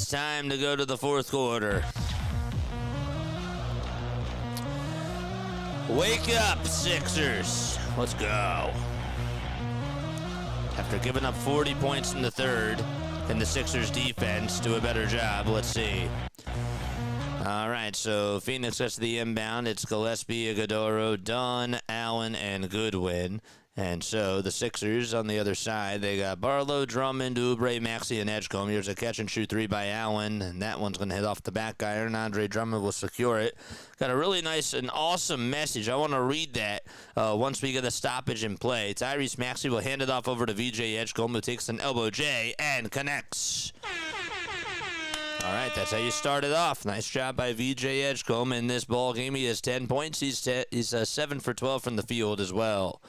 Time to go to the fourth quarter. Wake up, Sixers. Let's go. After giving up 40 points in the third, can the Sixers defense do a better job? Let's see. All right, so Phoenix gets the inbound. It's Gillespie, Iguodaro, Dunn, Allen, and Goodwin. And so the Sixers on the other side, they got Barlow, Drummond, Oubre, Maxey, and Edgecombe. Here's a catch-and-shoot 3 by Allen, and that one's going to hit off the back iron. Andre Drummond will secure it. Got a really nice and awesome message. I want to read that once we get a stoppage in play. Tyrese Maxey will hand it off over to VJ Edgecombe, who takes an elbow J and connects. All right, that's how you start it off. Nice job by VJ Edgecombe in this ball game. He has 10 points. He's 7 for 12 from the field as well.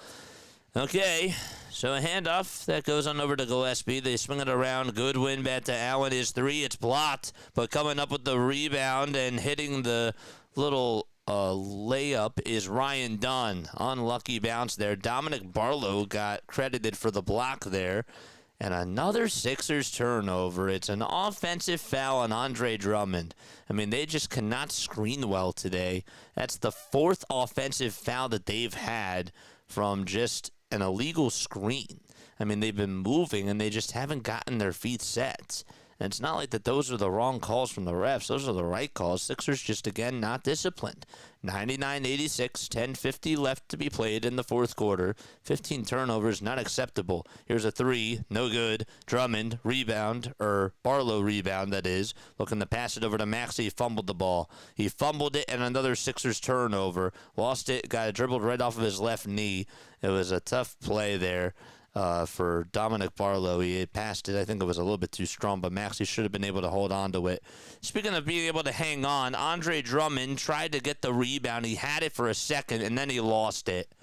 Okay, so a handoff that goes on over to Gillespie. They swing it around. Goodwin back to Allen. His 3, it's blocked, but coming up with the rebound and hitting the little layup is Ryan Dunn. Unlucky bounce there. Dominic Barlow got credited for the block there. And another Sixers turnover. It's an offensive foul on Andre Drummond. I mean, they just cannot screen well today. That's the fourth offensive foul that they've had from just an illegal screen. I mean, they've been moving, and they just haven't gotten their feet set. And it's not like that those are the wrong calls from the refs. Those are the right calls. Sixers just, again, not disciplined. 99-86, 10:50 left to be played in the fourth quarter. 15 turnovers, not acceptable. Here's a three, no good. Drummond, rebound, or Barlow rebound, that is. Looking to pass it over to maxey. He fumbled the ball. He fumbled it, and another Sixers turnover. Lost it, got it dribbled right off of his left knee. It was a tough play there. For Dominic Barlow. He had passed it. I think it was a little bit too strong, but maxey should have been able to hold on to it. Speaking of being able to hang on, Andre Drummond tried to get the rebound. He had it for a second, and then he lost it.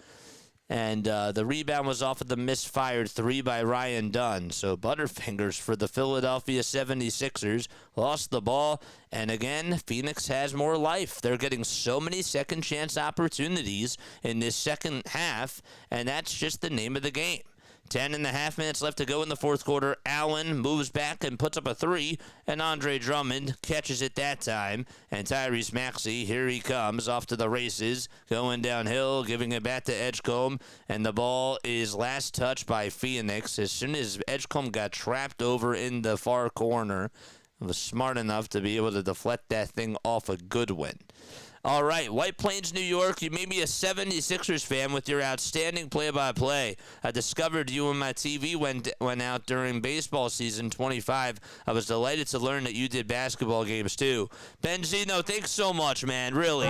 And the rebound was off of the misfired three by Ryan Dunn. So Butterfingers for the Philadelphia 76ers lost the ball. And again, Phoenix has more life. They're getting so many second chance opportunities in this second half, and that's just the name of the game. 10.5 minutes left to go in the fourth quarter. Allen moves back and puts up a three, and Andre Drummond catches it that time. And Tyrese Maxey, here he comes, off to the races, going downhill, giving it back to Edgecombe, and the ball is last touched by Phoenix. As soon as Edgecombe got trapped over in the far corner, was smart enough to be able to deflect that thing off a Goodwin. All right, White Plains, New York, you may be a 76ers fan with your outstanding play-by-play. I discovered you when my TV went out during baseball season 25. I was delighted to learn that you did basketball games too. Benzino, thanks so much, man, really.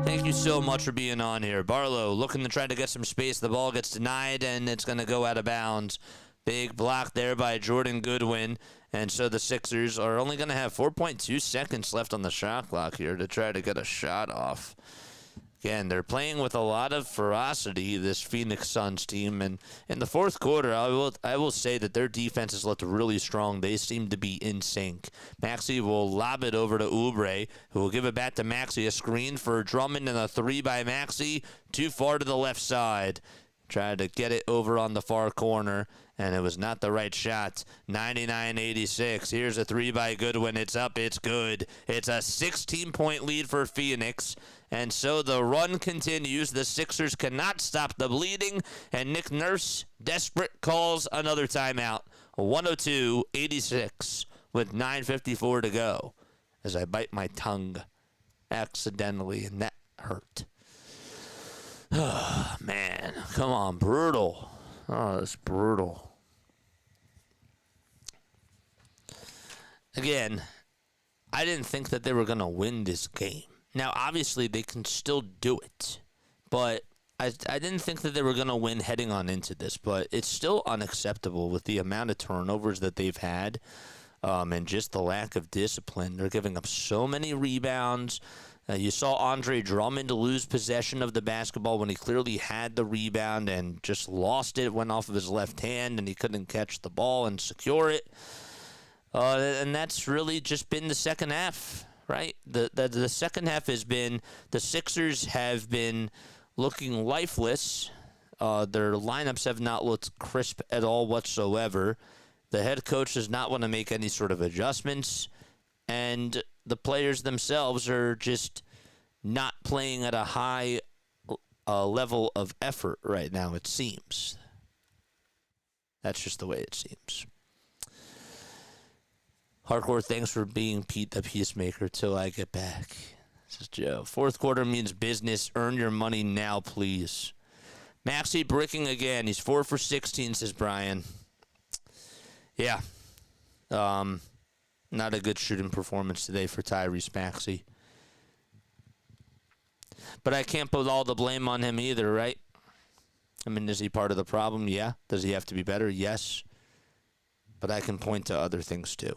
Thank you so much for being on here. Barlow looking to try to get some space. The ball gets denied, and it's going to go out of bounds. Big block there by Jordan Goodwin. And so the Sixers are only going to have 4.2 seconds left on the shot clock here to try to get a shot off. Again, they're playing with a lot of ferocity, this Phoenix Suns team. And in the fourth quarter, I will say that their defense has looked really strong. They seem to be in sync. Maxey will lob it over to Oubre, who will give it back to Maxey. A screen for Drummond and a three by Maxey. Too far to the left side. Tried to get it over on the far corner, and it was not the right shot. 99-86. Here's a three by Goodwin. It's up. It's good. It's a 16-point lead for Phoenix. And so the run continues. The Sixers cannot stop the bleeding, and Nick Nurse, desperate, calls another timeout. 102-86 with 9:54 to go as I bite my tongue accidentally, and that hurt. Oh, man. Come on. Brutal. Oh, it's brutal. Again, I didn't think that they were going to win this game. Now, obviously, they can still do it. But I didn't think that they were going to win heading on into this. But it's still unacceptable with the amount of turnovers that they've had and just the lack of discipline. They're giving up so many rebounds. You saw Andre Drummond lose possession of the basketball when he clearly had the rebound and just lost it, went off of his left hand, and he couldn't catch the ball and secure it. And that's really just been the second half, right? The second half has been the Sixers have been looking lifeless. Their lineups have not looked crisp at all whatsoever. The head coach does not want to make any sort of adjustments, and the players themselves are just not playing at a high level of effort right now, it seems. That's just the way it seems. Hardcore, thanks for being Pete the Peacemaker till I get back. This is Joe. Fourth quarter means business. Earn your money now, please. Maxey bricking again. He's 4 for 16, says Brian. Yeah. Not a good shooting performance today for Tyrese Maxey. But I can't put all the blame on him either, right? I mean, is he part of the problem? Yeah. Does he have to be better? Yes. But I can point to other things too.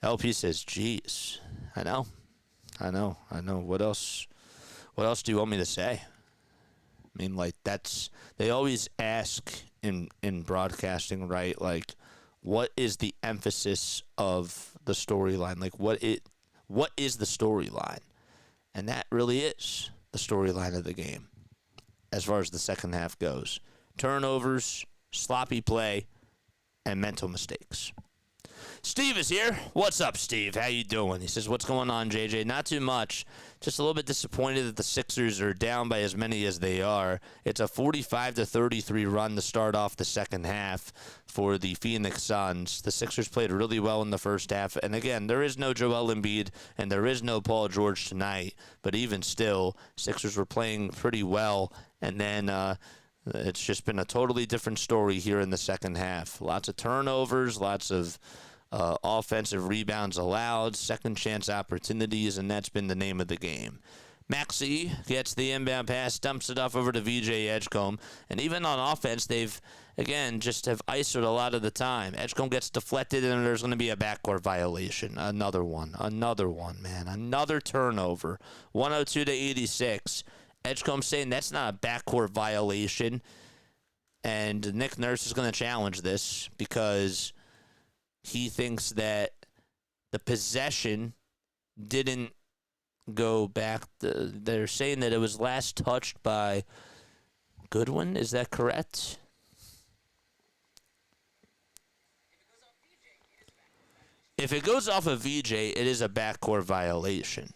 LP says, geez. I know. What else do you want me to say? I mean, like, they always ask in broadcasting, right? Like, what is the emphasis of the storyline? Like, what is the storyline? And that really is the storyline of the game as far as the second half goes. turnovers, sloppy play, and mental mistakes. Steve is here. What's up, Steve? How you doing? He says, what's going on, JJ? Not too much. Just a little bit disappointed that the Sixers are down by as many as they are. It's a 45-33 run to start off the second half for the Phoenix Suns. The Sixers played really well in the first half. And again, there is no Joel Embiid and there is no Paul George tonight. But even still, Sixers were playing pretty well. And then it's just been a totally different story here in the second half. Lots of turnovers, lots of offensive rebounds allowed, second chance opportunities, and that's been the name of the game. Maxey gets the inbound pass, dumps it off over to VJ Edgecombe, and even on offense, they've, again, just have ISO'd a lot of the time. Edgecombe gets deflected, and there's going to be a backcourt violation. Another one, man. Another turnover. 102-86. Edgecombe saying that's not a backcourt violation, and Nick Nurse is going to challenge this because he thinks that the possession didn't go back. They're saying that it was last touched by Goodwin. Is that correct? If it goes off of VJ, it is a backcourt violation.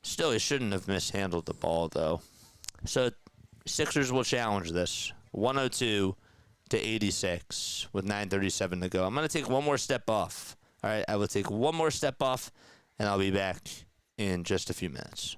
Still, he shouldn't have mishandled the ball, though. So Sixers will challenge this. 102-86 with 9:37 to go. I'm going to take one more step off. All right, I will take one more step off, and I'll be back in just a few minutes.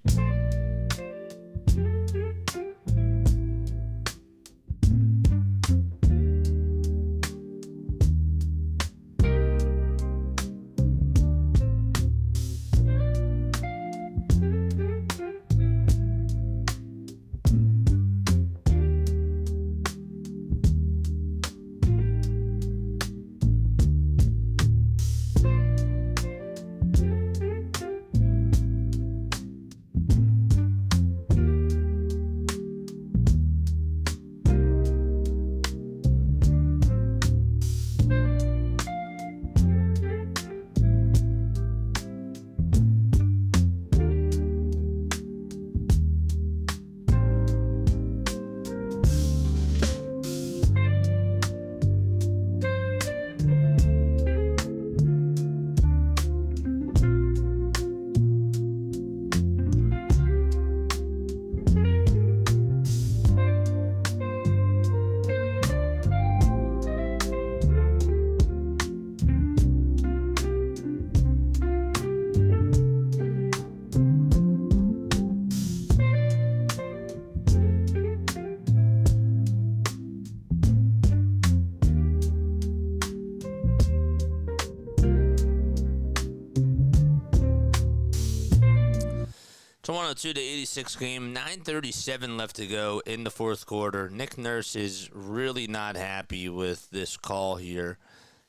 It's a 102-86 game. 9:37 left to go in the fourth quarter. Nick Nurse is really not happy with this call here.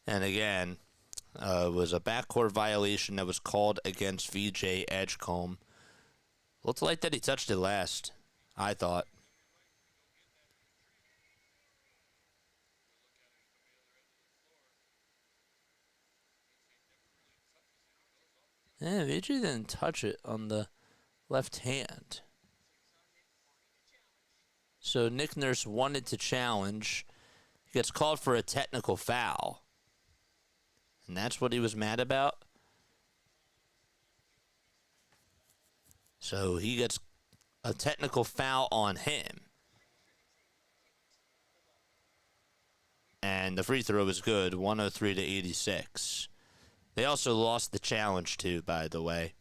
And again, it was a backcourt violation that was called against VJ Edgecombe. Looked like that he touched it last, I thought. Yeah, VJ didn't touch it on the left hand. So Nick Nurse wanted to challenge. He gets called for a technical foul. And that's what he was mad about. So he gets a technical foul on him. And the free throw was good, 103-86. They also lost the challenge too, by the way.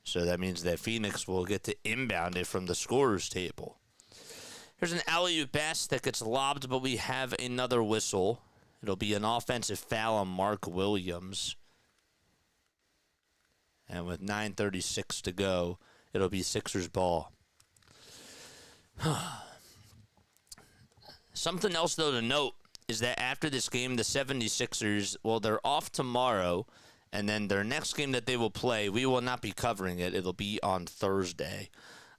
So that means that Phoenix will get to inbound it from the scorer's table. Here's an alley-oop pass that gets lobbed, but we have another whistle. It'll be an offensive foul on Mark Williams. And with 9:36 to go, it'll be Sixers ball. Something else, though, to note is that after this game, the 76ers, well, they're off tomorrow. And then their next game that they will play, we will not be covering it. It'll be on Thursday.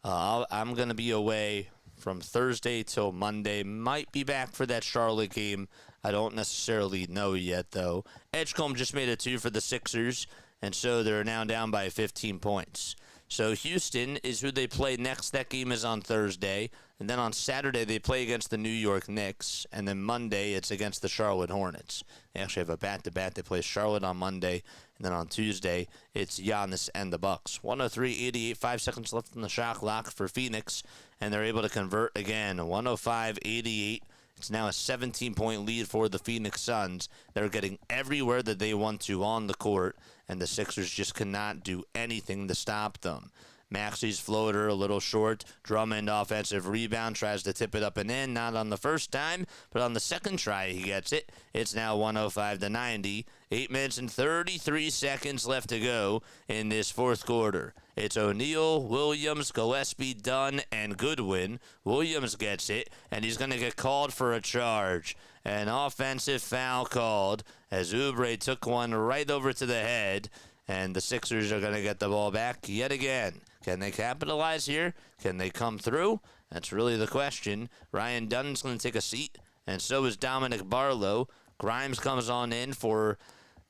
I'm going to be away from Thursday till Monday. Might be back for that Charlotte game. I don't necessarily know yet, though. Edgecombe just made a 2 for the Sixers, and so they're now down by 15 points. So Houston is who they play next. That game is on Thursday. And then on Saturday, they play against the New York Knicks. And then Monday, it's against the Charlotte Hornets. They actually have a bat-to-bat. They play Charlotte on Monday. And then on Tuesday, it's Giannis and the Bucks. 103-88, 5 seconds left on the shot clock for Phoenix. And they're able to convert again. 105-88. It's now a 17-point lead for the Phoenix Suns. They're getting everywhere that they want to on the court, and the Sixers just cannot do anything to stop them. Maxey's floater a little short. Drummond offensive rebound, tries to tip it up and in. Not on the first time, but on the second try he gets it. It's now 105-90. 8 minutes and 33 seconds left to go in this fourth quarter. It's O'Neal, Williams, Gillespie, Dunn, and Goodwin. Williams gets it, and he's going to get called for a charge. An offensive foul called as Oubre took one right over to the head, and the Sixers are going to get the ball back yet again. Can they capitalize here? Can they come through? That's really the question. Ryan Dunn's going to take a seat, and so is Dominic Barlow. Grimes comes on in for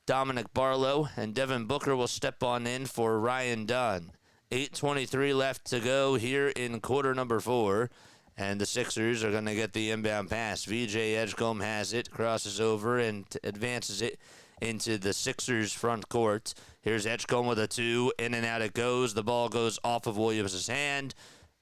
Dominic Barlow, and Devin Booker will step on in for Ryan Dunn. 8:23 left to go here in quarter number 4, and the Sixers are going to get the inbound pass. VJ Edgecombe has it, crosses over, and advances it into the Sixers' front court. Here's Edgecombe with a 2. In and out it goes. The ball goes off of Williams' hand.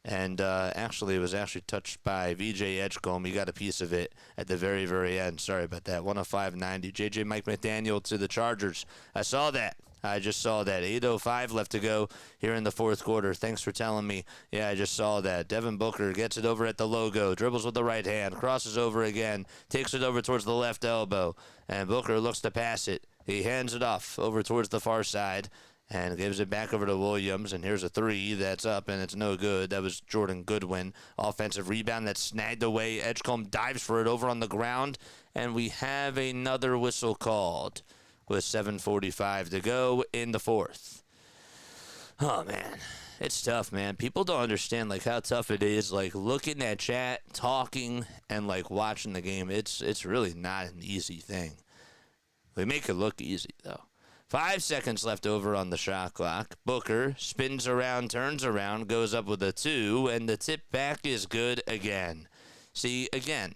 And actually, it was actually touched by VJ Edgecombe. He got a piece of it at the very, very end. Sorry about that. 105-90. JJ Mike McDaniel to the Chargers. I saw that. I just saw that. 8:05 left to go here in the fourth quarter. Thanks for telling me. Yeah, I just saw that. Devin Booker gets it over at the logo. Dribbles with the right hand. Crosses over again. Takes it over towards the left elbow. And Booker looks to pass it. He hands it off over towards the far side and gives it back over to Williams. And here's a 3 that's up, and it's no good. That was Jordan Goodwin. Offensive rebound that's snagged away. Edgecombe dives for it over on the ground. And we have another whistle called with 7:45 to go in the fourth. Oh, man. It's tough, man. People don't understand, like, how tough it is, like, looking at chat, talking, and, like, watching the game. It's really not an easy thing. They make it look easy, though. 5 seconds left over on the shot clock. Booker spins around, turns around, goes up with a 2, and the tip back is good again. See, again,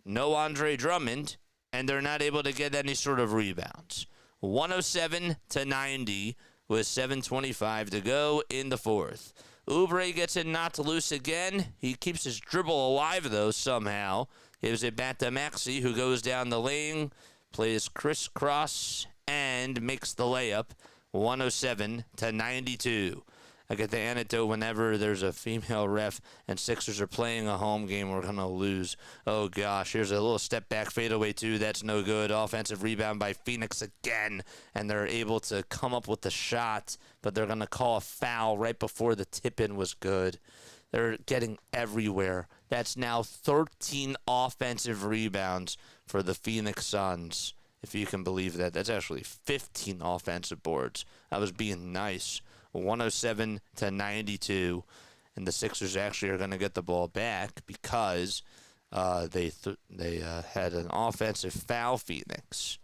no Andre Drummond, and they're not able to get any sort of rebounds. 107-90 with 7:25 to go in the fourth. Oubre gets it knocked loose again. He keeps his dribble alive, though, somehow. Gives it back to Maxey, who goes down the lane, plays crisscross, and makes the layup. 107-92. I get the anecdote whenever there's a female ref and Sixers are playing a home game, we're going to lose. Oh, gosh. Here's a little step back fadeaway, too. That's no good. Offensive rebound by Phoenix again, and they're able to come up with the shot, but they're going to call a foul right before the tip-in was good. They're getting everywhere. That's now 13 offensive rebounds for the Phoenix Suns, if you can believe that. That's actually 15 offensive boards. I was being nice. 107-92, and the Sixers actually are going to get the ball back because they had an offensive foul, Phoenix.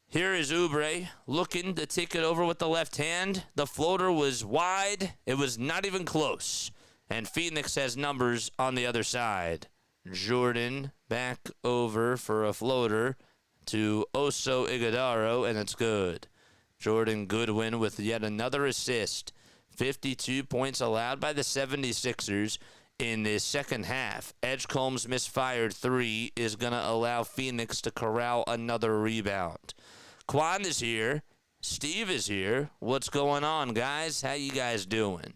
Here is Oubre looking to take it over with the left hand. The floater was wide. It was not even close, and Phoenix has numbers on the other side. Jordan back over for a floater to Oso Iguodaro, and it's good. Jordan Goodwin with yet another assist. 52 points allowed by the 76ers in the second half. Edgecombe's misfired 3 is going to allow Phoenix to corral another rebound. Quan is here. Steve is here. What's going on, guys? How you guys doing?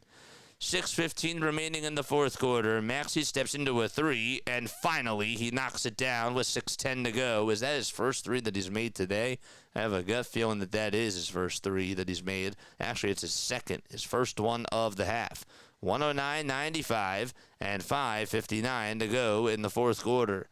6:15 remaining in the fourth quarter. Maxey steps into a 3, and finally he knocks it down with 6:10 to go. Is that his first 3 that he's made today? I have a gut feeling that that is his first 3 that he's made. Actually, it's his first one of the half. 109-95 and 5:59 to go in the fourth quarter.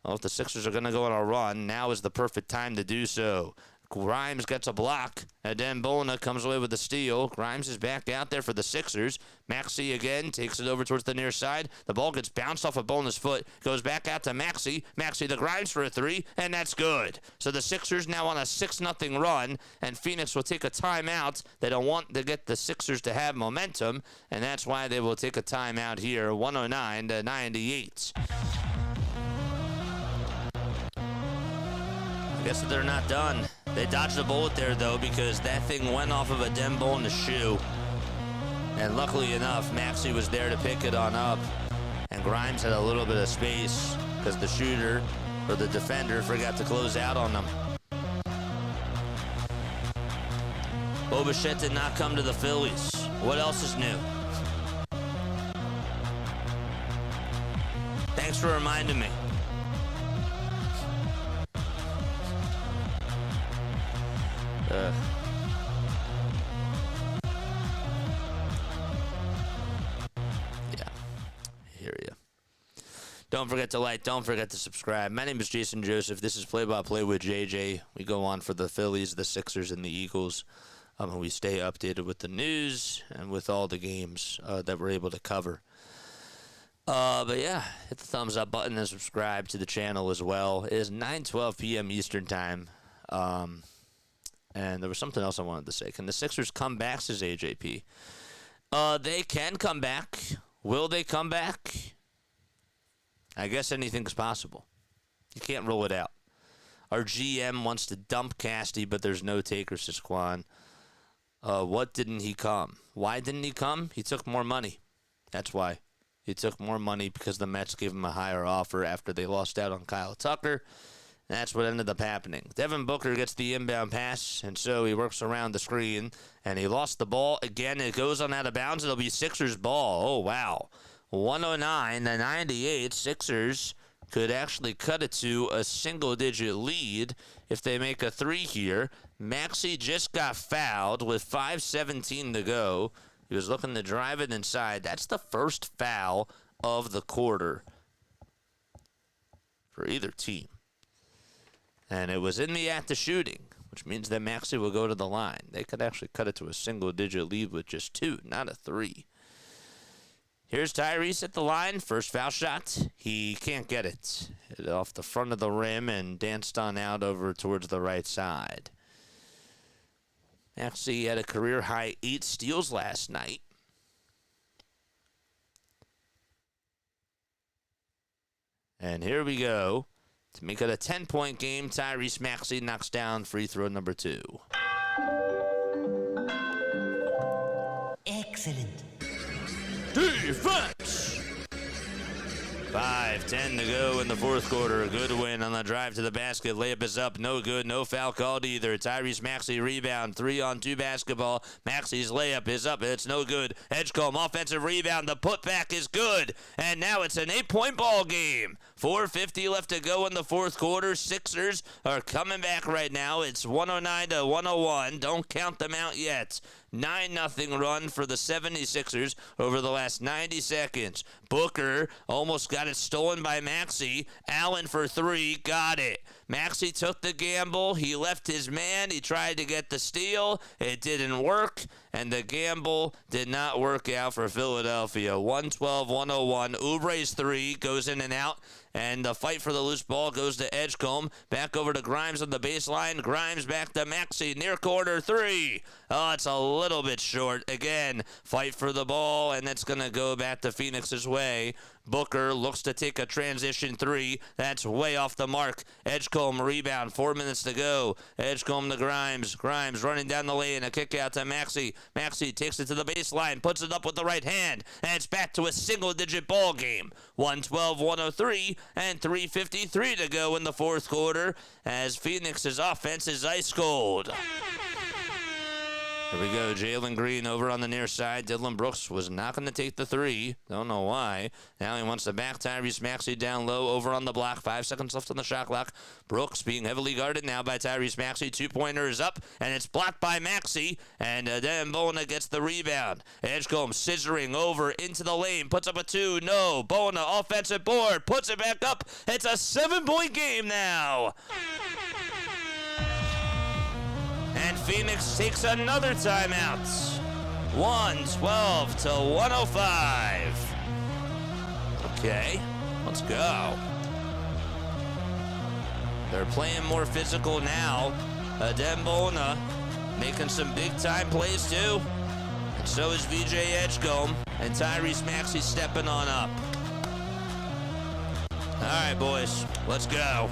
Well, if the Sixers are going to go on a run, now is the perfect time to do so. Grimes gets a block, and then Bona comes away with the steal. Grimes is back out there for the Sixers. Maxey again takes it over towards the near side. The ball gets bounced off of Bona's foot, goes back out to Maxey. Maxey to Grimes for a three, and that's good. So the Sixers now on a 6-0 run, and Phoenix will take a timeout. They don't want to get the Sixers to have momentum, and that's why they will take a timeout here, 109-98. I guess they're not done. They dodged a bullet there, though, because that thing went off of a Dembo in the shoe. And luckily enough, Maxey was there to pick it on up. And Grimes had a little bit of space because the shooter, or the defender, forgot to close out on them. Boba did not come to the Phillies. What else is new? Thanks for reminding me. Yeah, hear ya. Don't forget to like, don't forget to subscribe. My name is Jason Joseph. This is Play-by-Play with JJ. We go on for the Phillies, the Sixers, and the Eagles. And we stay updated with the news and with all the games that we're able to cover. But yeah, hit the thumbs up button and subscribe to the channel as well. It is 9:12 p.m. Eastern Time. And there was something else I wanted to say. Can the Sixers come back, says AJP? They can come back. Will they come back? I guess anything's possible. You can't rule it out. Our GM wants to dump Casty, but there's no taker, says Quan. What didn't he come? Why didn't he come? He took more money. That's why. He took more money because the Mets gave him a higher offer after they lost out on Kyle Tucker. That's what ended up happening. Devin Booker gets the inbound pass, and so he works around the screen, and he lost the ball. Again, it goes on out of bounds. It'll be Sixers ball. Oh, wow. 109-98. Sixers could actually cut it to a single-digit lead if they make a three here. Maxey just got fouled with 5:17 to go. He was looking to drive it inside. That's the first foul of the quarter for either team. And it was in the act of shooting, which means that Maxey will go to the line. They could actually cut it to a single-digit lead with just two, not a three. Here's Tyrese at the line. First foul shot. He can't get it. Hit off the front of the rim and danced on out over towards the right side. Maxey had a career-high 8 steals last night. And here we go. To make it a 10-point game, Tyrese Maxey knocks down free throw number 2. Excellent. Defense! 5:10 to go in the fourth quarter. A good win on the drive to the basket. Layup is up. No good. No foul called either. Tyrese Maxey rebound. 3-on-2 basketball. Maxey's layup is up. It's no good. Edgecombe offensive rebound. The putback is good. And now it's an 8-point ball game. 4:50 left to go in the fourth quarter. Sixers are coming back right now. It's 109-101. Don't count them out yet. 9-0 run for the 76ers over the last 90 seconds. Booker almost got it stolen by Maxey. Allen for 3, got it. Maxey took the gamble. He left his man. He tried to get the steal. It didn't work, and the gamble did not work out for Philadelphia. 112-101. Oubre's 3 goes in and out. And the fight for the loose ball goes to Edgecombe. Back over to Grimes on the baseline. Grimes back to Maxey. Near corner 3. Oh, it's a little bit short. Again, fight for the ball, and it's going to go back to Phoenix's way. Booker looks to take a transition 3. That's way off the mark. Edgecombe rebound. 4 minutes to go. Edgecombe to Grimes. Grimes running down the lane. A kick out to Maxey. Maxey takes it to the baseline. Puts it up with the right hand. And it's back to a single-digit ball game. 112-103 and 3:53 to go in the fourth quarter as Phoenix's offense is ice cold. Here we go, Jalen Green over on the near side. Dylan Brooks was not going to take the 3. Don't know why. Now he wants to back Tyrese Maxey down low over on the block. 5 seconds left on the shot clock. Brooks being heavily guarded now by Tyrese Maxey. 2-pointer is up, and it's blocked by Maxey. And then Bona gets the rebound. Edgecombe scissoring over into the lane. Puts up a 2. No. Bona offensive board. Puts it back up. It's a 7-point game now. Phoenix takes another timeout. 112 to 105. Okay, let's go. They're playing more physical now. Adembona making some big-time plays, too. And so is VJ Edgecombe. And Tyrese Maxey stepping on up. All right, boys, let's go.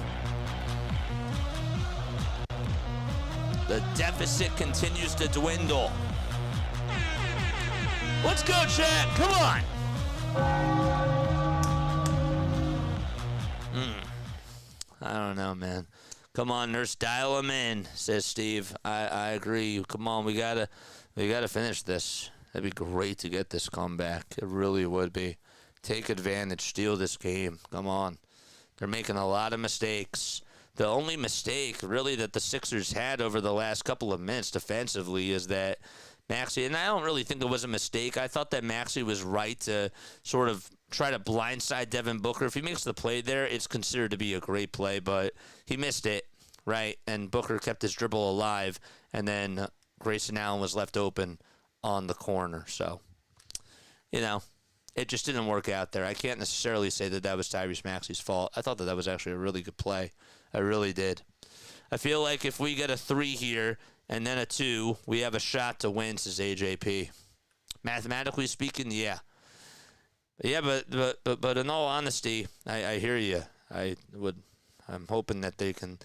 The deficit continues to dwindle. Let's go, Chad. Come on. I don't know, man. Come on, Nurse, dial him in, says Steve. I agree. Come on, we gotta finish this. That'd be great to get this comeback. It really would be. Take advantage, steal this game. Come on. They're making a lot of mistakes. The only mistake, really, that the Sixers had over the last couple of minutes defensively is that Maxey, and I don't really think it was a mistake. I thought that Maxey was right to sort of try to blindside Devin Booker. If he makes the play there, it's considered to be a great play, but he missed it, right? And Booker kept his dribble alive, and then Grayson Allen was left open on the corner. So, you know, it just didn't work out there. I can't necessarily say that that was Tyrese Maxey's fault. I thought that that was actually a really good play. I really did. I feel like if we get a 3 here and then a 2, we have a shot to win, says AJP. Mathematically speaking, yeah. Yeah, but in all honesty, I hear you. I'm hoping that they can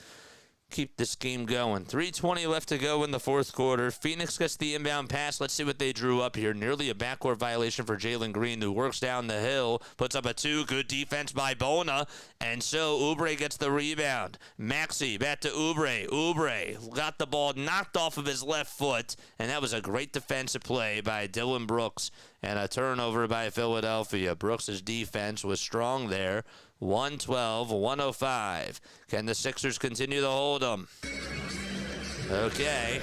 keep this game going. 3:20 left to go in the fourth quarter. Phoenix gets the inbound pass. Let's see what they drew up here. Nearly a backcourt violation for Jalen Green, who works down the hill, puts up a 2. Good defense by Bona, and so Oubre gets the rebound. Maxey back to Oubre. Oubre got the ball knocked off of his left foot, and that was a great defensive play by Dylan Brooks, and a turnover by Philadelphia. Brooks' defense was strong there. 112-105. Can the Sixers continue to hold them? Okay.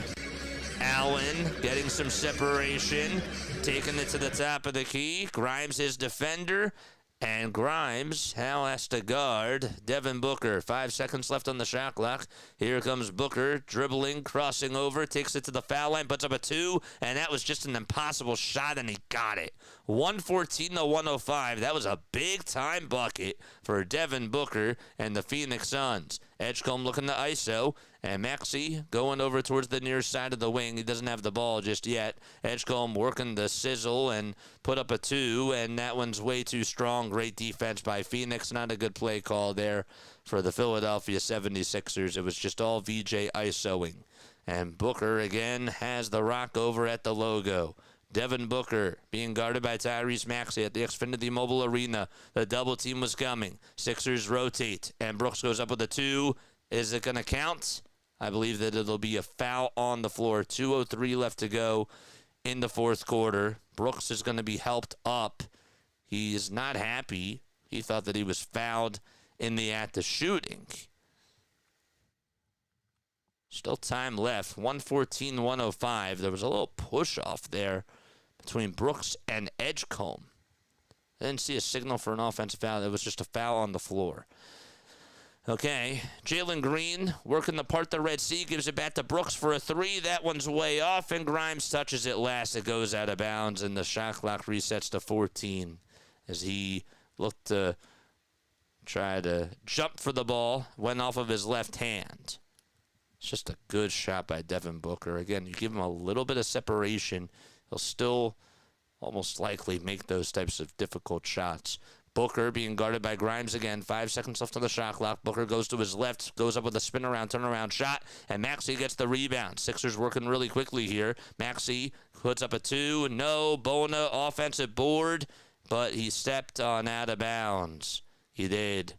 Allen getting some separation, taking it to the top of the key. Grimes his defender, and Grimes now has to guard Devin Booker. 5 seconds left on the shot clock. Here comes Booker, dribbling, crossing over, takes it to the foul line, puts up a 2, and that was just an impossible shot, and he got it. 114-105. That was a big-time bucket for Devin Booker and the Phoenix Suns. Edgecombe looking to ISO, and Maxey going over towards the near side of the wing. He doesn't have the ball just yet. Edgecombe working the sizzle and put up a 2, and that one's way too strong. Great defense by Phoenix. Not a good play call there for the Philadelphia 76ers. It was just all VJ ISOing. And Booker again has the rock over at the logo. Devin Booker being guarded by Tyrese Maxey at the Xfinity Mobile Arena. The double team was coming. Sixers rotate, and Brooks goes up with a 2. Is it going to count? I believe that it'll be a foul on the floor. 2:03 left to go in the fourth quarter. Brooks is going to be helped up. He is not happy. He thought that he was fouled in the act of shooting. Still time left. 114-105. There was a little push-off there between Brooks and Edgecombe. I didn't see a signal for an offensive foul. It was just a foul on the floor. Okay, Jalen Green working the part the Red Sea, gives it back to Brooks for a 3. That one's way off, and Grimes touches it last. It goes out of bounds, and the shot clock resets to 14 as he looked to try to jump for the ball, went off of his left hand. It's just a good shot by Devin Booker. Again, you give him a little bit of separation, he'll still almost likely make those types of difficult shots. Booker being guarded by Grimes again. 5 seconds left on the shot clock. Booker goes to his left, goes up with a spin around, turnaround shot, and Maxey gets the rebound. Sixers working really quickly here. Maxey puts up a 2. No, Bona offensive board, but he stepped on out of bounds. He did.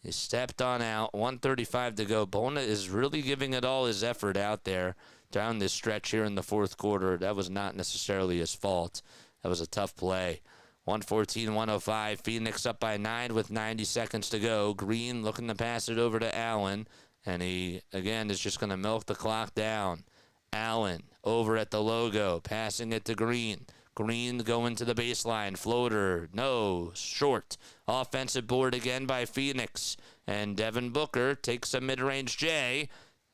He stepped on out. 1:35 to go. Bona is really giving it all his effort out there down this stretch here in the fourth quarter. That was not necessarily his fault. That was a tough play. 114-105. Phoenix up by 9 with 90 seconds to go. Green looking to pass it over to Allen. And he, again, is just going to milk the clock down. Allen over at the logo, passing it to Green. Green going to the baseline. Floater. No. Short. Offensive board again by Phoenix. And Devin Booker takes a mid-range J.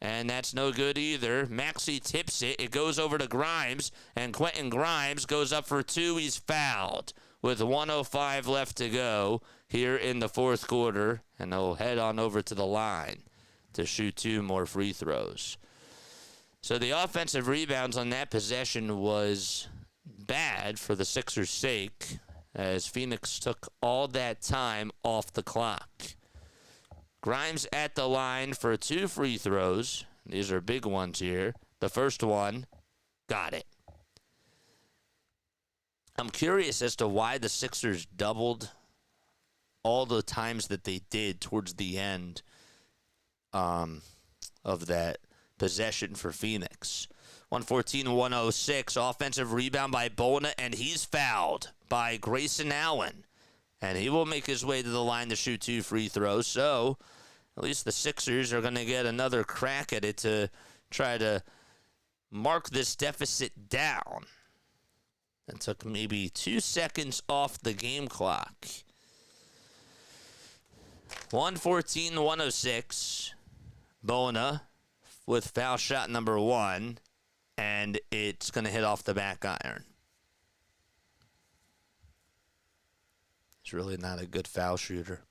And that's no good either. Maxey tips it. It goes over to Grimes, and Quentin Grimes goes up for two. He's fouled with 1:05 left to go here in the fourth quarter, and they'll head on over to the line to shoot two more free throws. So the offensive rebounds on that possession was bad for the Sixers' sake, as Phoenix took all that time off the clock. Grimes at the line for two free throws. These are big ones here. The first one, got it. I'm curious as to why the Sixers doubled all the times that they did towards the end of that possession for Phoenix. 114-106, offensive rebound by Bona, and he's fouled by Grayson Allen. And he will make his way to the line to shoot two free throws. So at least the Sixers are going to get another crack at it to try to mark this deficit down. That took maybe 2 seconds off the game clock. 114-106. Bona with foul shot number one, and it's going to hit off the back iron. He's really not a good foul shooter.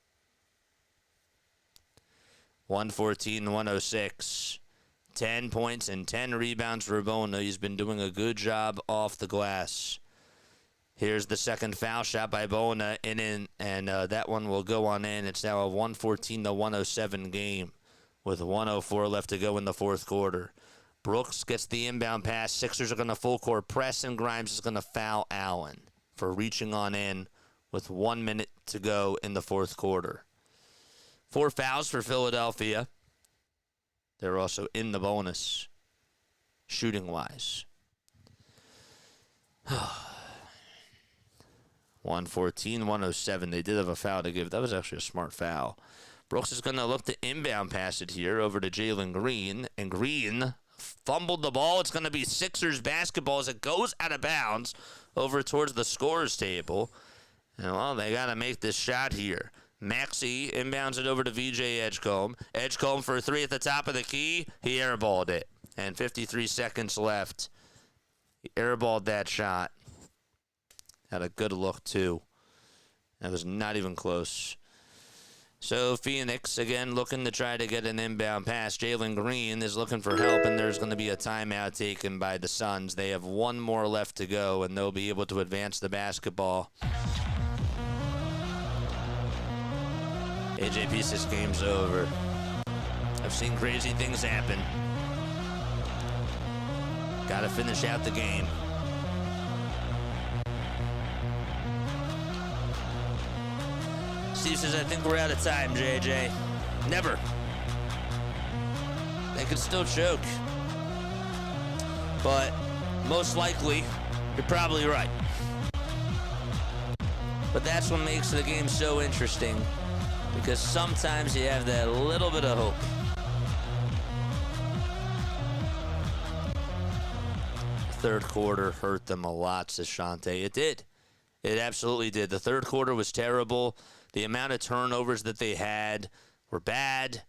114-106. 10 points and 10 rebounds for Bona. He's been doing a good job off the glass. Here's the second foul shot by Bona, and that one will go on in. It's now a 114-107 game with 1:04 left to go in the fourth quarter. Brooks gets the inbound pass. Sixers are going to full court press, and Grimes is going to foul Allen for reaching on in with 1 minute to go in the fourth quarter. 4 fouls for Philadelphia. They're also in the bonus, shooting-wise. 114-107. They did have a foul to give. That was actually a smart foul. Brooks is going to look to inbound pass it here over to Jalen Green. And Green fumbled the ball. It's going to be Sixers basketball as it goes out of bounds over towards the scorer's table. And, well, they got to make this shot here. Maxey inbounds it over to VJ Edgecombe. Edgecombe for a three at the top of the key. He airballed it. And 53 seconds left. He airballed that shot. Had a good look, too. That was not even close. So Phoenix, again, looking to try to get an inbound pass. Jalen Green is looking for help, and there's going to be a timeout taken by the Suns. They have one more left to go, and they'll be able to advance the basketball. AJP says game's over. I've seen crazy things happen. Got to finish out the game. Steve says, I think we're out of time, JJ. Never. They could still choke. But most likely, you're probably right. But that's what makes the game so interesting, because sometimes you have that little bit of hope. Third quarter hurt them a lot, says Shante. It did. It absolutely did. The third quarter was terrible. The amount of turnovers that they had were bad.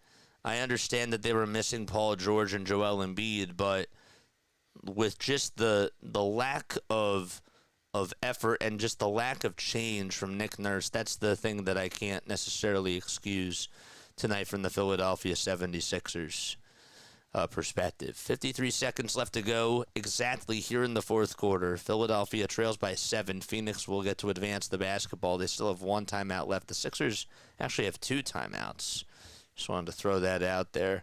I understand that they were missing Paul George and Joel Embiid, but with just the lack of effort and just the lack of change from Nick Nurse, that's the thing that I can't necessarily excuse tonight from the Philadelphia 76ers perspective. 53 seconds left to go exactly here in the fourth quarter. Philadelphia trails by 7. Phoenix will get to advance the basketball. They still have one timeout left. The Sixers actually have 2 timeouts. Just wanted to throw that out there.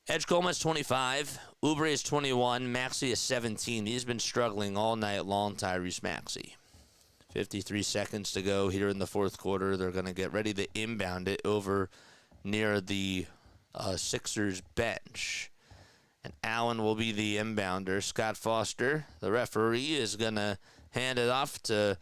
Edgecombe is 25. Oubre is 21. Maxey is 17. He's been struggling all night long, Tyrese Maxey. 53 seconds to go here in the fourth quarter. They're going to get ready to inbound it over near the Sixers bench. And Allen will be the inbounder. Scott Foster, the referee, is going to hand it off to,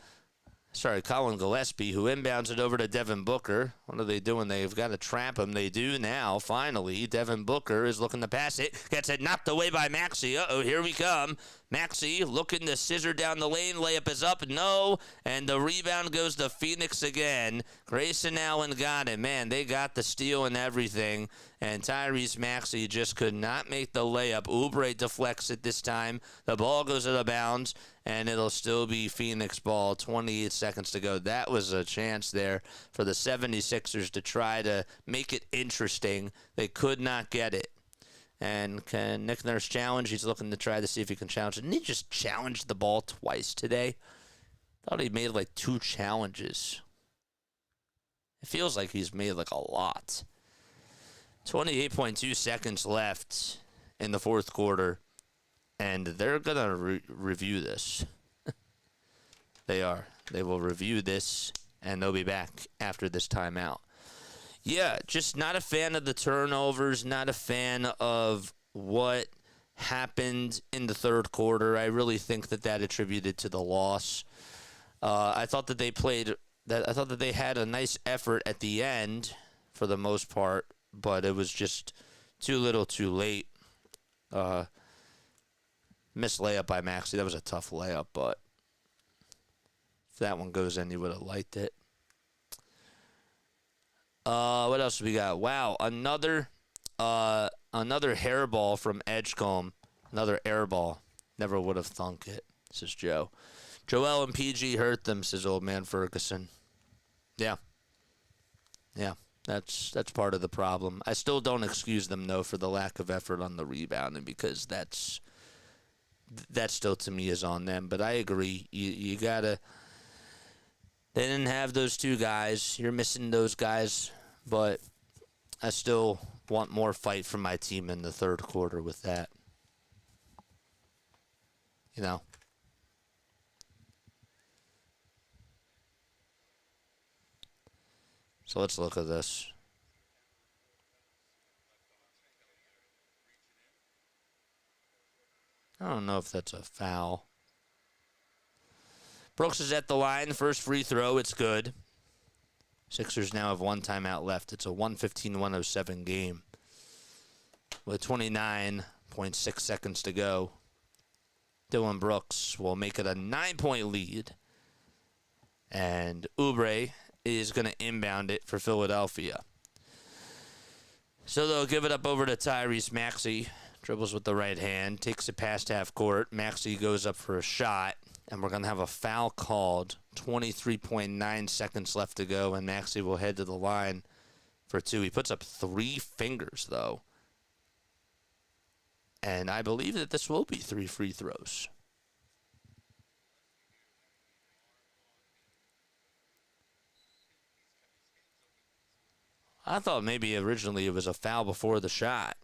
Colin Gillespie, who inbounds it over to Devin Booker. What are they doing? They've got to trap him. They do now, finally. Devin Booker is looking to pass it. Gets it knocked away by Maxey. Uh-oh, here we come. Maxey looking to scissor down the lane. Layup is up. No. And the rebound goes to Phoenix again. Grayson Allen got it. Man, they got the steal and everything. And Tyrese Maxey just could not make the layup. Oubre deflects it this time. The ball goes out of bounds. And it'll still be Phoenix ball. 28 seconds to go. That was a chance there for the 76ers to try to make it interesting. They could not get it. And can Nick Nurse challenge? He's looking to try to see if he can challenge. Didn't he just challenge the ball twice today? Thought he made like 2 challenges. It feels like he's made like a lot. 28.2 seconds left in the fourth quarter. And they're going to review this. They are. They will review this, and they'll be back after this timeout. Yeah, just not a fan of the turnovers, not a fan of what happened in the third quarter. I really think that attributed to the loss. I thought that they had a nice effort at the end for the most part, but it was just too little too late. Missed layup by Maxey. That was a tough layup, but if that one goes in, you would have liked it. What else we got? Wow, another hair ball from Edgecombe. Another air ball. Never would have thunk it, says Joe. Joel Embiid hurt them, says old man Ferguson. Yeah. Yeah, that's part of the problem. I still don't excuse them, though, for the lack of effort on the rebounding, because that still, to me, is on them. But I agree. You got to... They didn't have those 2 guys. You're missing those guys. But I still want more fight from my team in the third quarter with that. You know? So let's look at this. I don't know if that's a foul. Brooks is at the line. First free throw. It's good. Sixers now have 1 timeout left. It's a 115-107 game with 29.6 seconds to go. Dylan Brooks will make it a 9-point lead. And Oubre is going to inbound it for Philadelphia. So they'll give it up over to Tyrese Maxey. Dribbles with the right hand, takes it past half court. Maxey goes up for a shot, and we're going to have a foul called. 23.9 seconds left to go, and Maxey will head to the line for 2. He puts up 3 fingers, though. And I believe that this will be 3 free throws. I thought maybe originally it was a foul before the shot.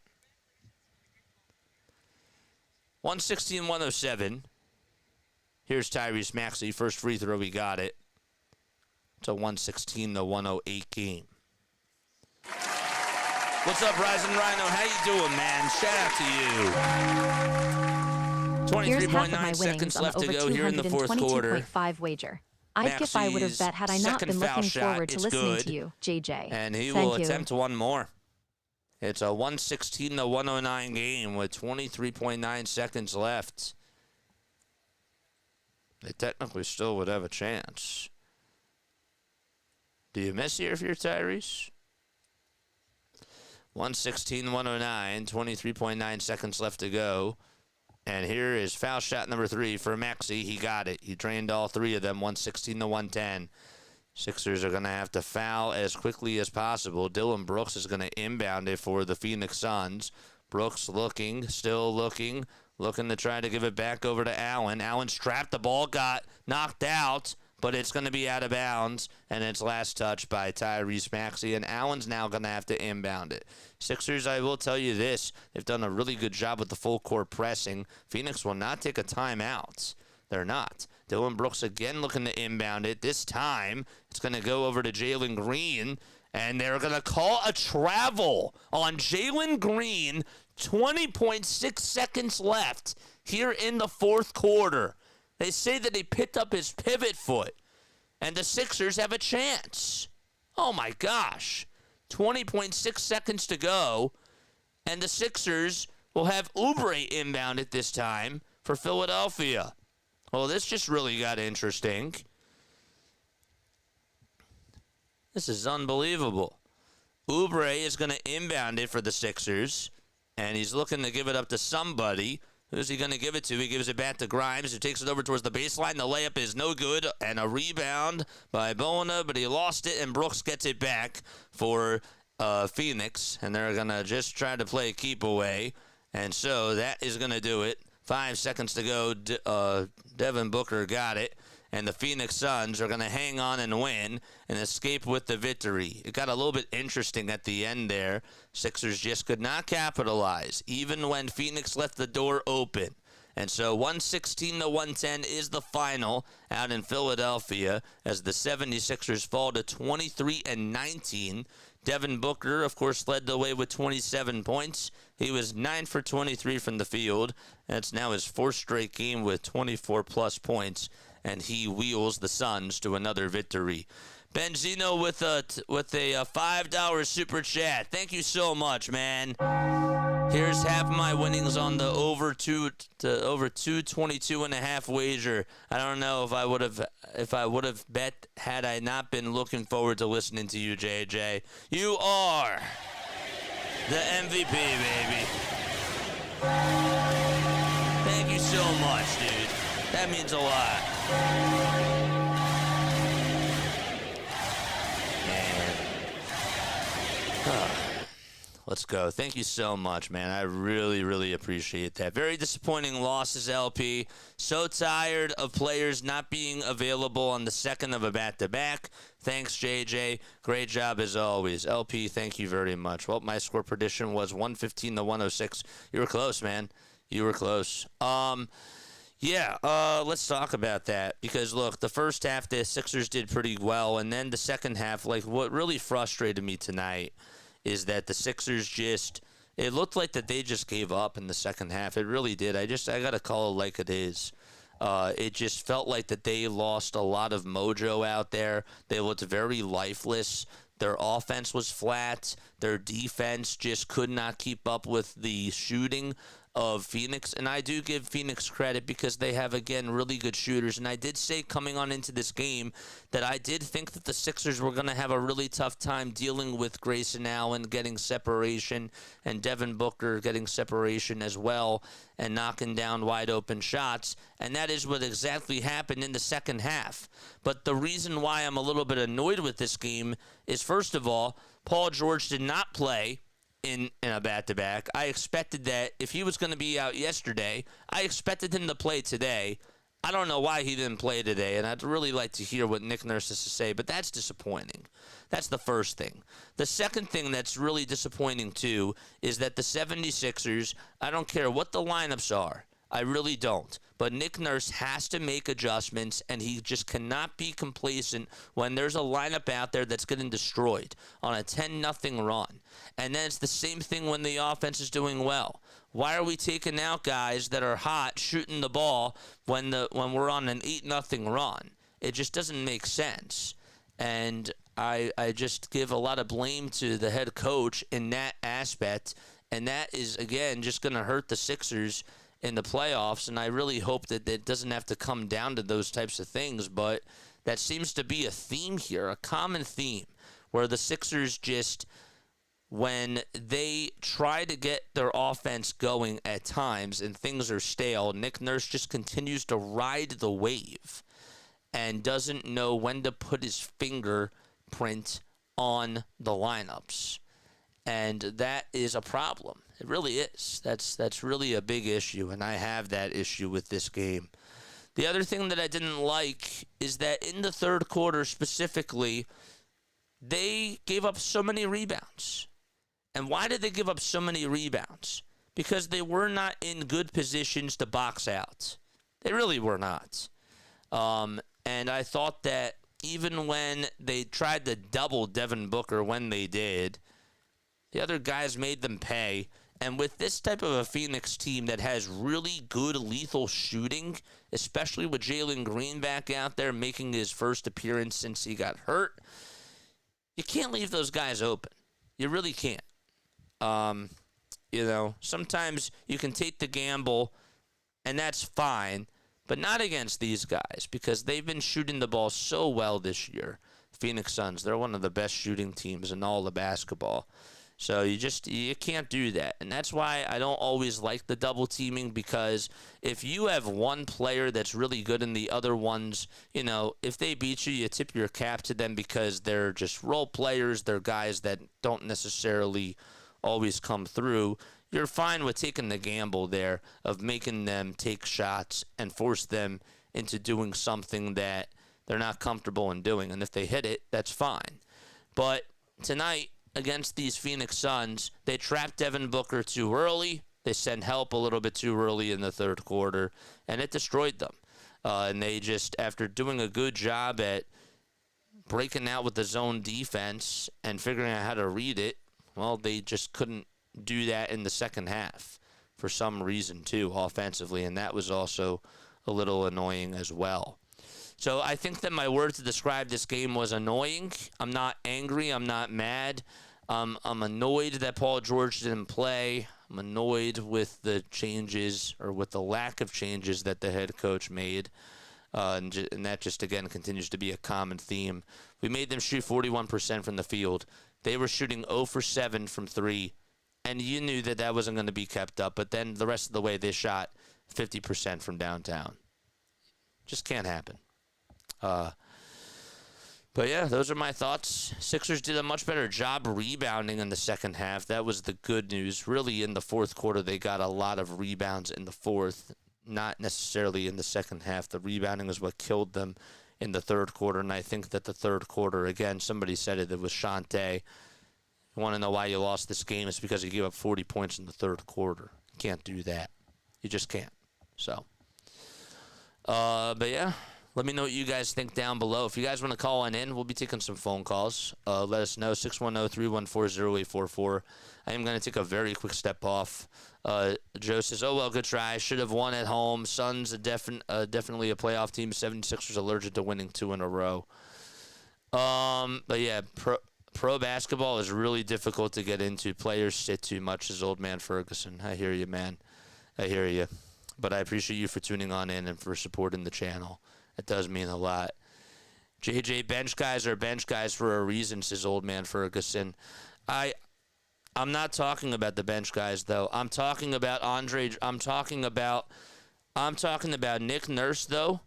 116-107. Here's Tyrese Maxey. First free throw, he got it. It's a 116-108 game. What's up, Rising Rhino? How you doing, man? Shout out to you. 23.9 seconds left to go here in the fourth quarter. Wager. I'd give I would have bet had I not been looking forward to listening to you, JJ. And he will attempt one more. It's a 116-109 game with 23.9 seconds left. They technically still would have a chance. Do you miss here if you're Tyrese? 116-109, 23.9 seconds left to go. And here is foul shot number 3 for Maxey. He got it. He drained all 3 of them, 116-110. Sixers are going to have to foul as quickly as possible. Dylan Brooks is going to inbound it for the Phoenix Suns. Brooks looking, still looking to try to give it back over to Allen. Allen's trapped. The ball got knocked out, but it's going to be out of bounds, and it's last touch by Tyrese Maxey, and Allen's now going to have to inbound it. Sixers, I will tell you this, they've done a really good job with the full court pressing. Phoenix will not take a timeout. They're not. Dylan Brooks again looking to inbound it. This time, it's going to go over to Jalen Green, and they're going to call a travel on Jalen Green. 20.6 seconds left here in the fourth quarter. They say that he picked up his pivot foot, and the Sixers have a chance. Oh, my gosh. 20.6 seconds to go, and the Sixers will have Oubre inbound at this time for Philadelphia. Well, this just really got interesting. This is unbelievable. Oubre is going to inbound it for the Sixers, and he's looking to give it up to somebody. Who's he going to give it to? He gives it back to Grimes, who takes it over towards the baseline. The layup is no good, and a rebound by Bona, but he lost it, and Brooks gets it back for Phoenix, and they're going to just try to play keep away. And so that is going to do it. 5 seconds to go. Devin Booker got it. And the Phoenix Suns are going to hang on and win and escape with the victory. It got a little bit interesting at the end there. Sixers just could not capitalize, even when Phoenix left the door open. And so 116-110 is the final out in Philadelphia as the 76ers fall to 23-19. Devin Booker, of course, led the way with 27 points. He was 9 for 23 from the field. That's now his fourth straight game with 24-plus points, and he wheels the Suns to another victory. Benzino with a $5 super chat. Thank you so much, man. Here's half of my winnings on the over 222.5 wager. I don't know if I would have bet had I not been looking forward to listening to you, JJ. You are the MVP, baby. Thank you so much, dude. That means a lot. Let's go. Thank you so much, man. I really, really appreciate that. Very disappointing losses, LP. So tired of players not being available on the second of a back-to-back. Thanks, JJ. Great job as always. LP, thank you very much. Well, my score prediction was 115-106. You were close, man. You were close. Let's talk about that because, look, the first half, the Sixers did pretty well, and then the second half, like, what really frustrated me tonight is that the Sixers it looked like that they just gave up in the second half. It really did. I got to call it like it is. It just felt like that they lost a lot of mojo out there. They looked very lifeless. Their offense was flat. Their defense just could not keep up with the shooting of Phoenix, and I do give Phoenix credit because they have, again, really good shooters. And I did say coming on into this game that I did think that the Sixers were going to have a really tough time dealing with Grayson Allen getting separation and Devin Booker getting separation as well and knocking down wide open shots. And that is what exactly happened in the second half. But the reason why I'm a little bit annoyed with this game is, first of all, Paul George did not play in a back-to-back. I expected that if he was going to be out yesterday, I expected him to play today. I don't know why he didn't play today, and I'd really like to hear what Nick Nurse has to say, but that's disappointing. That's the first thing. The second thing that's really disappointing, too, is that the 76ers, I don't care what the lineups are. I really don't. But Nick Nurse has to make adjustments, and he just cannot be complacent when there's a lineup out there that's getting destroyed on a 10-0 run. And then it's the same thing when the offense is doing well. Why are we taking out guys that are hot shooting the ball when we're on an 8-0 run? It just doesn't make sense. And I just give a lot of blame to the head coach in that aspect, and that is, again, just going to hurt the Sixers in the playoffs, and I really hope that it doesn't have to come down to those types of things, but that seems to be a theme here, a common theme, where the Sixers just, when they try to get their offense going at times and things are stale, Nick Nurse just continues to ride the wave and doesn't know when to put his fingerprint on the lineups. And that is a problem. It really is. That's really a big issue, and I have that issue with this game. The other thing that I didn't like is that in the third quarter specifically, they gave up so many rebounds. And why did they give up so many rebounds? Because they were not in good positions to box out. They really were not. And I thought that even when they tried to double Devin Booker when they did, the other guys made them pay. And with this type of a Phoenix team that has really good lethal shooting, especially with Jalen Green back out there making his first appearance since he got hurt, You can't leave those guys open. You really can't. Sometimes you can take the gamble, and that's fine, but not against these guys because they've been shooting the ball so well this year. Phoenix Suns, they're one of the best shooting teams in all of basketball. So you can't do that. And that's why I don't always like the double teaming, because if you have one player that's really good and the other ones, if they beat you, you tip your cap to them because they're just role players. They're guys that don't necessarily always come through. You're fine with taking the gamble there of making them take shots and force them into doing something that they're not comfortable in doing. And if they hit it, that's fine. But tonight, against these Phoenix Suns, they trapped Devin Booker too early. They sent help a little bit too early in the third quarter, and it destroyed them. And they just, after doing a good job at breaking out with the zone defense and figuring out how to read it, well, they just couldn't do that in the second half for some reason too, offensively, and that was also a little annoying as well. So I think that my word to describe this game was annoying. I'm not angry. I'm not mad. I'm annoyed that Paul George didn't play. I'm annoyed with the changes, or with the lack of changes that the head coach made. And that just, again, continues to be a common theme. We made them shoot 41% from the field. They were shooting 0 for 7 from 3, and you knew that that wasn't going to be kept up. But then the rest of the way, they shot 50% from downtown. Just can't happen. But yeah, those are my thoughts. Sixers did a much better job rebounding in the second half. That was the good news. Really, in the fourth quarter, they got a lot of rebounds in the fourth, not necessarily in the second half. The rebounding is what killed them in the third quarter, and I think that the third quarter, again, somebody said it was Shante. You want to know why you lost this game? It's because you gave up 40 points in the third quarter. You can't do that. You just can't. So, but yeah. Let me know what you guys think down below. If you guys want to call in, we'll be taking some phone calls. Let us know, 610-314-0844. I am going to take a very quick step off. Joe says, oh, well, good try. Should have won at home. Suns definitely a playoff team. 76ers allergic to winning 2 in a row. But, yeah, pro basketball is really difficult to get into. Players sit too much, as old man Ferguson. I hear you, man. I hear you. But I appreciate you for tuning on in and for supporting the channel. It does mean a lot. JJ, bench guys are bench guys for a reason, says old man Ferguson. I'm not talking about the bench guys, though. I'm talking about Nick Nurse, though,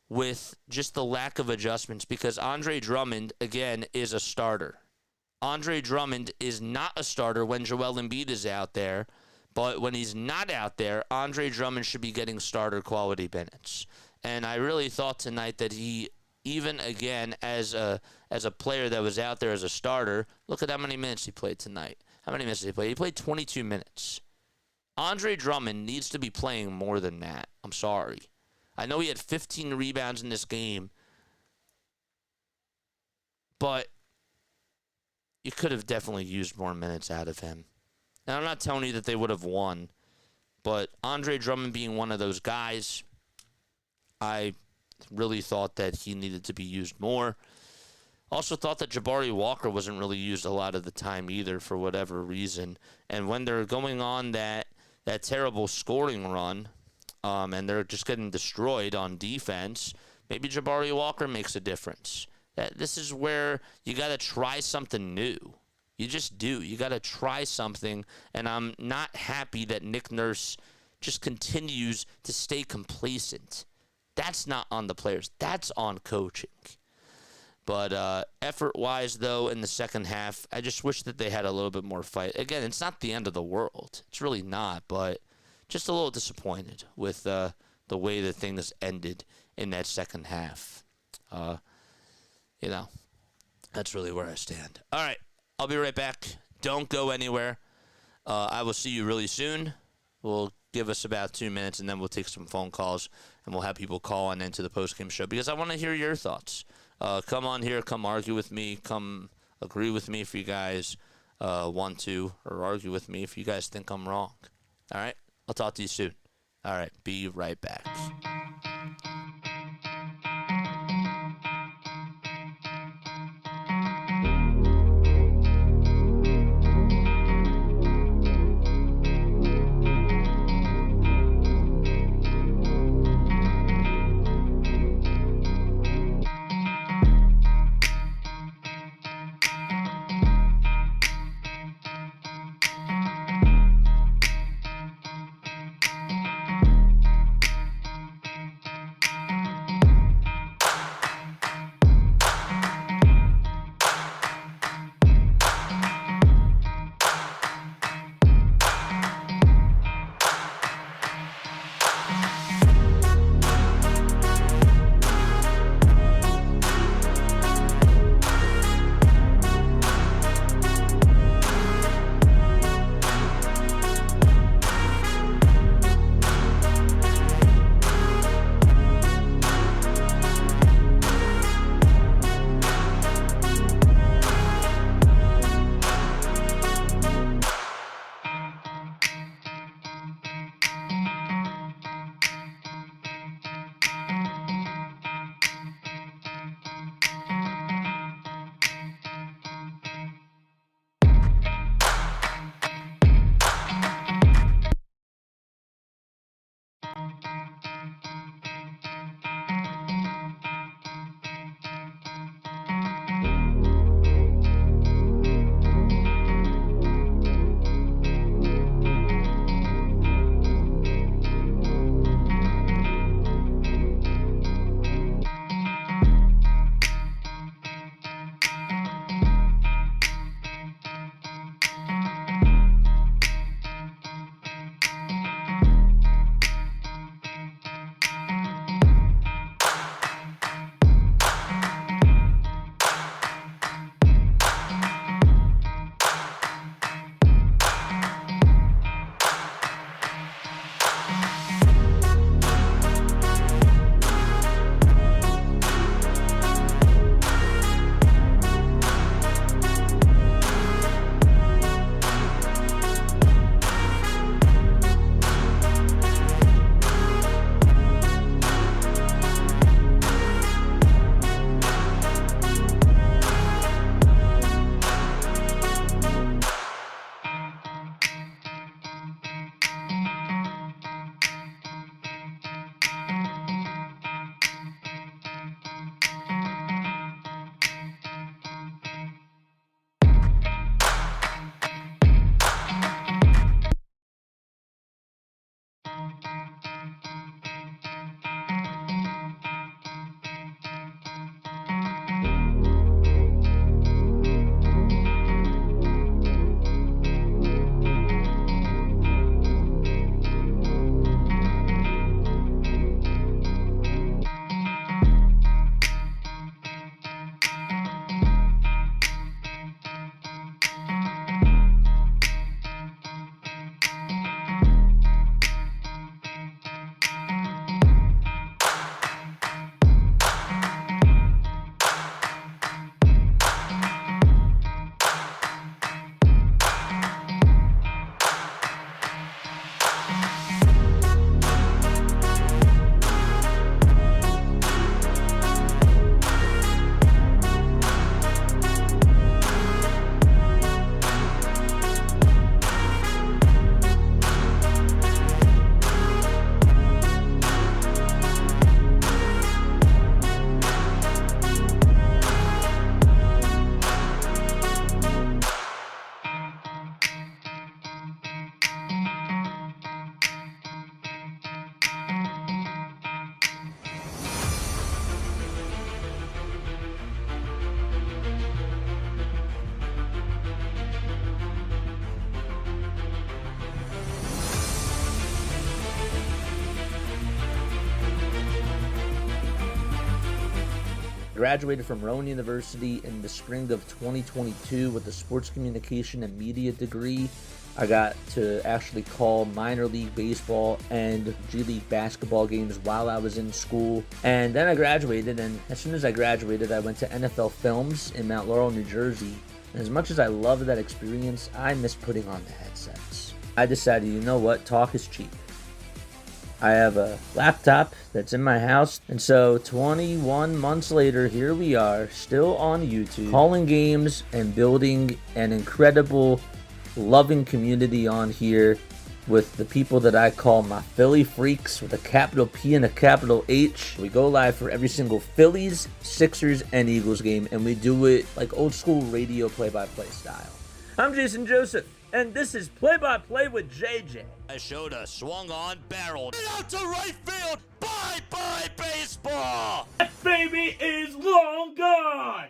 with just the lack of adjustments, because Andre Drummond, again, is a starter. Andre Drummond is not a starter when Joel Embiid is out there, but when he's not out there, Andre Drummond should be getting starter quality minutes. And I really thought tonight that he, even again as a player that was out there as a starter, look at how many minutes he played tonight. How many minutes did he play? He played 22 minutes. Andre Drummond needs to be playing more than that. I'm sorry. I know he had 15 rebounds in this game, but you could have definitely used more minutes out of him. And I'm not telling you that they would have won, but Andre Drummond being one of those guys, I really thought that he needed to be used more. Also thought that Jabari Walker wasn't really used a lot of the time either for whatever reason. And when they're going on that terrible scoring run, and they're just getting destroyed on defense, maybe Jabari Walker makes a difference. This is where you got to try something new. You just do. You got to try something. And I'm not happy that Nick Nurse just continues to stay complacent. That's not on the players. That's on coaching. But effort-wise, though, in the second half, I just wish that they had a little bit more fight. Again, it's not the end of the world. It's really not, but just a little disappointed with the way that things ended in that second half. That's really where I stand. All right, I'll be right back. Don't go anywhere. I will see you really soon. We'll give us about 2 minutes, and then we'll take some phone calls, and we'll have people call on into the postgame show because I want to hear your thoughts. Come on here. Come argue with me. Come agree with me if you guys want to, or argue with me if you guys think I'm wrong. All right? I'll talk to you soon. All right. Be right back. Graduated from Rowan University in the spring of 2022 with a sports communication and media degree. I got to actually call minor league baseball and G League basketball games while I was in school. And then I graduated, and as soon as I graduated, I went to NFL Films in Mount Laurel, New Jersey. And as much as I loved that experience, I miss putting on the headsets. I decided, you know what, talk is cheap. I have a laptop that's in my house, and so 21 months later, here we are, still on YouTube, calling games and building an incredible, loving community on here with the people that I call my Philly freaks with a capital P and a capital H. We go live for every single Phillies, Sixers, and Eagles game, and we do it like old school radio play-by-play style. I'm Jason Joseph, and this is Play-by-Play with JJ. Showed swung on, barreled, and out to right field. Bye-bye baseball. That baby is long gone.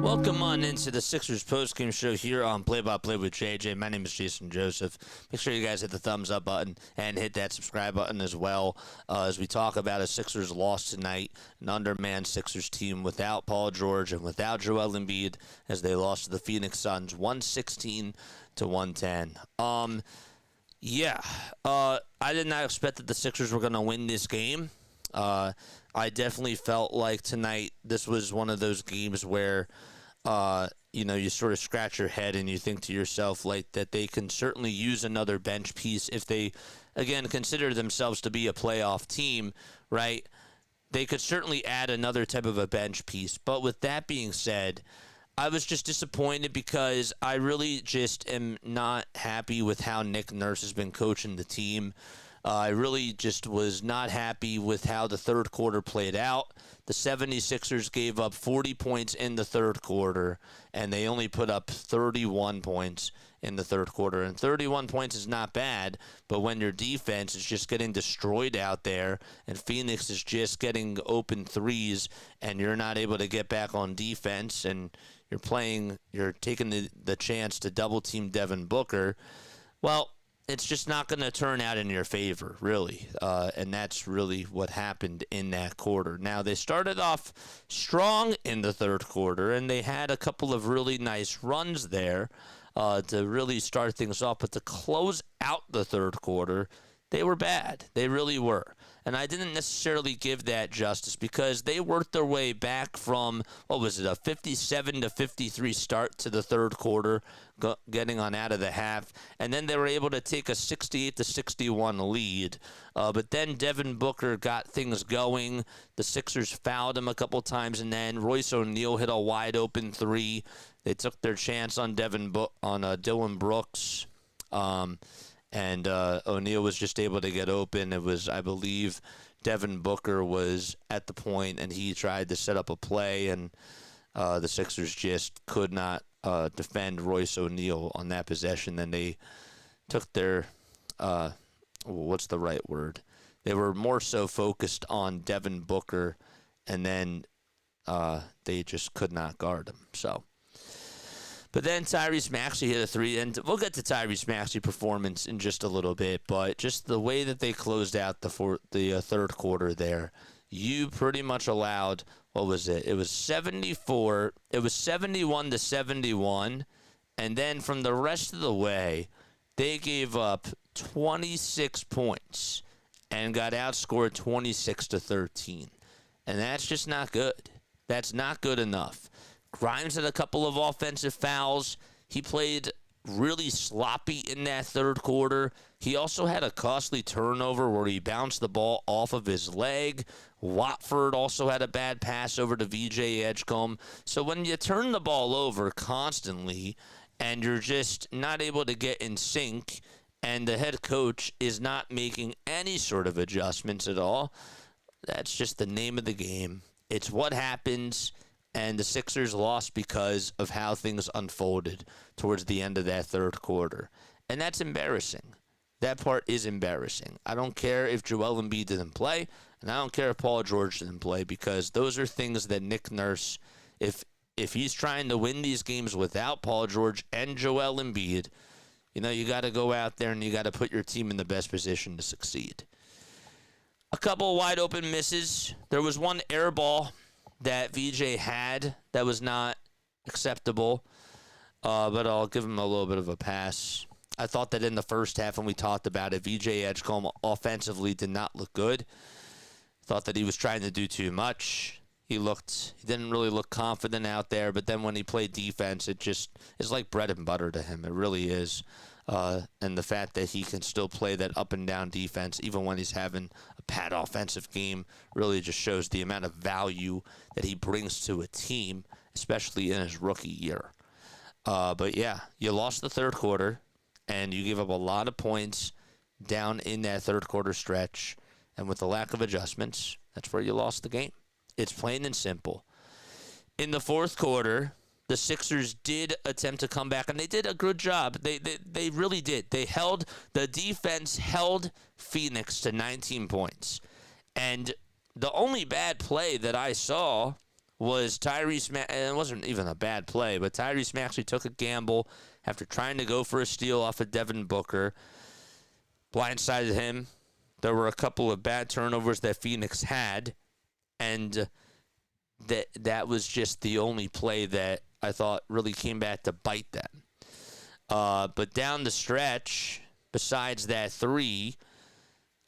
Welcome on into the Sixers postgame show here on Play-by-Play with JJ. My name is Jason Joseph. Make sure you guys hit the thumbs up button and hit that subscribe button as well as we talk about a Sixers loss tonight, an undermanned Sixers team without Paul George and without Joel Embiid as they lost to the Phoenix Suns 116 to 110. I did not expect that the Sixers were going to win this game. I definitely felt like tonight this was one of those games where you sort of scratch your head and you think to yourself like that they can certainly use another bench piece if they, again, consider themselves to be a playoff team, right? They could certainly add another type of a bench piece. But with that being said, I was just disappointed because I really just am not happy with how Nick Nurse has been coaching the team. I really just was not happy with how the third quarter played out. The 76ers gave up 40 points in the third quarter, and they only put up 31 points in the third quarter. And 31 points is not bad, but when your defense is just getting destroyed out there and Phoenix is just getting open threes and you're not able to get back on defense and you're taking the chance to double-team Devin Booker, well, it's just not going to turn out in your favor, really. And that's really what happened in that quarter. Now, they started off strong in the third quarter, and they had a couple of really nice runs there to really start things off. But to close out the third quarter, they were bad. They really were. And I didn't necessarily give that justice because they worked their way back from, a 57-53 start to the third quarter, getting on out of the half. And then they were able to take a 68-61 lead. But then Devin Booker got things going. The Sixers fouled him a couple times, and then Royce O'Neal hit a wide-open three. They took their chance on Dillon Brooks. And O'Neal was just able to get open. It was, I believe, Devin Booker was at the point, and he tried to set up a play, and the Sixers just could not defend Royce O'Neal on that possession. Then they took their, what's the right word? They were more so focused on Devin Booker, and then they just could not guard him. But then Tyrese Maxey hit a three, and we'll get to Tyrese Maxey performance in just a little bit, but just the way that they closed out the third quarter there, you pretty much allowed, what was it? It was 71-71, and then from the rest of the way, they gave up 26 points and got outscored 26-13. And that's just not good. That's not good enough. Grimes had a couple of offensive fouls. He played really sloppy in that third quarter. He also had a costly turnover where he bounced the ball off of his leg. Watford also had a bad pass over to VJ Edgecombe. So when you turn the ball over constantly and you're just not able to get in sync and the head coach is not making any sort of adjustments at all, that's just the name of the game. It's what happens. And the Sixers lost because of how things unfolded towards the end of that third quarter. And that's embarrassing. That part is embarrassing. I don't care if Joel Embiid didn't play, and I don't care if Paul George didn't play, because those are things that Nick Nurse, if he's trying to win these games without Paul George and Joel Embiid, you got to go out there and you got to put your team in the best position to succeed. A couple wide open misses. There was one air ball that VJ had that was not acceptable, but I'll give him a little bit of a pass. I thought that in the first half, when we talked about it, VJ Edgecombe offensively did not look good. Thought that he was trying to do too much. He didn't really look confident out there, but then when he played defense, it just is like bread and butter to him. It really is. And the fact that he can still play that up and down defense, even when he's having a bad offensive game, really just shows the amount of value that he brings to a team, especially in his rookie year. But yeah, you lost the third quarter, and you gave up a lot of points down in that third quarter stretch. And with the lack of adjustments, that's where you lost the game. It's plain and simple. In the fourth quarter, the Sixers did attempt to come back, and they did a good job. They really did. The defense held Phoenix to 19 points. And the only bad play that I saw was Tyrese Maxey. It wasn't even a bad play, but Tyrese Maxey took a gamble after trying to go for a steal off of Devin Booker. Blindsided him. There were a couple of bad turnovers that Phoenix had, and that was just the only play that I thought really came back to bite them. But down the stretch, besides that three,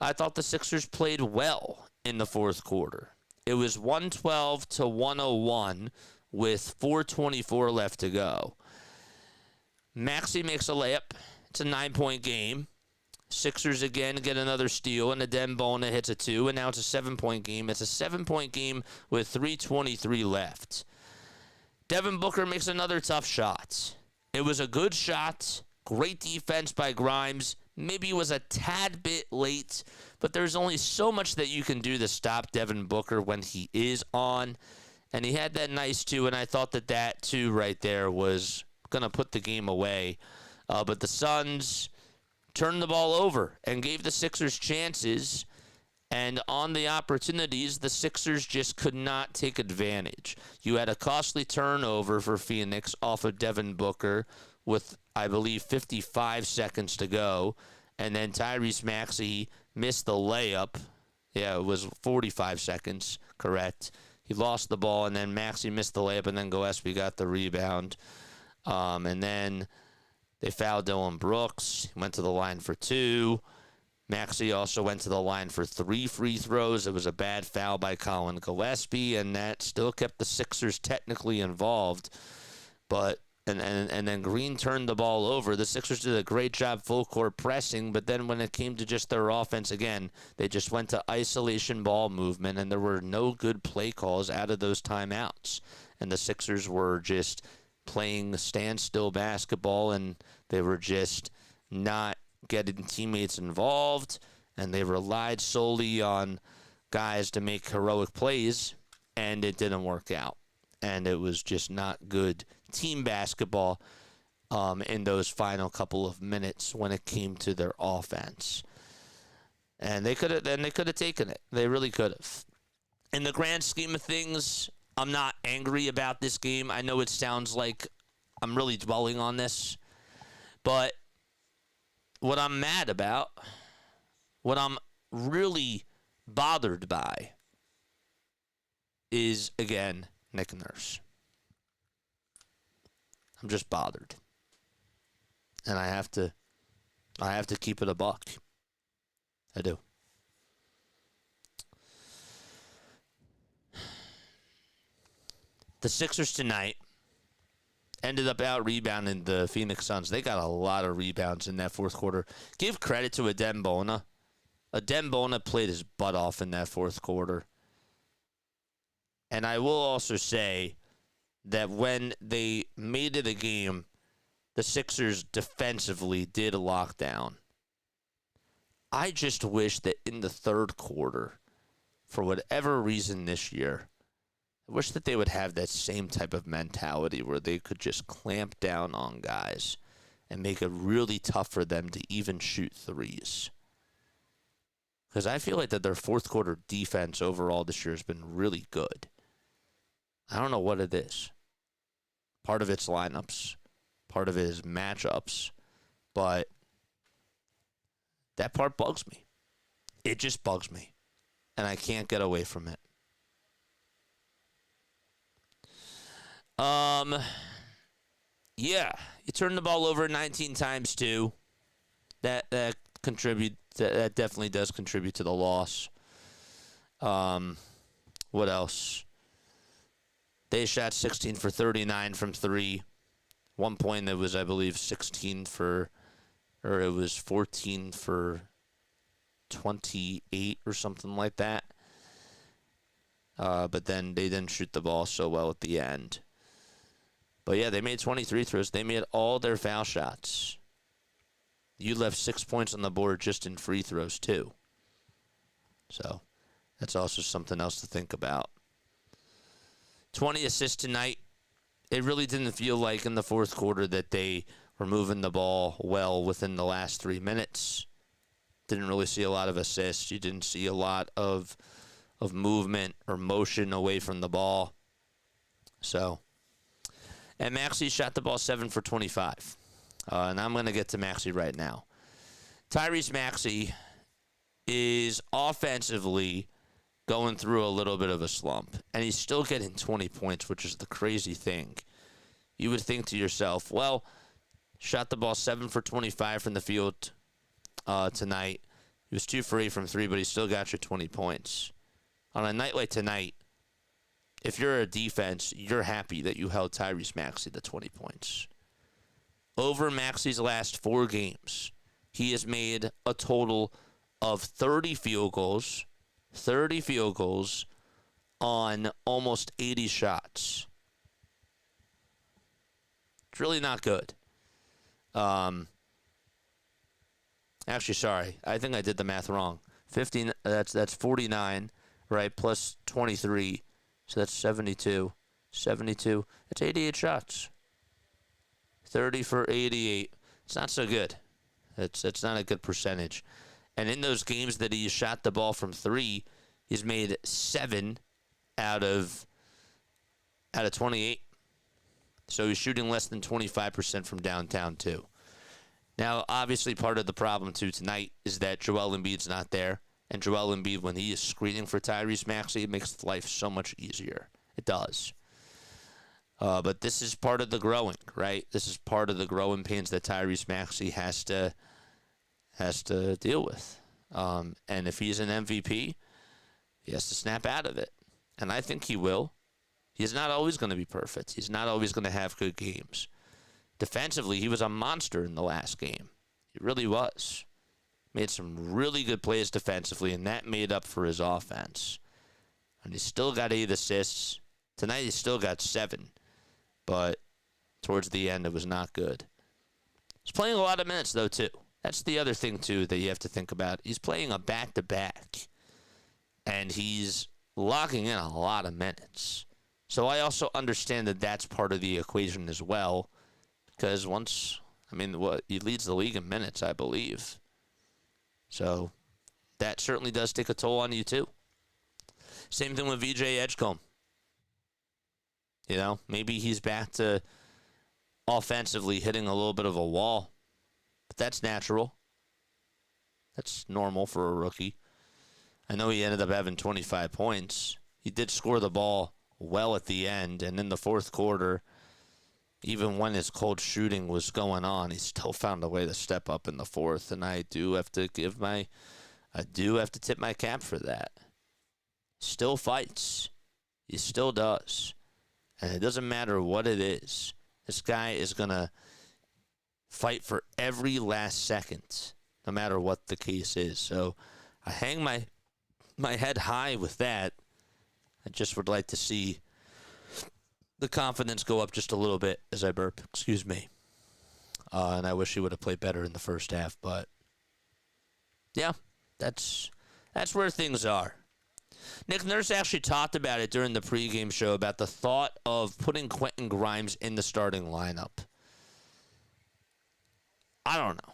I thought the Sixers played well in the fourth quarter. It was 112 to 101 with 4:24 left to go. Maxey makes a layup. It's a 9-point game. Sixers again get another steal, and Adembona hits a 2, and now it's a 7-point game. It's a 7-point game with 3:23 left. Devin Booker makes another tough shot. It was a good shot. Great defense by Grimes. Maybe it was a tad bit late, but there's only so much that you can do to stop Devin Booker when he is on. And he had that nice 2, and I thought that 2 right there was going to put the game away. But the Suns turned the ball over and gave the Sixers chances. And on the opportunities, the Sixers just could not take advantage. You had a costly turnover for Phoenix off of Devin Booker with, I believe, 55 seconds to go. And then Tyrese Maxey missed the layup. Yeah, it was 45 seconds, correct. He lost the ball, and then Maxey missed the layup, and then Gillespie got the rebound. And then they fouled Dylan Brooks. He went to the line for 2. Maxey also went to the line for 3 free throws. It was a bad foul by Colin Gillespie, and that still kept the Sixers technically involved. But and then Green turned the ball over. The Sixers did a great job full court pressing, but then when it came to just their offense again, they just went to isolation ball movement, and there were no good play calls out of those timeouts. And the Sixers were just playing standstill basketball, and they were just not getting teammates involved, and they relied solely on guys to make heroic plays, and it didn't work out. And it was just not good team basketball in those final couple of minutes when it came to their offense. And they could have taken it. They really could have. In the grand scheme of things, I'm not angry about this game. I know it sounds like I'm really dwelling on this, but what I'm mad about, what I'm really bothered by, is, again, Nick Nurse. I'm just bothered. And I have to keep it a buck. I do. The Sixers tonight ended up out-rebounding the Phoenix Suns. They got a lot of rebounds in that fourth quarter. Give credit to Adembona. Adembona played his butt off in that fourth quarter. And I will also say that when they made it a game, the Sixers defensively did lock down. I just wish that in the third quarter, for whatever reason this year, I wish that they would have that same type of mentality where they could just clamp down on guys and make it really tough for them to even shoot threes. Because I feel like that their fourth quarter defense overall this year has been really good. I don't know what it is. Part of it's lineups. Part of it is matchups. But that part bugs me. It just bugs me. and I can't get away from it. Yeah, you turn the ball over 19 times too. That definitely does contribute to the loss. What else? They shot 16 for 39 from 3. One point it was, I believe, 14 for 28 or something like that. But then they didn't shoot the ball so well at the end. But yeah, they made 23 throws. They made all their foul shots. You left 6 points on the board just in free throws too. So that's also something else to think about. 20 assists tonight. It really didn't feel like in the fourth quarter that they were moving the ball well within the last 3 minutes. Didn't really see a lot of assists. You didn't see a lot of movement or motion away from the ball. So, and Maxey shot the ball 7 for 25. And I'm going to get to Maxey right now. Tyrese Maxey is offensively going through a little bit of a slump, and he's still getting 20 points, which is the crazy thing. You would think to yourself, well, shot the ball 7 for 25 from the field tonight. He was 2 for 8 from 3, but he still got you 20 points. On a night like tonight, if you're a defense, you're happy that you held Tyrese Maxey to 20 points. Over Maxey's last 4 games, he has made a total of 30 field goals on almost 80 shots. It's really not good. Actually, sorry. I think I did the math wrong. 15, that's 49, right, plus 23. So that's 72. 72. That's 88 shots. 30 for 88. It's not so good. It's not a good percentage. And in those games that he shot the ball from 3, he's made 7 out of 28. So he's shooting less than 25% from downtown too. Now, obviously, part of the problem too tonight is that Joel Embiid's not there. And Joel Embiid, when he is screening for Tyrese Maxey, it makes life so much easier. It does. But this is part of the growing, right? This is part of the growing pains that Tyrese Maxey has to deal with. And if he's an MVP, he has to snap out of it. And I think he will. He's not always going to be perfect. He's not always going to have good games. Defensively, he was a monster in the last game. He really was. Made some really good plays defensively, and that made up for his offense. And he still got 8 assists. Tonight he still got 7. But towards the end, it was not good. He's playing a lot of minutes, though, too. That's the other thing, too, that you have to think about. He's playing a back-to-back. And he's locking in a lot of minutes. So I also understand that that's part of the equation as well. Because he leads the league in minutes, I believe. So that certainly does take a toll on you, too. Same thing with VJ Edgecombe. You know, maybe he's back to offensively hitting a little bit of a wall. But that's natural. That's normal for a rookie. I know he ended up having 25 points. He did score the ball well at the end. And in the fourth quarter, even when his cold shooting was going on, he still found a way to step up in the fourth. And I do have to tip my cap for that. Still fights. He still does. And it doesn't matter what it is. This guy is going to fight for every last second, no matter what the case is. So I hang my head high with that. I just would like to see the confidence go up just a little bit as I burp. Excuse me. And I wish he would have played better in the first half. But, yeah, that's where things are. Nick Nurse actually talked about it during the pregame show about the thought of putting Quentin Grimes in the starting lineup. I don't know.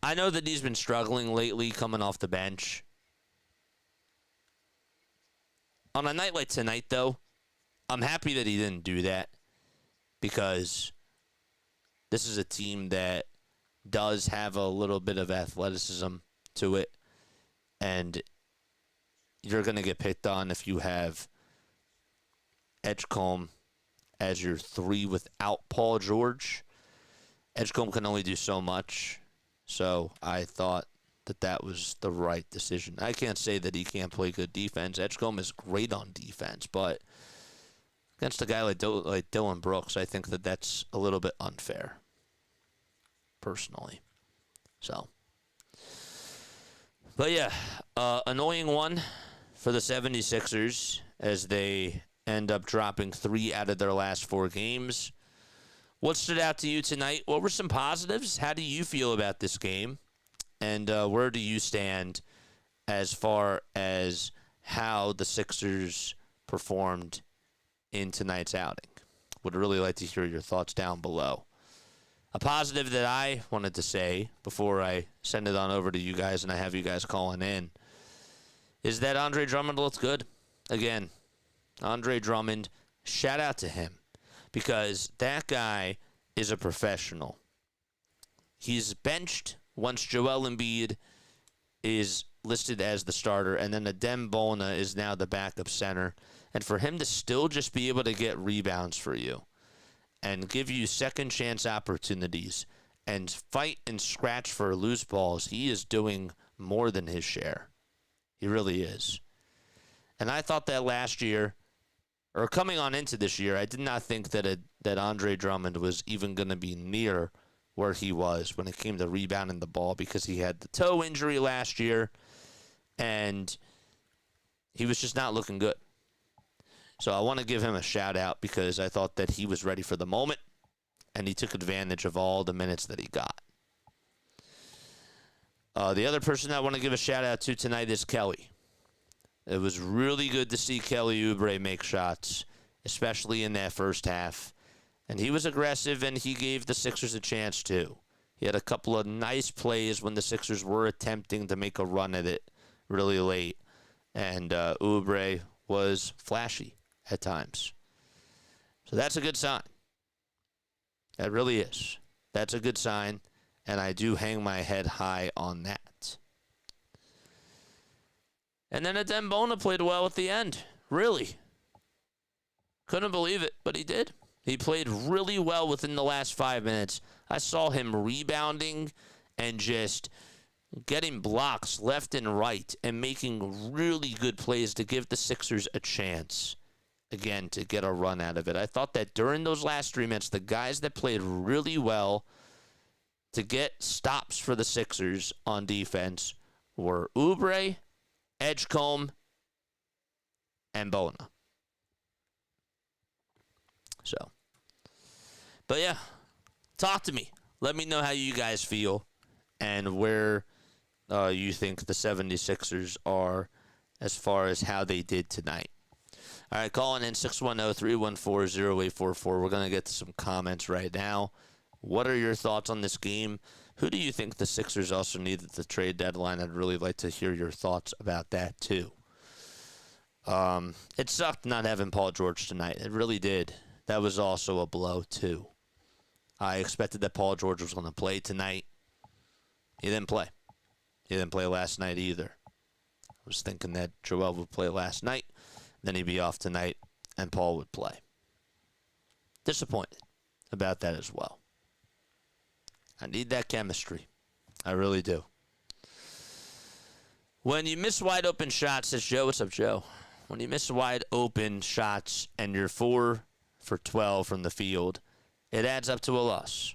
I know that he's been struggling lately coming off the bench. On a night like tonight, though, I'm happy that he didn't do that because this is a team that does have a little bit of athleticism to it. And you're going to get picked on if you have Edgecombe as your 3 without Paul George. Edgecombe can only do so much, so I thought that was the right decision. I can't say that he can't play good defense. Edgecombe is great on defense, but against a guy like Dylan Brooks, I think that's a little bit unfair, personally. So, but yeah, annoying one for the 76ers as they end up dropping 3 out of their last 4 games. What stood out to you tonight? What were some positives? How do you feel about this game? And where do you stand as far as how the Sixers performed in tonight's outing? Would really like to hear your thoughts down below. A positive that I wanted to say before I send it on over to you guys and I have you guys calling in is that Andre Drummond looked good. Again, Andre Drummond, shout out to him because that guy is a professional. He's benched once Joel Embiid is listed as the starter, and then Adem Bona is now the backup center. And for him to still just be able to get rebounds for you and give you second chance opportunities and fight and scratch for loose balls, he is doing more than his share. He really is. And I thought that last year, or coming on into this year, I did not think that Andre Drummond was even going to be near where he was when it came to rebounding the ball because he had the toe injury last year and he was just not looking good. So I want to give him a shout out because I thought that he was ready for the moment and he took advantage of all the minutes that he got. The other person I want to give a shout out to tonight is Kelly. It was really good to see Kelly Oubre make shots, especially in that first half. And he was aggressive, and he gave the Sixers a chance, too. He had a couple of nice plays when the Sixers were attempting to make a run at it really late. And Oubre was flashy at times. So that's a good sign. That really is. That's a good sign, and I do hang my head high on that. And then Adem Bona played well at the end. Really. Couldn't believe it, but he did. He played really well within the last 5 minutes. I saw him rebounding and just getting blocks left and right and making really good plays to give the Sixers a chance, again, to get a run out of it. I thought that during those last 3 minutes, the guys that played really well to get stops for the Sixers on defense were Oubre, Edgecombe, and Bona. So, but yeah, talk to me. Let me know how you guys feel and where you think the 76ers are as far as how they did tonight. All right, calling in 610-314-0844. We're going to get to some comments right now. What are your thoughts on this game? Who do you think the Sixers also need at the trade deadline? I'd really like to hear your thoughts about that, too. It sucked not having Paul George tonight. It really did. That was also a blow, too. I expected that Paul George was going to play tonight. He didn't play. He didn't play last night either. I was thinking that Joel would play last night, then he'd be off tonight, and Paul would play. Disappointed about that as well. I need that chemistry. I really do. When you miss wide open shots, says Joe. What's up, Joe? When you miss wide open shots and you're 4 for 12 from the field, it adds up to a loss.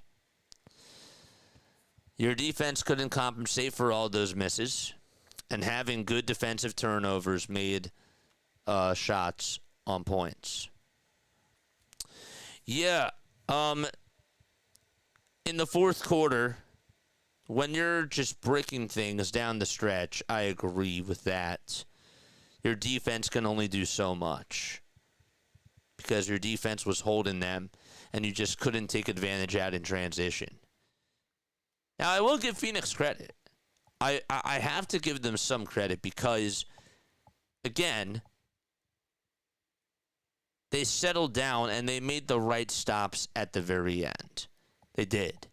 Your defense couldn't compensate for all those misses, and having good defensive turnovers made shots on points. Yeah, in the fourth quarter, when you're just breaking things down the stretch, I agree with that. Your defense can only do so much because your defense was holding them, and you just couldn't take advantage out in transition. Now, I will give Phoenix credit. I have to give them some credit because, again, they settled down and they made the right stops at the very end. They did.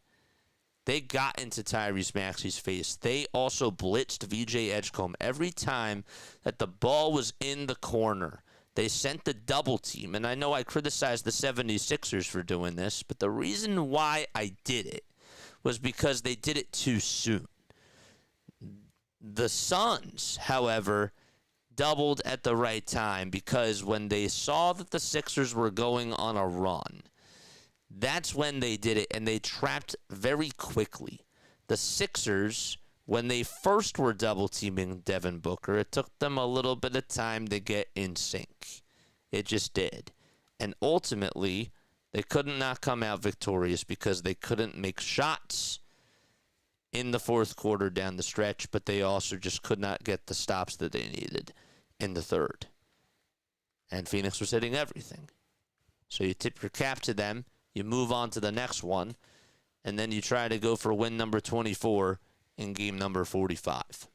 They got into Tyrese Maxey's face. They also blitzed VJ Edgecombe every time that the ball was in the corner. They sent the double team, and I know I criticized the 76ers for doing this, but the reason why I did it was because they did it too soon. The Suns, however, doubled at the right time because when they saw that the Sixers were going on a run, that's when they did it, and they trapped very quickly. The Sixers, when they first were double-teaming Devin Booker, it took them a little bit of time to get in sync. It just did. And ultimately, they could not come out victorious because they couldn't make shots in the fourth quarter down the stretch, but they also just could not get the stops that they needed in the third. And Phoenix was hitting everything. So you tip your cap to them, you move on to the next one, and then you try to go for win number 24 in game number 45.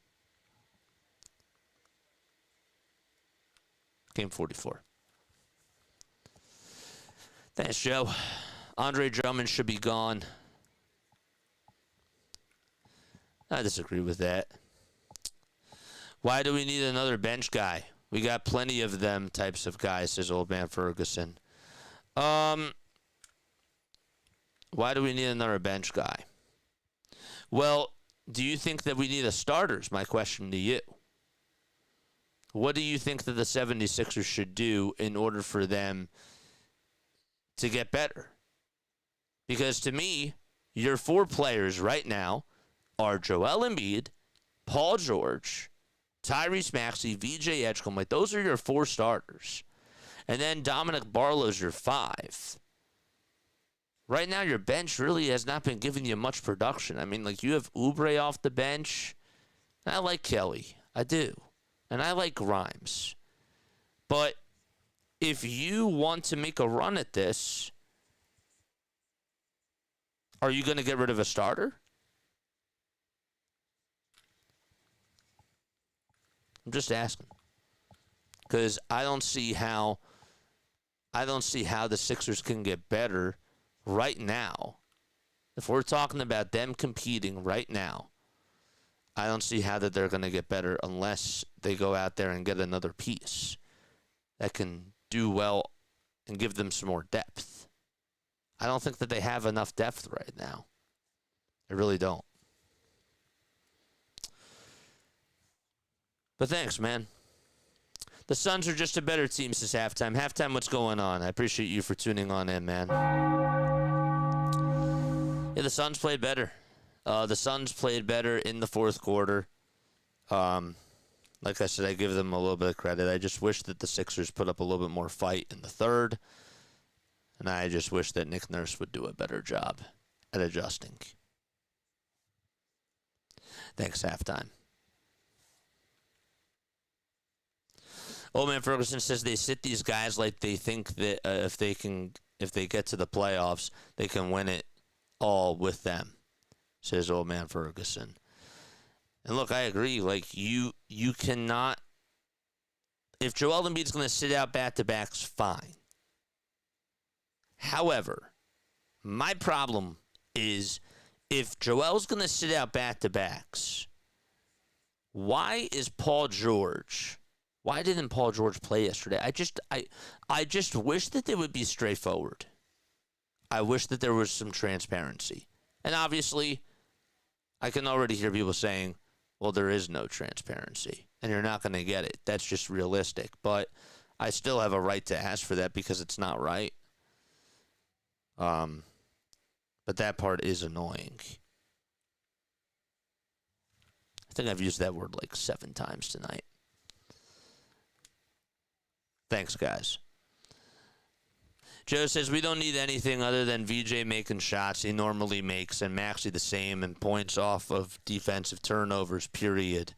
Game 44. Thanks, Joe. Andre Drummond should be gone. I disagree with that. Why do we need another bench guy? We got plenty of them types of guys, says old man Ferguson. Why do we need another bench guy? Well, do you think that we need a starter is my question to you. What do you think that the 76ers should do in order for them to get better? Because to me, your four players right now are Joel Embiid, Paul George, Tyrese Maxey, VJ Edgecombe. Like, those are your four starters. And then Dominic Barlow's your five. Right now, your bench really has not been giving you much production. I mean, like, you have Oubre off the bench. I like Kelly. I do. And I like Grimes. But if you want to make a run at this, are you going to get rid of a starter? I'm just asking. Because I don't see how the Sixers can get better right now. If we're talking about them competing right now, I don't see how that they're going to get better unless they go out there and get another piece that can do well and give them some more depth. I don't think that they have enough depth right now. I really don't. But thanks, man. The Suns are just a better team since halftime. Halftime, what's going on? I appreciate you for tuning on in, man. Yeah, the Suns played better. The Suns played better in the fourth quarter. Like I said, I give them a little bit of credit. I just wish that the Sixers put up a little bit more fight in the third. And I just wish that Nick Nurse would do a better job at adjusting. Thanks, halftime. Old man Ferguson says they sit these guys like they think that if they get to the playoffs, they can win it all with them, says old man Ferguson. And look, I agree. Like, you cannot. If Joel Embiid's going to sit out back-to-backs, fine. However, my problem is if Joel's going to sit out back-to-backs, why didn't Paul George play yesterday? I just wish that they would be straightforward. I wish that there was some transparency. And obviously, I can already hear people saying, well, there is no transparency, and you're not going to get it. That's just realistic. But I still have a right to ask for that because it's not right. But that part is annoying. I think I've used that word like 7 times tonight. Thanks, guys. Joe says, we don't need anything other than VJ making shots he normally makes and Maxey the same and points off of defensive turnovers, period.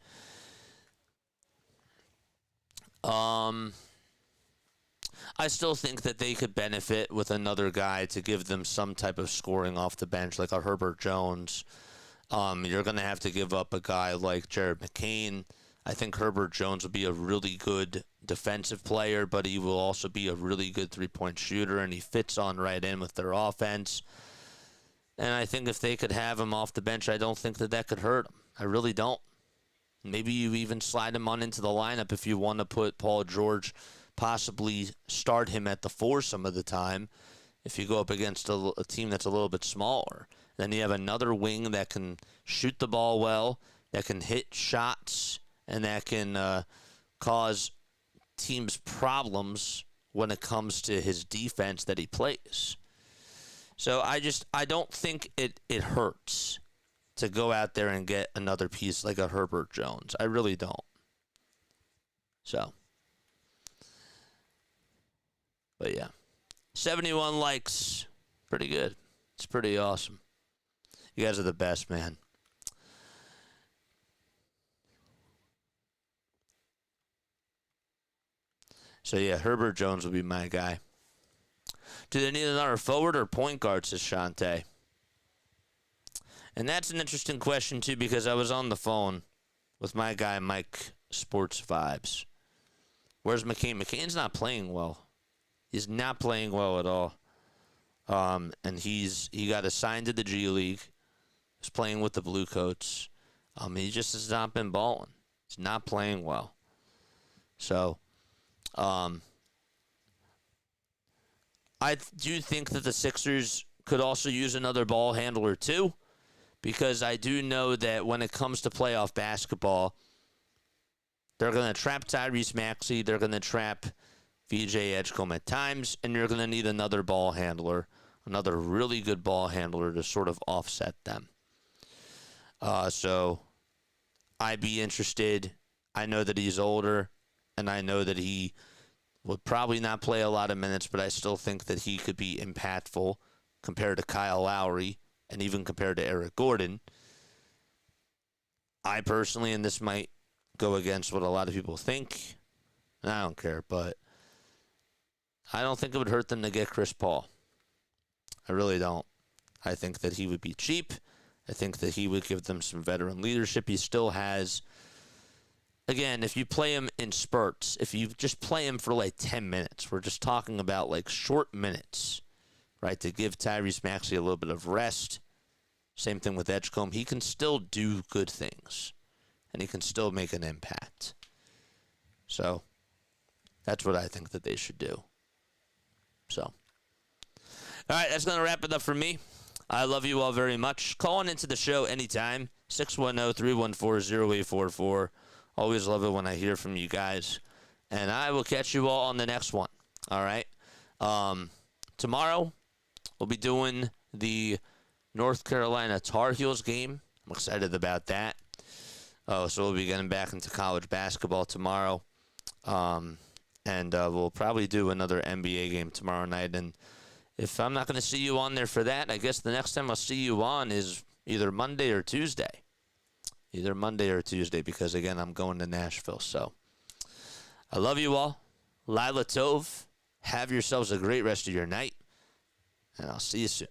I still think that they could benefit with another guy to give them some type of scoring off the bench, like a Herbert Jones. You're going to have to give up a guy like Jared McCain. I think Herbert Jones will be a really good defensive player, but he will also be a really good three-point shooter, and he fits on right in with their offense. And I think if they could have him off the bench, I don't think that could hurt him. I really don't. Maybe you even slide him on into the lineup if you want to put Paul George, possibly start him at the 4 some of the time if you go up against a team that's a little bit smaller. Then you have another wing that can shoot the ball well, that can hit shots, and that can cause teams problems when it comes to his defense that he plays. So I don't think it hurts to go out there and get another piece like a Herbert Jones. I really don't. So, but yeah, 71 likes, pretty good. It's pretty awesome. You guys are the best, man. So yeah, Herbert Jones will be my guy. Do they need another forward or point guard, says Shante? And that's an interesting question, too, because I was on the phone with my guy, Mike Sports Vibes. Where's McCain? McCain's not playing well. He's not playing well at all. And he got assigned to the G League. He's playing with the Blue Coats. He just has not been balling. He's not playing well. So, I do think that the Sixers could also use another ball handler too, because I do know that when it comes to playoff basketball, they're going to trap Tyrese Maxey, they're going to trap VJ Edgecombe at times, and you're going to need another ball handler, another really good ball handler to sort of offset them. So I'd be interested. I know that he's older, and I know that he would probably not play a lot of minutes, but I still think that he could be impactful compared to Kyle Lowry and even compared to Eric Gordon. I personally, and this might go against what a lot of people think, and I don't care, but I don't think it would hurt them to get Chris Paul. I really don't. I think that he would be cheap. I think that he would give them some veteran leadership. He still has... Again, if you play him in spurts, if you just play him for like 10 minutes, we're just talking about like short minutes, right, to give Tyrese Maxey a little bit of rest. Same thing with Edgecombe. He can still do good things, and he can still make an impact. So that's what I think that they should do. So, all right, that's going to wrap it up for me. I love you all very much. Call on into the show anytime, 610-314-0844. Always love it when I hear from you guys. And I will catch you all on the next one. All right? Tomorrow, we'll be doing the North Carolina Tar Heels game. I'm excited about that. So we'll be getting back into college basketball tomorrow. And we'll probably do another NBA game tomorrow night. And if I'm not going to see you on there for that, I guess the next time I'll see you on is either Monday or Tuesday. Because, again, I'm going to Nashville. So, I love you all. Lila Tov. Have yourselves a great rest of your night. And I'll see you soon.